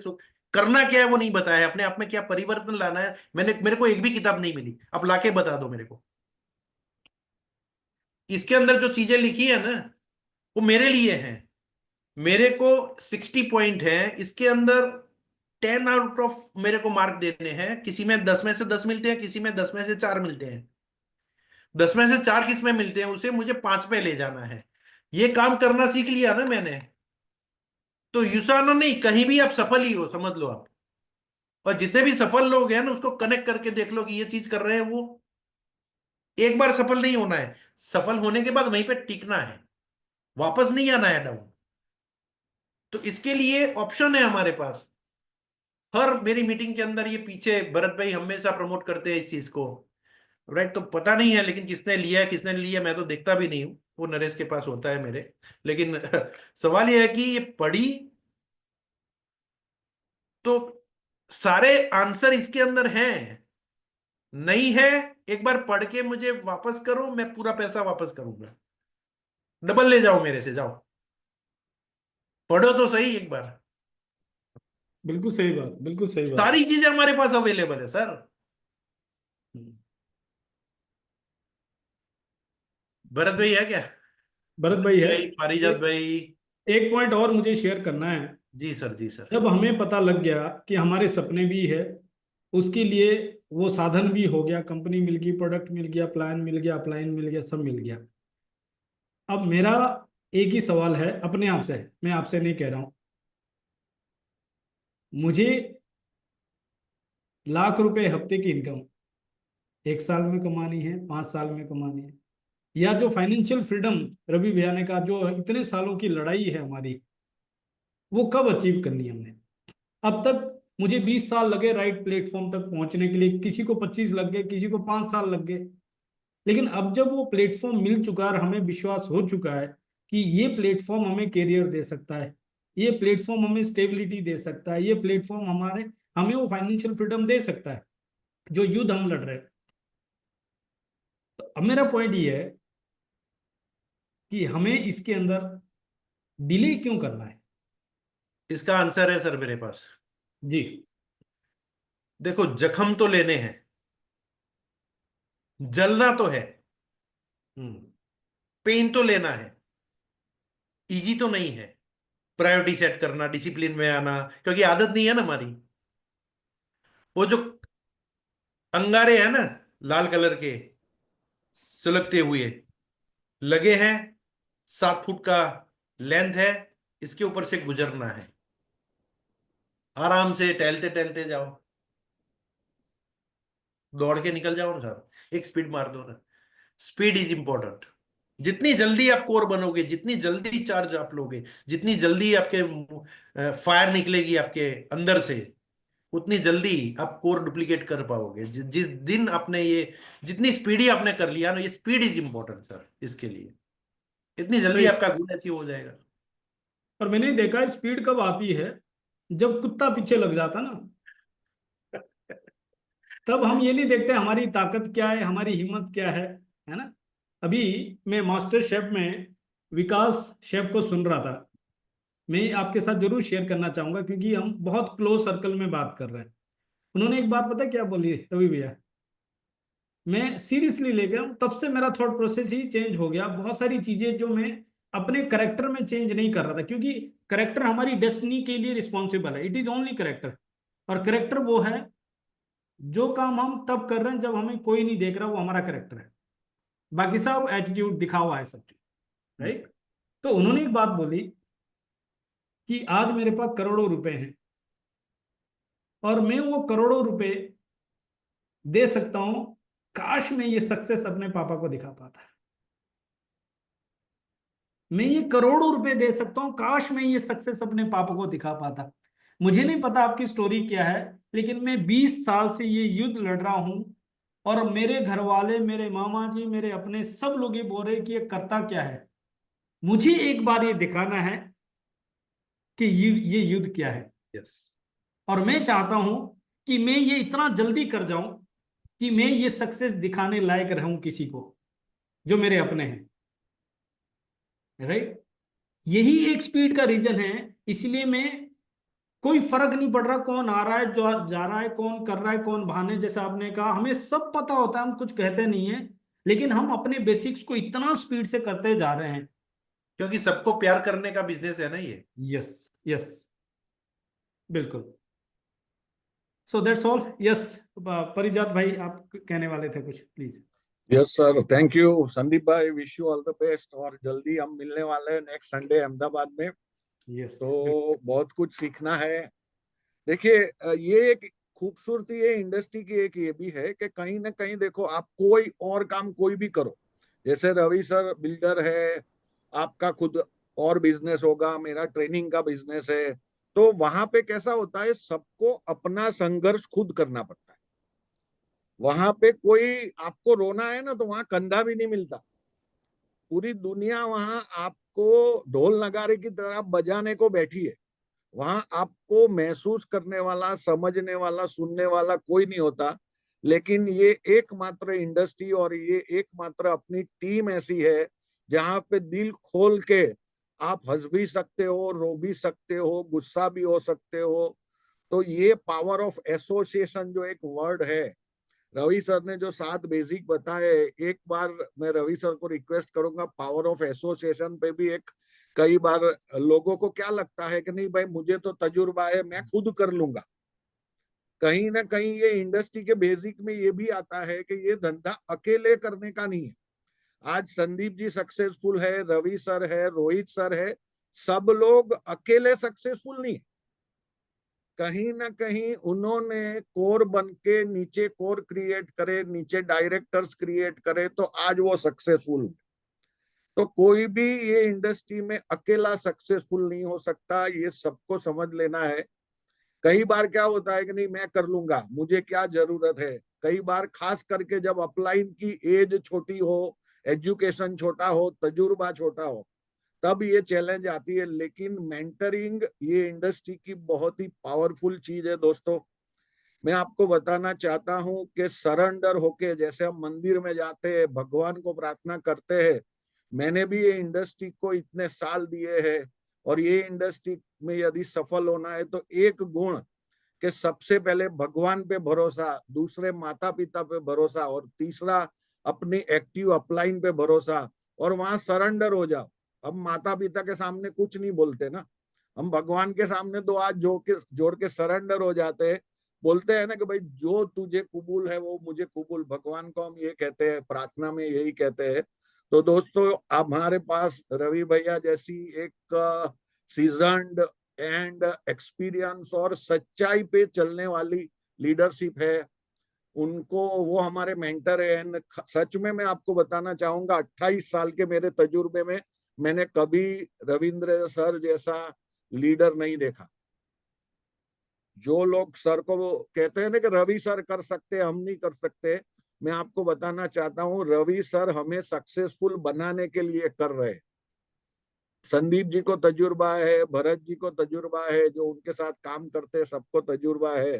A: करना क्या है वो नहीं बताया है। अपने आप में क्या परिवर्तन लाना है, मेरे को एक भी किताब नहीं मिली। अब लाके बता दो मेरे को। इसके अंदर जो चीजें लिखी है ना वो मेरे लिए है। मेरे को 60 पॉइंट है इसके अंदर। 10 आउट ऑफ मेरे को मार्क देने हैं। किसी में 10 में से 10 मिलते हैं, किसी में 10 में से 4 मिलते हैं। 10 में से 4 किस में मिलते हैं उसे मुझे 5 पे ले जाना है। ये काम करना सीख लिया ना मैंने, तो युसानो नहीं, कहीं भी आप सफल ही हो समझ लो आप। और जितने भी सफल लोग हैं ना उसको कनेक्ट करके देख लो कि ये चीज कर रहे हैं वो। एक बार सफल नहीं होना है, सफल होने के बाद वहीं पे टिकना है, वापस नहीं आना है डाउन। तो इसके लिए ऑप्शन है हमारे पास। हर मेरी मीटिंग के अंदर ये पीछे भरत भाई हमेशा प्रमोट करते हैं इस चीज को। राइट, तो पता नहीं है लेकिन किसने लिया है किसने नहीं लिया मैं तो देखता भी नहीं हूं, वो नरेश के पास होता है मेरे। लेकिन सवाल ये है कि ये पढ़ी तो सारे आंसर इसके अंदर हैं, नहीं है एक बार पढ़ के मुझे वापस करो, मैं पूरा पैसा वापस करूंगा। डबल ले जाओ मेरे से, जाओ पढ़ो तो सही एक बार।
D: बिल्कुल सही बात, बिल्कुल सही बात।
A: सारी चीजें हमारे पास अवेलेबल है सर। भरत भाई है क्या?
D: भरत
A: भरत
D: भाई है।
A: भाई, पारिजात
D: एक
A: भाई।
D: एक पॉइंट और मुझे शेयर करना है।
A: जी सर, जी सर।
D: जब हमें पता लग गया कि हमारे सपने भी है, उसके लिए वो साधन भी हो गया, कंपनी मिल गई, प्रोडक्ट मिल गया, प्लान मिल गया, अपलाइन मिल गया, सब मिल गया। अब मेरा एक ही सवाल है अपने आप से, मैं आपसे नहीं कह रहा हूं। मुझे लाख रुपए हफ्ते की इनकम 1 साल में कमानी है, 5 साल में कमानी है, या जो फाइनेंशियल फ्रीडम रवि भैया ने कहा, जो इतने सालों की लड़ाई है हमारी, वो कब अचीव करनी है हमने? अब तक मुझे 20 साल लगे राइट प्लेटफॉर्म तक पहुंचने के लिए, किसी को 25 लग गए, किसी को 5 साल लग गए। लेकिन अब जब वो प्लेटफॉर्म मिल चुका है और हमें विश्वास हो चुका है कि ये प्लेटफॉर्म हमें कैरियर दे सकता है, ये प्लेटफॉर्म हमें स्टेबिलिटी दे सकता है, ये प्लेटफॉर्म हमें वो फाइनेंशियल फ्रीडम दे सकता है जो युद्ध हम लड़ रहे हैं। तो अब मेरा पॉइंट ये है कि हमें इसके अंदर डिले क्यों करना है?
A: इसका आंसर है सर मेरे पास।
D: जी।
A: देखो, जख्म तो लेने हैं, जलना तो है। पेन तो लेना है, इजी तो नहीं है। प्रायोरिटी सेट करना, डिसिप्लिन में आना, क्योंकि आदत नहीं है ना हमारी। वो जो अंगारे हैं ना लाल कलर के सुलगते हुए लगे हैं, 7 फुट का लेंथ है, इसके ऊपर से गुजरना है। आराम से टहलते टहलते जाओ, दौड़ के निकल जाओ ना सर, एक स्पीड मार दो ना। Speed is important. जितनी जल्दी आप कोर बनोगे, जितनी जल्दी चार्ज आप लोगे, जितनी जल्दी आपके फायर निकलेगी आपके अंदर से, उतनी जल्दी आप कोर डुप्लीकेट कर पाओगे। जिस दिन आपने ये जितनी स्पीड ही आपने कर लिया ना, ये स्पीड इज इंपॉर्टेंट सर इसके लिए। इतनी जल्दी
D: सही।
A: आपका गुण अचीव हो जाएगा।
D: और मैंने देखा स्पीड कब आती है, जब कुत्ता पीछे लग जाता ना, तब हम ये नहीं देखते हमारी ताकत क्या है, हमारी हिम्मत क्या है ना। अभी मैं मास्टर शेफ में विकास शेफ को सुन रहा था, मैं आपके साथ जरूर शेयर करना चाहूंगा क्योंकि हम बहुत क्लोज सर्कल में बात कर रहे हैं। उन्होंने एक बात पता है क्या बोली रवि भैया, मैं सीरियसली ले गया हूं, तब से मेरा थॉट प्रोसेस ही चेंज हो गया। बहुत सारी चीजें जो मैं अपने करेक्टर में चेंज नहीं कर रहा था, क्योंकि करेक्टर हमारी डेस्टिनी के लिए रिस्पॉन्सिबल है, इट इज ओनली करेक्टर। और करेक्टर वो है जो काम हम तब कर रहे हैं जब हमें कोई नहीं देख रहा, वो हमारा करेक्टर है। बाकी सब एटीट्यूड दिखा हुआ है सब चीज, राइट। तो उन्होंने एक बात बोली कि आज मेरे पास करोड़ों रुपए हैं और मैं वो करोड़ों रुपए दे सकता हूं, काश मैं ये सक्सेस अपने पापा को दिखा पाता। मैं ये करोड़ों रुपए दे सकता हूं, काश मैं ये सक्सेस अपने पापा को दिखा पाता। मुझे नहीं पता आपकी स्टोरी क्या है, लेकिन मैं 20 साल से ये युद्ध लड़ रहा हूं और मेरे घर वाले, मेरे मामा जी, मेरे अपने सब लोग ये बोल रहे हैं कि ये करता क्या है। मुझे एक बार ये दिखाना है कि ये युद्ध क्या है।
A: यस।
D: और मैं चाहता हूं कि मैं ये इतना जल्दी कर जाऊं कि मैं ये सक्सेस दिखाने लायक रहूं किसी को जो मेरे अपने हैं, राइट। यही एक स्पीड का रीजन है। इसलिए मैं, कोई फर्क नहीं पड़ रहा कौन आ रहा है, जो जा रहा है, कौन कर रहा है, कौन बहाने, जैसा आपने कहा हमें सब पता होता है, हम कुछ कहते नहीं है, लेकिन हम अपने बेसिक्स को इतना स्पीड से करते जा रहे हैं।
A: क्योंकि सबको प्यार करने का बिजनेस है ना ये।
D: यस यस, बिल्कुल। So that's all. Yes, Parijat भाई आप कहने वाले थे कुछ, please.
B: Yes sir, thank you Sandeep भाई, wish you all the best. और जल्दी हम मिलने वाले हैं नेक्स्ट संडे अहमदाबाद में।
D: यस,
B: तो बहुत कुछ सीखना है। देखिए, ये एक खूबसूरती है इंडस्ट्री की, एक ये भी है कि कहीं ना कहीं देखो, आप कोई और काम कोई भी करो, जैसे रवि सर बिल्डर है, आपका खुद और बिजनेस होगा, मेरा ट्रेनिंग का बिजनेस है, तो वहां पे कैसा होता है, सबको अपना संघर्ष खुद करना पड़ता है। वहां पे कोई आपको रोना है ना, तो वहां कंधा भी नहीं मिलता। पूरी दुनिया वहां आपको ढोल नगारे की तरह बजाने को बैठी है। वहां आपको महसूस करने वाला, समझने वाला, सुनने वाला कोई नहीं होता। लेकिन ये एकमात्र इंडस्ट्री और ये एकमात्र अपनी टीम ऐसी है जहां पे दिल खोल के आप हंस भी सकते हो, रो भी सकते हो, गुस्सा भी हो सकते हो। तो ये पावर ऑफ एसोसिएशन जो एक वर्ड है, रवि सर ने जो 7 बेसिक बताए, एक बार मैं रवि सर को रिक्वेस्ट करूंगा, पावर ऑफ एसोसिएशन पे भी एक, कई बार लोगों को क्या लगता है कि नहीं भाई मुझे तो तजुर्बा है, मैं खुद कर लूंगा। कहीं ना कहीं ये इंडस्ट्री के बेसिक में ये भी आता है कि ये धंधा अकेले करने का नहीं है। आज संदीप जी सक्सेसफुल है, रवि सर है, रोहित सर है, सब लोग अकेले सक्सेसफुल नहीं है। कहीं ना कहीं उन्होंने कोर बन के नीचे कोर क्रिएट करे, नीचे डायरेक्टर्स क्रिएट करे, तो आज वो सक्सेसफुल। तो कोई भी ये इंडस्ट्री में अकेला सक्सेसफुल नहीं हो सकता, ये सबको समझ लेना है। कई बार क्या होता है कि नहीं मैं कर लूंगा, मुझे क्या जरूरत है। कई बार खास करके जब अपलाइन की एज छोटी हो, एजुकेशन छोटा हो, तजुर्बा छोटा हो, तब ये चैलेंज आती है। लेकिन मेंटरिंग ये इंडस्ट्री की बहुत ही पावरफुल चीज है दोस्तों। मैं आपको बताना चाहता हूं कि सरेंडर होके, जैसे हम मंदिर में जाते हैं, भगवान को प्रार्थना करते हैं, मैंने भी ये इंडस्ट्री को इतने साल दिए हैं। और ये इंडस्ट्री में यदि सफल होना है तो एक गुण कि सबसे पहले भगवान पे भरोसा, दूसरे माता पिता पे भरोसा, और तीसरा अपनी एक्टिव अपलाइन पे भरोसा, और वहां सरेंडर हो जाओ। अब माता पिता के सामने कुछ नहीं बोलते ना, हम भगवान के सामने तो आज जोड़ के सरेंडर हो जाते हैं। बोलते हैं ना कि भाई जो तुझे कबूल है वो मुझे कबूल, भगवान को हम ये कहते हैं, प्रार्थना में यही कहते हैं। तो दोस्तों हमारे पास रवि भैया जैसी एक सीजन्ड एंड एक्सपीरियंस और सच्चाई पे चलने वाली लीडरशिप है, उनको वो हमारे मेंटर है। एंड सच में मैं आपको बताना चाहूंगा 28 साल के मेरे तजुर्बे में मैंने कभी रविंद्र सर जैसा लीडर नहीं देखा। जो लोग सर को कहते हैं ना कि रवि सर कर सकते हैं, हम नहीं कर सकते, मैं आपको बताना चाहता हूँ रवि सर हमें सक्सेसफुल बनाने के लिए कर रहे हैं। संदीप जी को तजुर्बा है, भरत जी को तजुर्बा है, जो उनके साथ काम करते हैं सबको तजुर्बा है।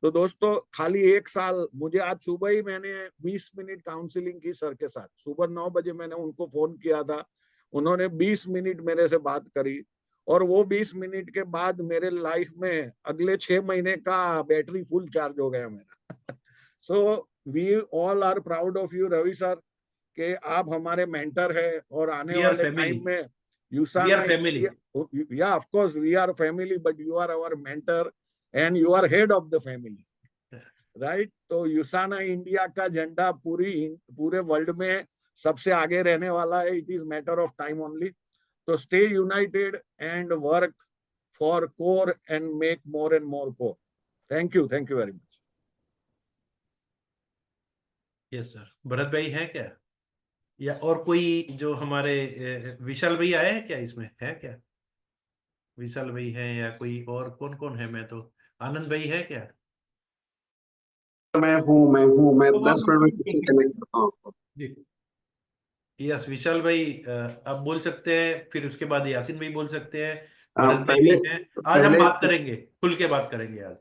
B: तो दोस्तों खाली 1 साल, मुझे आज सुबह ही मैंने 20 मिनट काउंसलिंग की सर के साथ, सुबह 9 बजे मैंने उनको फोन किया था, उन्होंने 20 मिनट मेरे से बात करी, और वो 20 मिनट के बाद मेरे लाइफ में अगले 6 महीने का बैटरी फुल चार्ज हो गया मेरा। So we all are proud of you Ravi sir, कि आप हमारे मेंटर है, और आने
A: वी आर
B: वाले
A: फैमिली,
B: टाइम में
A: we
B: USANA,
A: are family.
B: yeah, of course we are family, but you are our mentor and you are head of the family, right? तो यूसाना India का झंडा पूरे वर्ल्ड में सबसे आगे रहने वाला है। It is matter of time only. तो stay united and work for core and make more and more core. Thank you very much.
A: Yes sir. Bharat भाई हैं क्या, या और कोई जो हमारे विशाल भाई आए हैं क्या, इसमें है क्या? विशाल भाई हैं या कोई और, कौन कौन है? मैं तो आनंद भाई है क्या?
E: मैं
D: अब आप
E: 10 मिनट में किसी कनेक्ट करता हूँ आपको।
D: जी
A: यस विशाल भाई, आप बोल सकते हैं, फिर उसके बाद यासीन भाई बोल सकते हैं,
E: हाँ,
A: भरत भाई भी हैं। आज हम
E: पहले
A: बात करेंगे, खुल के बात करेंगे आज।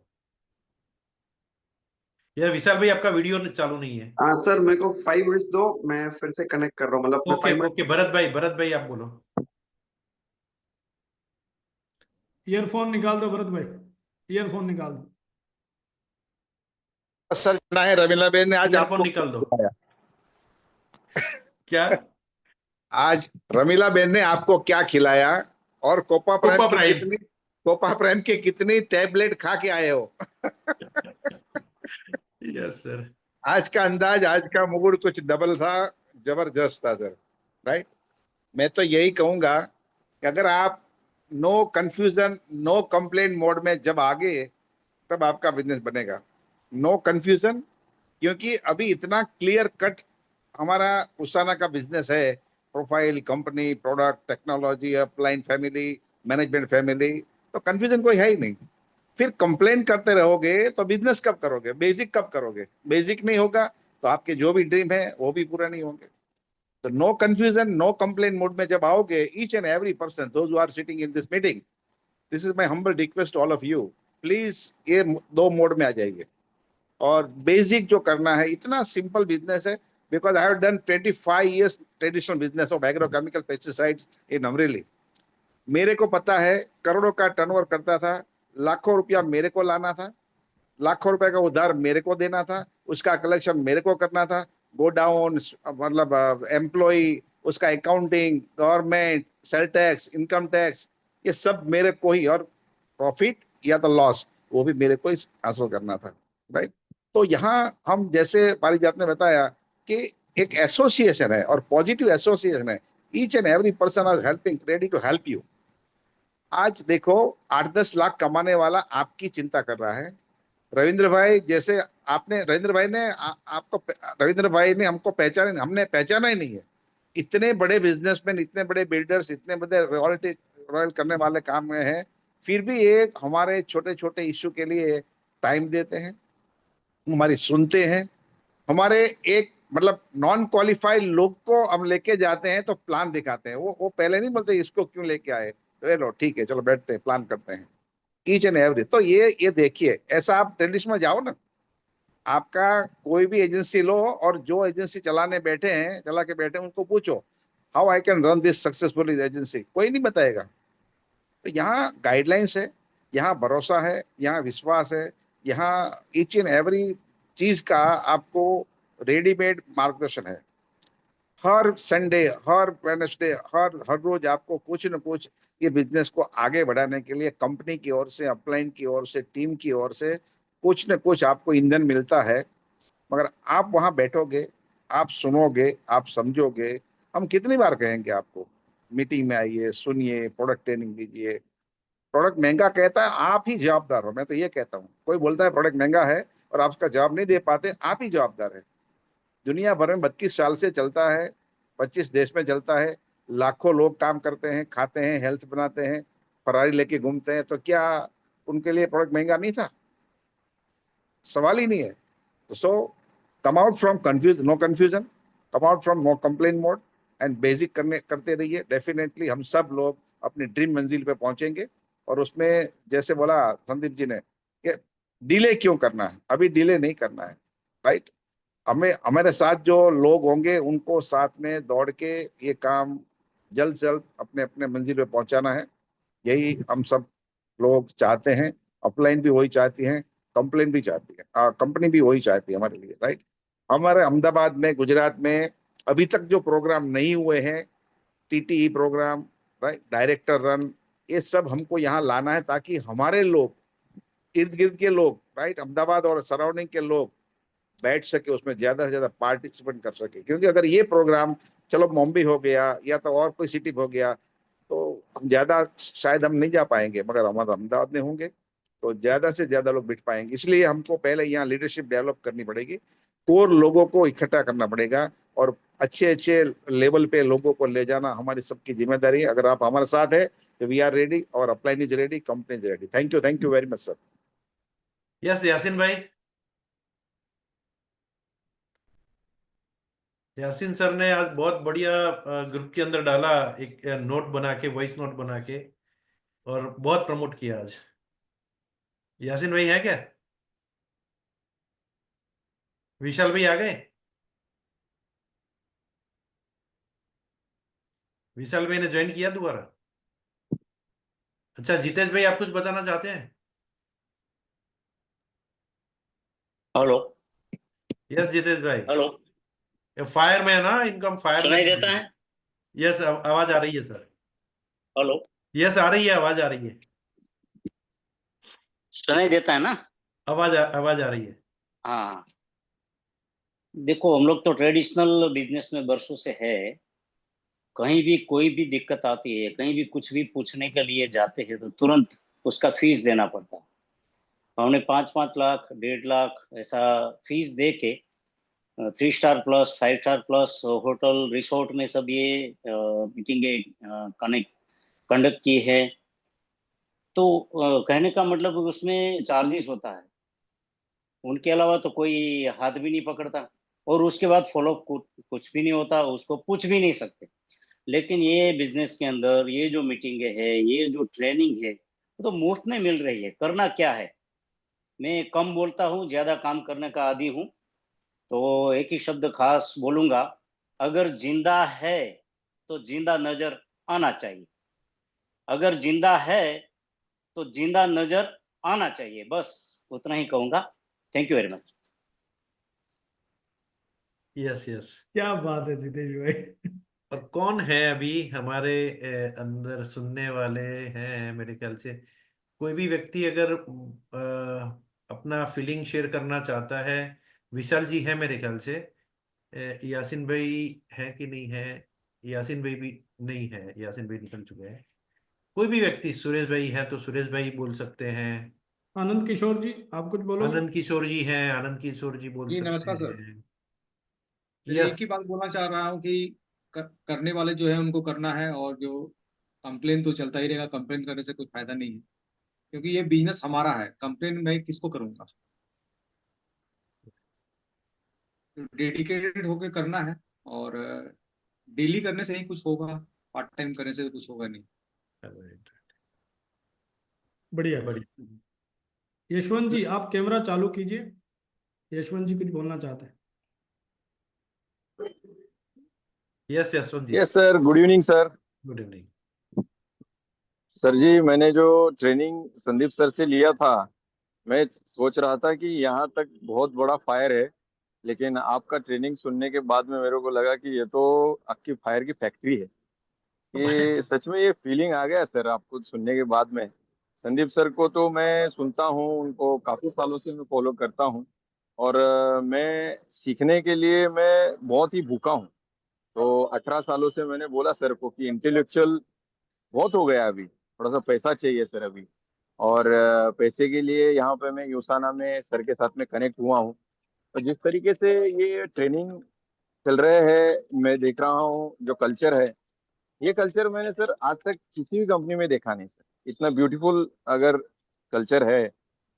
A: या विशाल भाई आपका वीडियो चालू नहीं है?
E: हाँ सर, मेरे को 5 मिनट्स दो, मैं फिर से कनेक्ट कर रहा हूँ, मतलब मैं
A: ओके
E: 5 मिनट।
A: ओके, भरत भाई आप बोलो।
D: ईयरफोन निकाल दो भरत भाई, ईयरफोन निकाल दो।
F: सर सुना है रवीना बेन ने आज
A: ईयरफोन
F: आपको
A: निकाल दो।
F: खिलाया।
A: क्या?
F: आज रमीला बेन ने आपको क्या खिलाया, और कोपा
A: कोपा प्राइम।
F: प्राइम की कितनी टैबलेट खा के आए हो?
A: Yes sir.
F: आज का अंदाज, आज का मुकुट कुछ डबल था, जबरदस्त था सर। राइट। मैं तो यही कहूंगा कि अगर आप no confusion no complain mode में जब आगे, तब आपका बिजनेस बनेगा। नो कंफ्यूजन, क्योंकि अभी इतना क्लियर कट हमारा उसाना का बिजनेस है, profile, company, product, technology, upline family, management family, तो कंफ्यूजन कोई है ही नहीं। फिर कंप्लेन करते रहोगे तो बिजनेस कब करोगे, बेसिक कब करोगे? बेसिक नहीं होगा तो आपके जो भी ड्रीम है वो भी पूरा नहीं होंगे। तो no confusion no complain mode में जब आओगे, each and every person those who are sitting in this meeting, this is my humble request all of you, please ये 2 मोड में आ जाइए। और बेसिक जो करना है, इतना सिंपल बिजनेस है, because I have done 25 years traditional business of agrochemical pesticides in Amreli. मेरे को पता है, करोड़ों का टर्नओवर करता था, लाखों रुपया मेरे को लाना था, लाखों रुपए का उधार मेरे को देना था, उसका कलेक्शन मेरे को करना था, गोडाउन, मतलब एम्प्लॉय, उसका accounting, government, sale tax, income tax, ये सब मेरे को ही, और प्रॉफिट या तो लॉस वो भी मेरे को ही हासिल करना था। राइट। तो यहाँ हम, जैसे पारिजात ने बताया कि एक एसोसिएशन है और पॉजिटिव एसोसिएशन है, each and every person are helping, ready to help you. आज देखो 8-10 लाख कमाने वाला आपकी चिंता कर रहा है। रविंद्र भाई जैसे, आपने रविंद्र भाई ने आपको, रविंद्र भाई ने हमको पहचाने, हमने पहचाना ही नहीं है। इतने बड़े बिजनेसमैन, इतने बड़े बिल्डर्स, इतने बड़े रॉयल करने वाले काम में हैं, फिर भी एक हमारे छोटे छोटे इश्यू के लिए टाइम देते हैं, हमारी सुनते हैं, हमारे एक मतलब नॉन क्वालिफाइड लोग को हम लेके जाते हैं तो प्लान दिखाते हैं। वो पहले नहीं बोलते इसको क्यों लेके आए, तो लो ठीक है चलो बैठते हैं प्लान करते हैं, ईच एंड एवरी। तो ये देखिए, ऐसा आप ट्रेडिशन में जाओ ना, आपका कोई भी एजेंसी लो, और जो एजेंसी चला के बैठे हैं उनको पूछो how I can run this successful agency, कोई नहीं बताएगा। तो यहाँ गाइडलाइंस है, यहाँ भरोसा है, यहाँ विश्वास है, यहाँ ईच एंड एवरी चीज का आपको रेडीमेड मार्गदर्शन है। हर संडे, हर वेडनेसडे, हर रोज आपको कुछ न कुछ ये बिजनेस को आगे बढ़ाने के लिए कंपनी की ओर से, अपलाइन की ओर से, टीम की ओर से कुछ न कुछ आपको ईंधन मिलता है। मगर आप वहां बैठोगे, आप सुनोगे, आप समझोगे। हम कितनी बार कहेंगे आपको, मीटिंग में आइए, सुनिए, प्रोडक्ट ट्रेनिंग लीजिए। प्रोडक्ट महंगा कहता है, आप ही जवाबदार हो। मैं तो ये कहता हूँ, कोई बोलता है प्रोडक्ट महंगा है और आप उसका जवाब नहीं दे पाते, आप ही जवाबदार है। दुनिया भर में 32 साल से चलता है, 25 देश में चलता है, लाखों लोग काम करते हैं, खाते हैं, हेल्थ बनाते हैं, फरारी लेके घूमते हैं, तो क्या उनके लिए प्रोडक्ट महंगा नहीं था? सवाल ही नहीं है। तो so come out from no confusion, come out from no complain mode and basic करते रहिए। डेफिनेटली हम सब लोग अपनी ड्रीम मंजिल पे पहुंचेंगे। और उसमें जैसे बोला संदीप जी ने कि डिले क्यों करना है, अभी डिले नहीं करना है, राइट। हमें, हमारे साथ जो लोग होंगे उनको साथ में दौड़ के ये काम जल्द से जल्द अपने अपने मंजिल पे पहुंचाना है। यही हम सब लोग चाहते हैं। अपलाइन भी वही चाहती हैं, कंप्लेन भी चाहती है, कंपनी भी वही चाहती है हमारे लिए, राइट। हमारे अहमदाबाद में, गुजरात में अभी तक जो प्रोग्राम नहीं हुए हैं, TTE programme, right, director run, ये सब हमको यहाँ लाना है ताकि हमारे लोग, इर्द गिर्द के लोग, राइट, अहमदाबाद और सराउंडिंग के लोग बैठ सके, उसमें ज्यादा से ज्यादा पार्टिसिपेट कर सके। क्योंकि अगर ये प्रोग्राम चलो मुंबई हो गया या तो और कोई सिटी हो गया तो हम ज्यादा शायद हम नहीं जा पाएंगे, मगर हमारे अहमदाबाद में होंगे तो ज्यादा से ज्यादा लोग बैठ पाएंगे। इसलिए हमको पहले यहाँ लीडरशिप डेवलप करनी पड़ेगी, कोर लोगों को इकट्ठा करना पड़ेगा और अच्छे अच्छे लेवल पे लोगों को ले जाना हमारी सबकी जिम्मेदारी है। अगर आप हमारे साथ है तो वी आर रेडी और upline is ready, company is ready. Thank you very much sir.
A: Yes Yasin भाई। यासीन सर ने आज बहुत बढ़िया ग्रुप के अंदर डाला, एक नोट बना के, वॉइस नोट बना के, और बहुत प्रमोट किया आज। यासीन भाई है क्या? विशाल भाई आ गए? विशाल भाई ने ज्वाइन किया दोबारा? अच्छा, जितेश भाई आप कुछ बताना चाहते हैं?
G: हेलो।
A: यस जितेश भाई।
G: हेलो।
A: फायरमैन, हाँ, इनकम
G: सुनाई
A: फायरमैन।
G: देता है?
A: यस, आवाज आ रही है सर।
G: हेलो।
A: यस, आ रही है, आवाज आ रही है।
G: सुनाई देता है ना?
A: आवाज आ रही है।
G: हाँ, देखो हम लोग तो ट्रेडिशनल बिजनेस में बरसों से है। कहीं भी कोई भी दिक्कत आती है, कहीं भी कुछ भी पूछने के लिए जाते हैं तो तुरंत उसका फीस देना पड़ता है। हमने 5-5 लाख, 1.5 लाख ऐसा फीस दे के 3 star plus, 5 star plus hotel resort में सब ये मीटिंगे कंडक्ट की है। तो कहने का मतलब उसमें चार्जेस होता है, उनके अलावा तो कोई हाथ भी नहीं पकड़ता। और उसके बाद फॉलो कुछ भी नहीं होता, उसको पूछ भी नहीं सकते। लेकिन ये बिजनेस के अंदर ये जो मीटिंग है, ये जो ट्रेनिंग है, वो तो मुफ्त में मिल रही है। करना क्या है? मैं कम बोलता हूँ, ज्यादा काम करने का आदी हूँ। तो एक ही शब्द खास बोलूंगा, अगर जिंदा है तो जिंदा नजर आना चाहिए। अगर जिंदा है तो जिंदा नजर आना चाहिए, बस उतना ही कहूंगा। Thank you very much.
A: Yes yes.
D: क्या बात है जितेश भाई।
A: और कौन है अभी हमारे अंदर सुनने वाले हैं? मेरे ख्याल से कोई भी व्यक्ति अगर अपना फीलिंग शेयर करना चाहता है, विशाल जी है मेरे ख्याल से। यासीन भाई है कि नहीं है? यासीन भाई भी नहीं है, यासीन भाई निकल चुके हैं। कोई भी व्यक्ति, सुरेश भाई है तो सुरेश भाई बोल सकते हैं।
D: आनंद किशोर जी, आप कुछ बोलोगे?
A: आनंद किशोर जी हैं, आनंद किशोर जी बोल
B: जी
A: सकते
B: नमस्कार सर।
A: हैं।
B: चलिए एक
A: यस।
B: ही बात बोलना चाह रहा हूँ कि करने वाले जो है उनको करना है, और जो कंप्लेन तो चलता ही रहेगा। कंप्लेन करने से कोई फायदा नहीं है, क्योंकि ये बिजनेस हमारा है। कंप्लेन मैं किसको करूंगा? तो डेडिकेटेड होके करना है, और डेली करने से ही कुछ होगा, पार्ट टाइम करने से तो कुछ होगा नहीं।
D: बढ़िया।
A: बढ़िया।
D: यशवंत जी, आप कैमरा चालू कीजिए। यशवंत जी कुछ बोलना चाहते हैं।
A: Yes Yashwant ji.
H: Yes sir, good evening sir.
A: Good evening.
H: Sir ji, मैंने जो ट्रेनिंग संदीप सर से लिया था, मैं सोच रहा था कि यहाँ तक बहुत बड़ा फायर है, लेकिन आपका ट्रेनिंग सुनने के बाद में मेरे को लगा कि ये तो आपकी फायर की फैक्ट्री है। ये सच में ये फीलिंग आ गया सर आपको सुनने के बाद में। संदीप सर को तो मैं सुनता हूँ, उनको काफी सालों से मैं फॉलो करता हूँ, और मैं सीखने के लिए मैं बहुत ही भूखा हूँ। तो 18 सालों से मैंने बोला सर को कि इंटेलेक्चुअल बहुत हो गया, अभी थोड़ा सा पैसा चाहिए सर अभी। और पैसे के लिए यहाँ पे मैं यूसाना में सर के साथ में कनेक्ट हुआ हूँ। और जिस तरीके से ये ट्रेनिंग चल रहे हैं, मैं देख रहा हूँ जो कल्चर है, ये कल्चर मैंने सर आज तक किसी भी कंपनी में देखा नहीं सर। इतना ब्यूटीफुल अगर कल्चर है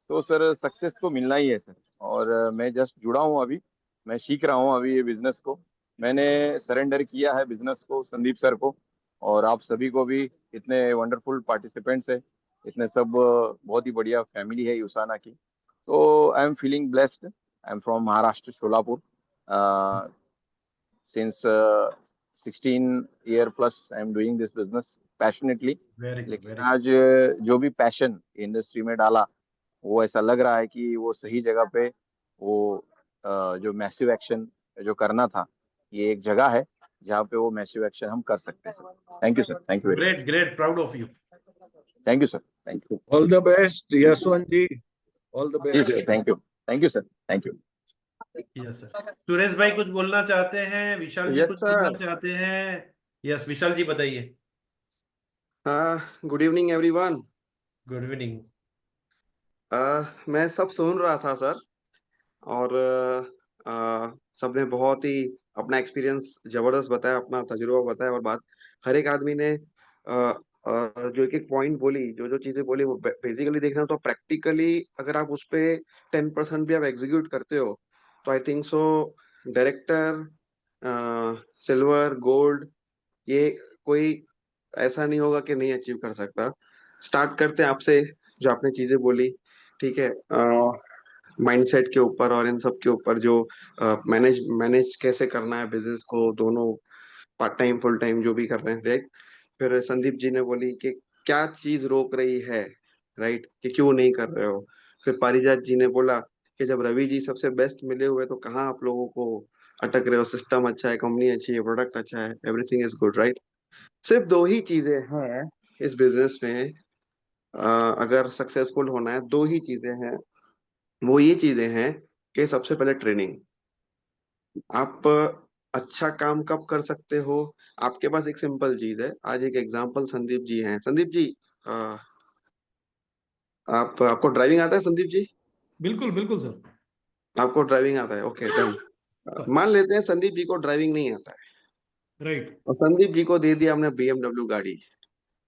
H: तो सर सक्सेस तो मिलना ही है सर। और मैं जस्ट जुड़ा हूँ अभी, मैं सीख रहा हूँ अभी ये बिजनेस को। मैंने सरेंडर किया है बिजनेस को संदीप सर को, और आप सभी को भी। इतने वंडरफुल पार्टिसिपेंट्स है, इतने सब बहुत ही बढ़िया फैमिली है यूसाना की। तो I am feeling blessed. I am from Maharashtra, Sholapur. since 16 year plus I am doing this business passionately।
A: Very good,
H: लेकिन
A: वेरी
H: आज जो भी पैशन इंडस्ट्री में डाला, वो ऐसा लग रहा है कि वो सही जगह पे वो जो मैसिव एक्शन जो करना था, ये एक जगह है जहाँ पे वो मैसिव एक्शन हम कर सकते हैं sir. Thank you sir, thank you very
A: great, great, proud of you.
H: Much. Thank you sir, thank you.
B: All the best Yashwant ji, all the
H: ji
B: best.
H: Sir, thank you sir, thank you.
A: Yes sir. Suresh bhai कुछ बोलना चाहते हैं, विशाल जी
I: yes
A: कुछ बोलना
I: sir.
A: चाहते हैं? Yes विशाल जी बताइए।
I: Good evening everyone.
A: Good evening.
I: मैं सब सुन रहा था सर, और सबने बहुत ही अपना एक्सपीरियंस जबरदस्त बताया, अपना तजुर्बा बताया। और बात हर एक आदमी ने जो एक एक पॉइंट बोली, जो जो चीजें बोली, वो बेसिकली देखना तो प्रैक्टिकली अगर आप उस पे 10% भी आप एग्जीक्यूट करते हो तो I think so director, silver, gold, ये कोई ऐसा नहीं होगा कि नहीं अचीव कर सकता। स्टार्ट करते हैं आपसे, जो आपने चीजें बोली, ठीक है, माइंडसेट के ऊपर और इन सब के ऊपर, जो मैनेज मैनेज कैसे करना है बिजनेस को, दोनों पार्ट टाइम फुल टाइम जो भी कर रहे हैं, राइट। फिर संदीप जी ने बोली कि क्या चीज रोक रही है, राइट, कि क्यों नहीं कर रहे हो। फिर पारिजात जी ने बोला कि जब रवि जी सबसे बेस्ट मिले हुए तो कहाँ आप लोगों को अटक रहे हो, सिस्टम अच्छा है, कंपनी अच्छी है, प्रोडक्ट अच्छा है, एवरीथिंग इज गुड, राइट। सिर्फ दो ही चीजें हैं इस बिजनेस में, अगर सक्सेसफुल होना है दो ही चीजें हैं। वो ये चीजें हैं कि सबसे पहले ट्रेनिंग। आप अच्छा काम कब कर सकते हो, आपके पास एक सिंपल चीज है। आज एक एग्जांपल, संदीप जी हैं, संदीप जी, अ, आपको ड्राइविंग आता है संदीप जी?
D: बिल्कुल बिल्कुल सर।
I: आपको ड्राइविंग आता है, ओके डन। मान लेते हैं संदीप जी को ड्राइविंग नहीं आता है,
D: राइट।
I: और संदीप जी को दे दिया हमने BMW गाड़ी,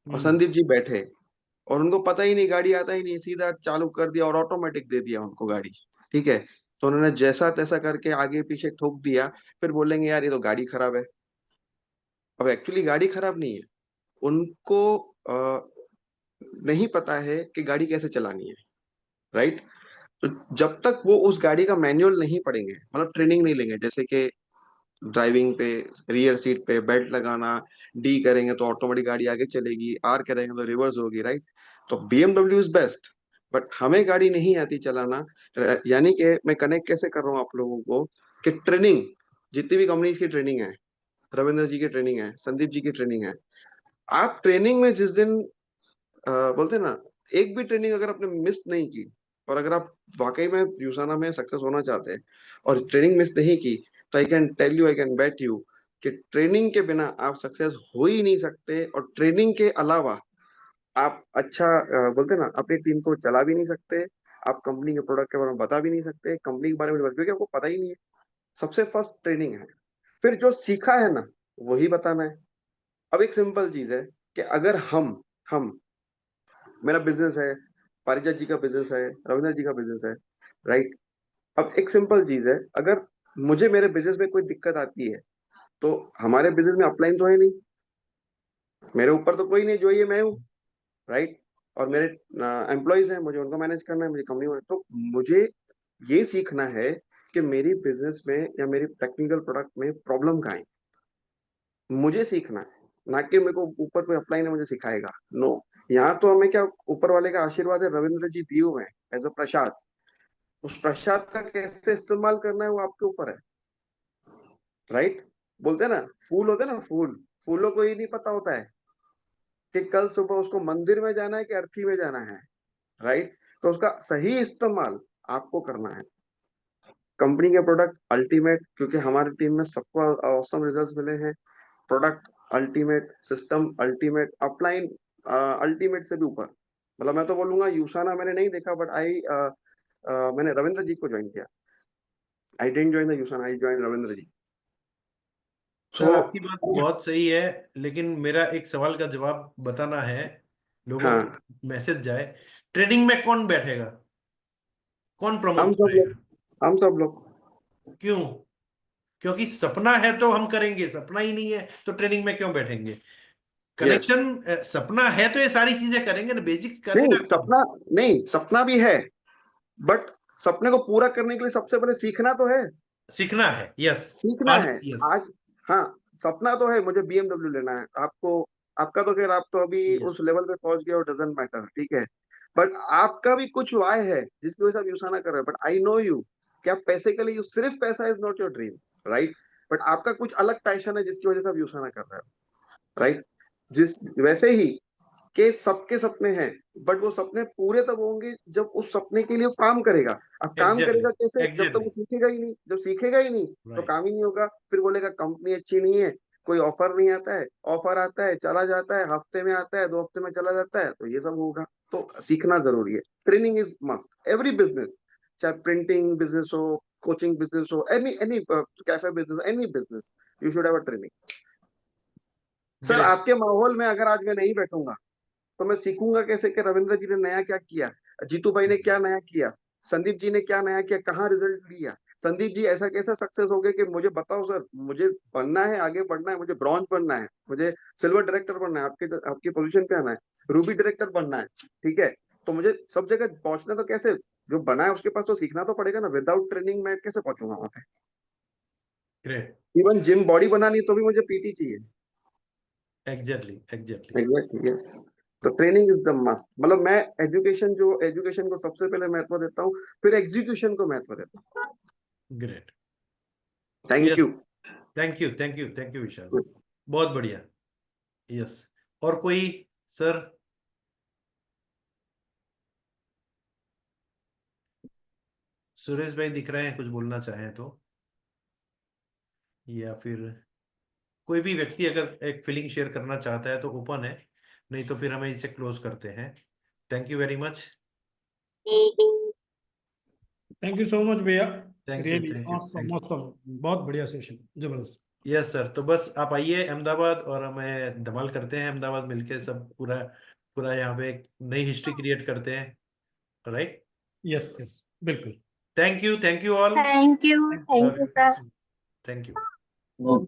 I: और संदीप जी बैठे, और उनको पता ही नहीं, गाड़ी आता ही नहीं, सीधा चालू कर दिया और ऑटोमेटिक दे दिया उनको गाड़ी, ठीक है। तो उन्होंने जैसा तैसा करके आगे पीछे ठोक दिया, फिर बोलेंगे यार ये तो गाड़ी खराब है। अब एक्चुअली गाड़ी खराब नहीं है, उनको नहीं पता है कि गाड़ी कैसे चलानी है, राइट। तो जब तक वो उस गाड़ी का मैनुअल नहीं पढ़ेंगे, मतलब ट्रेनिंग नहीं लेंगे, जैसे कि ड्राइविंग पे रियर सीट पे बेल्ट लगाना, डी करेंगे तो ऑटोमेटिक गाड़ी आगे चलेगी, आर करेंगे तो रिवर्स होगी, राइट। तो BMW इज बेस्ट, बट हमें गाड़ी नहीं आती चलाना। यानी कि मैं कनेक्ट कैसे कर रहा हूँ आप लोगों को, कि ट्रेनिंग, जितनी भी कंपनी की ट्रेनिंग है, रविंद्र जी की ट्रेनिंग है, संदीप जी की ट्रेनिंग है, आप ट्रेनिंग में जिस दिन बोलते हैं ना, एक भी ट्रेनिंग अगर आपने मिस नहीं की, और अगर आप वाकई में यूसाना में सक्सेस होना चाहते हैं और ट्रेनिंग मिस नहीं की, तो I can tell you, I can bet you कि ट्रेनिंग के बिना आप सक्सेस हो ही नहीं सकते। और ट्रेनिंग के अलावा आप अच्छा बोलते हैं ना, अपनी टीम को चला भी नहीं सकते, आप कंपनी के प्रोडक्ट के बारे में बता भी नहीं सकते, कंपनी के बारे में क्योंकि आपको पता ही नहीं है। सबसे फर्स्ट ट्रेनिंग है, फिर जो सीखा है ना वही बताना है। अब एक सिंपल चीज है कि अगर हम मेरा बिजनेस है, पारिजात जी का बिजनेस है, रविंद्र जी का बिजनेस है, राइट। अब एक सिंपल चीज है, अगर मुझे मेरे बिजनेस में कोई दिक्कत आती है तो हमारे बिजनेस में अपलाइन तो है नहीं, मेरे ऊपर तो कोई नहीं, जो ये मैं हूँ, राइट। और मेरे एम्प्लॉयज हैं, मुझे उनको मैनेज करना है, मुझे कंपनी में, तो मुझे ये सीखना है कि मेरी बिजनेस में या मेरी टेक्निकल प्रोडक्ट में प्रॉब्लम कहाँ है, मुझे सीखना है। ना कि मेरे को ऊपर कोई अपलाइन है मुझे सिखाएगा, नो। यहाँ तो हमें क्या, ऊपर वाले का आशीर्वाद है, रविंद्र जी दिए हुए हैं एज अ प्रसाद, उस प्रसाद का कैसे इस्तेमाल करना है वो आपके ऊपर है, राइट। बोलते हैं ना, फूल होते हैं ना, फूलों को ये नहीं पता होता है कि कल सुबह उसको मंदिर में जाना है कि अर्थी में जाना है, राइट। तो उसका सही इस्तेमाल आपको करना है। कंपनी के प्रोडक्ट अल्टीमेट, क्योंकि हमारी टीम में सबको ऑसम रिजल्ट्स मिले हैं। Product ultimate, system ultimate, upline ultimate से भी ऊपर। मतलब मैं तो बोलूंगा यूसाना मैंने नहीं देखा, बट मैंने रविंद्र जी को ज्वाइन किया। I didn't join the USANA, I join Ravindra ji.
A: Sir आपकी बात बहुत सही है, लेकिन मेरा एक सवाल का जवाब बताना है, लोगों
I: हाँ,
A: को मैसेज जाए। ट्रेनिंग में कौन बैठेगा, कौन प्रमोट
I: हम सब लोग,
A: करेगा?
I: हम सब लोग।
A: क्यों? क्योंकि सपना है तो हम करेंगे, सपना ही नहीं है तो ट्रेनिंग में क्यों बैठेंगे?
I: यस,
A: कनेक्शन सपना है तो ये सारी चीजें करेंगे ना, बेसिक्स
I: नहीं
A: करेगा कौन?
I: सपना, नहीं सपना भी है, बट सपने को पूरा करने के लिए सबसे पहले सीखना तो है।
A: सीखना है, यस।
I: सीखना
A: आज,
I: है
A: यस,
I: आज। हाँ, सपना तो है मुझे BMW लेना है, आपको, आपका तो खैर आप तो अभी
A: यस,
I: उस लेवल पे पहुंच गए हो, डजंट मैटर, ठीक है। बट आपका भी कुछ वाई है जिसकी वजह से आप यूसाना कर रहे हो, बट आई नो यू कि आप पैसे के लिए, सिर्फ पैसा is not your dream, right. But आपका कुछ अलग पैशन है जिसकी वजह से आप यूसाना कर रहे हो, राइट। जिस वैसे ही के सबके सपने हैं, बट वो सपने पूरे तब होंगे जब उस सपने के लिए वो काम करेगा। अब काम
A: एग्जैक्टली,
I: करेगा कैसे, जब तक वो
A: एग्जैक्टली,
I: सीखेगा ही नहीं। जब सीखेगा ही नहीं तो
A: राइट।
I: काम ही नहीं होगा। फिर बोलेगा कंपनी अच्छी नहीं है, कोई ऑफर नहीं आता है, ऑफर आता है चला जाता है, हफ्ते में आता है, 2 हफ्ते में चला जाता है, तो ये सब होगा। तो सीखना जरूरी है, training is must, every business, चाहे प्रिंटिंग बिजनेस हो, कोचिंग बिजनेस हो, any any cafe business, any business, you should have a training. Sir
A: great.
I: आपके माहौल में अगर आज मैं नहीं बैठूंगा तो मैं सीखूंगा कैसे कि रविंद्र जी ने नया क्या किया, जीतू भाई ने क्या नया किया, संदीप जी ने क्या नया किया, कहाँ रिजल्ट लिया। संदीप जी ऐसा कैसा सक्सेस हो गए कि मुझे बताओ सर, मुझे बनना है, आगे बढ़ना है, मुझे ब्रॉन्ज बनना है, मुझे सिल्वर डायरेक्टर बनना है, आपकी पोजीशन पे आना है, रूबी डायरेक्टर बनना है, ठीक है। तो मुझे सब जगह पहुंचना तो कैसे, जो बना है उसके पास तो सीखना तो पड़ेगा ना। विदाउट ट्रेनिंग मैं कैसे पहुंचूंगा वहां पे।
A: ग्रेट।
I: इवन जिम बॉडी बनानी है तो भी मुझे पीटी चाहिए।
A: Exactly, exactly.
I: Exactly, yes. तो ट्रेनिंग इज द मस्ट। मतलब मैं एजुकेशन को सबसे पहले महत्व देता हूँ, फिर एग्जीक्यूशन को महत्व देता हूँ।
A: Great.
I: Thank
A: yes,
I: you.
A: Thank you, thank you, thank you Vishal, बहुत बढ़िया। यस, और कोई सर? सुरेश भाई दिख रहे हैं, कुछ बोलना चाहें तो, या फिर कोई भी व्यक्ति अगर एक फीलिंग शेयर करना चाहता है तो ओपन है, नहीं तो फिर हमें इसे क्लोज करते हैं। Thank you very much.
D: Thank you so much भैया,
A: thank you,
D: really
A: thank you,
D: awesome
A: thank you.
D: Awesome, बहुत बढ़िया सेशन, जबरदस्त।
A: यस सर, तो बस आप आइए अहमदाबाद और हमें धमाल करते हैं, अहमदाबाद मिलके सब पूरा पूरा यहाँ पे एक नई हिस्ट्री क्रिएट करते हैं, राइट।
D: यस यस, बिल्कुल।
A: Thank you all.
J: Thank you sir.
A: Thank you.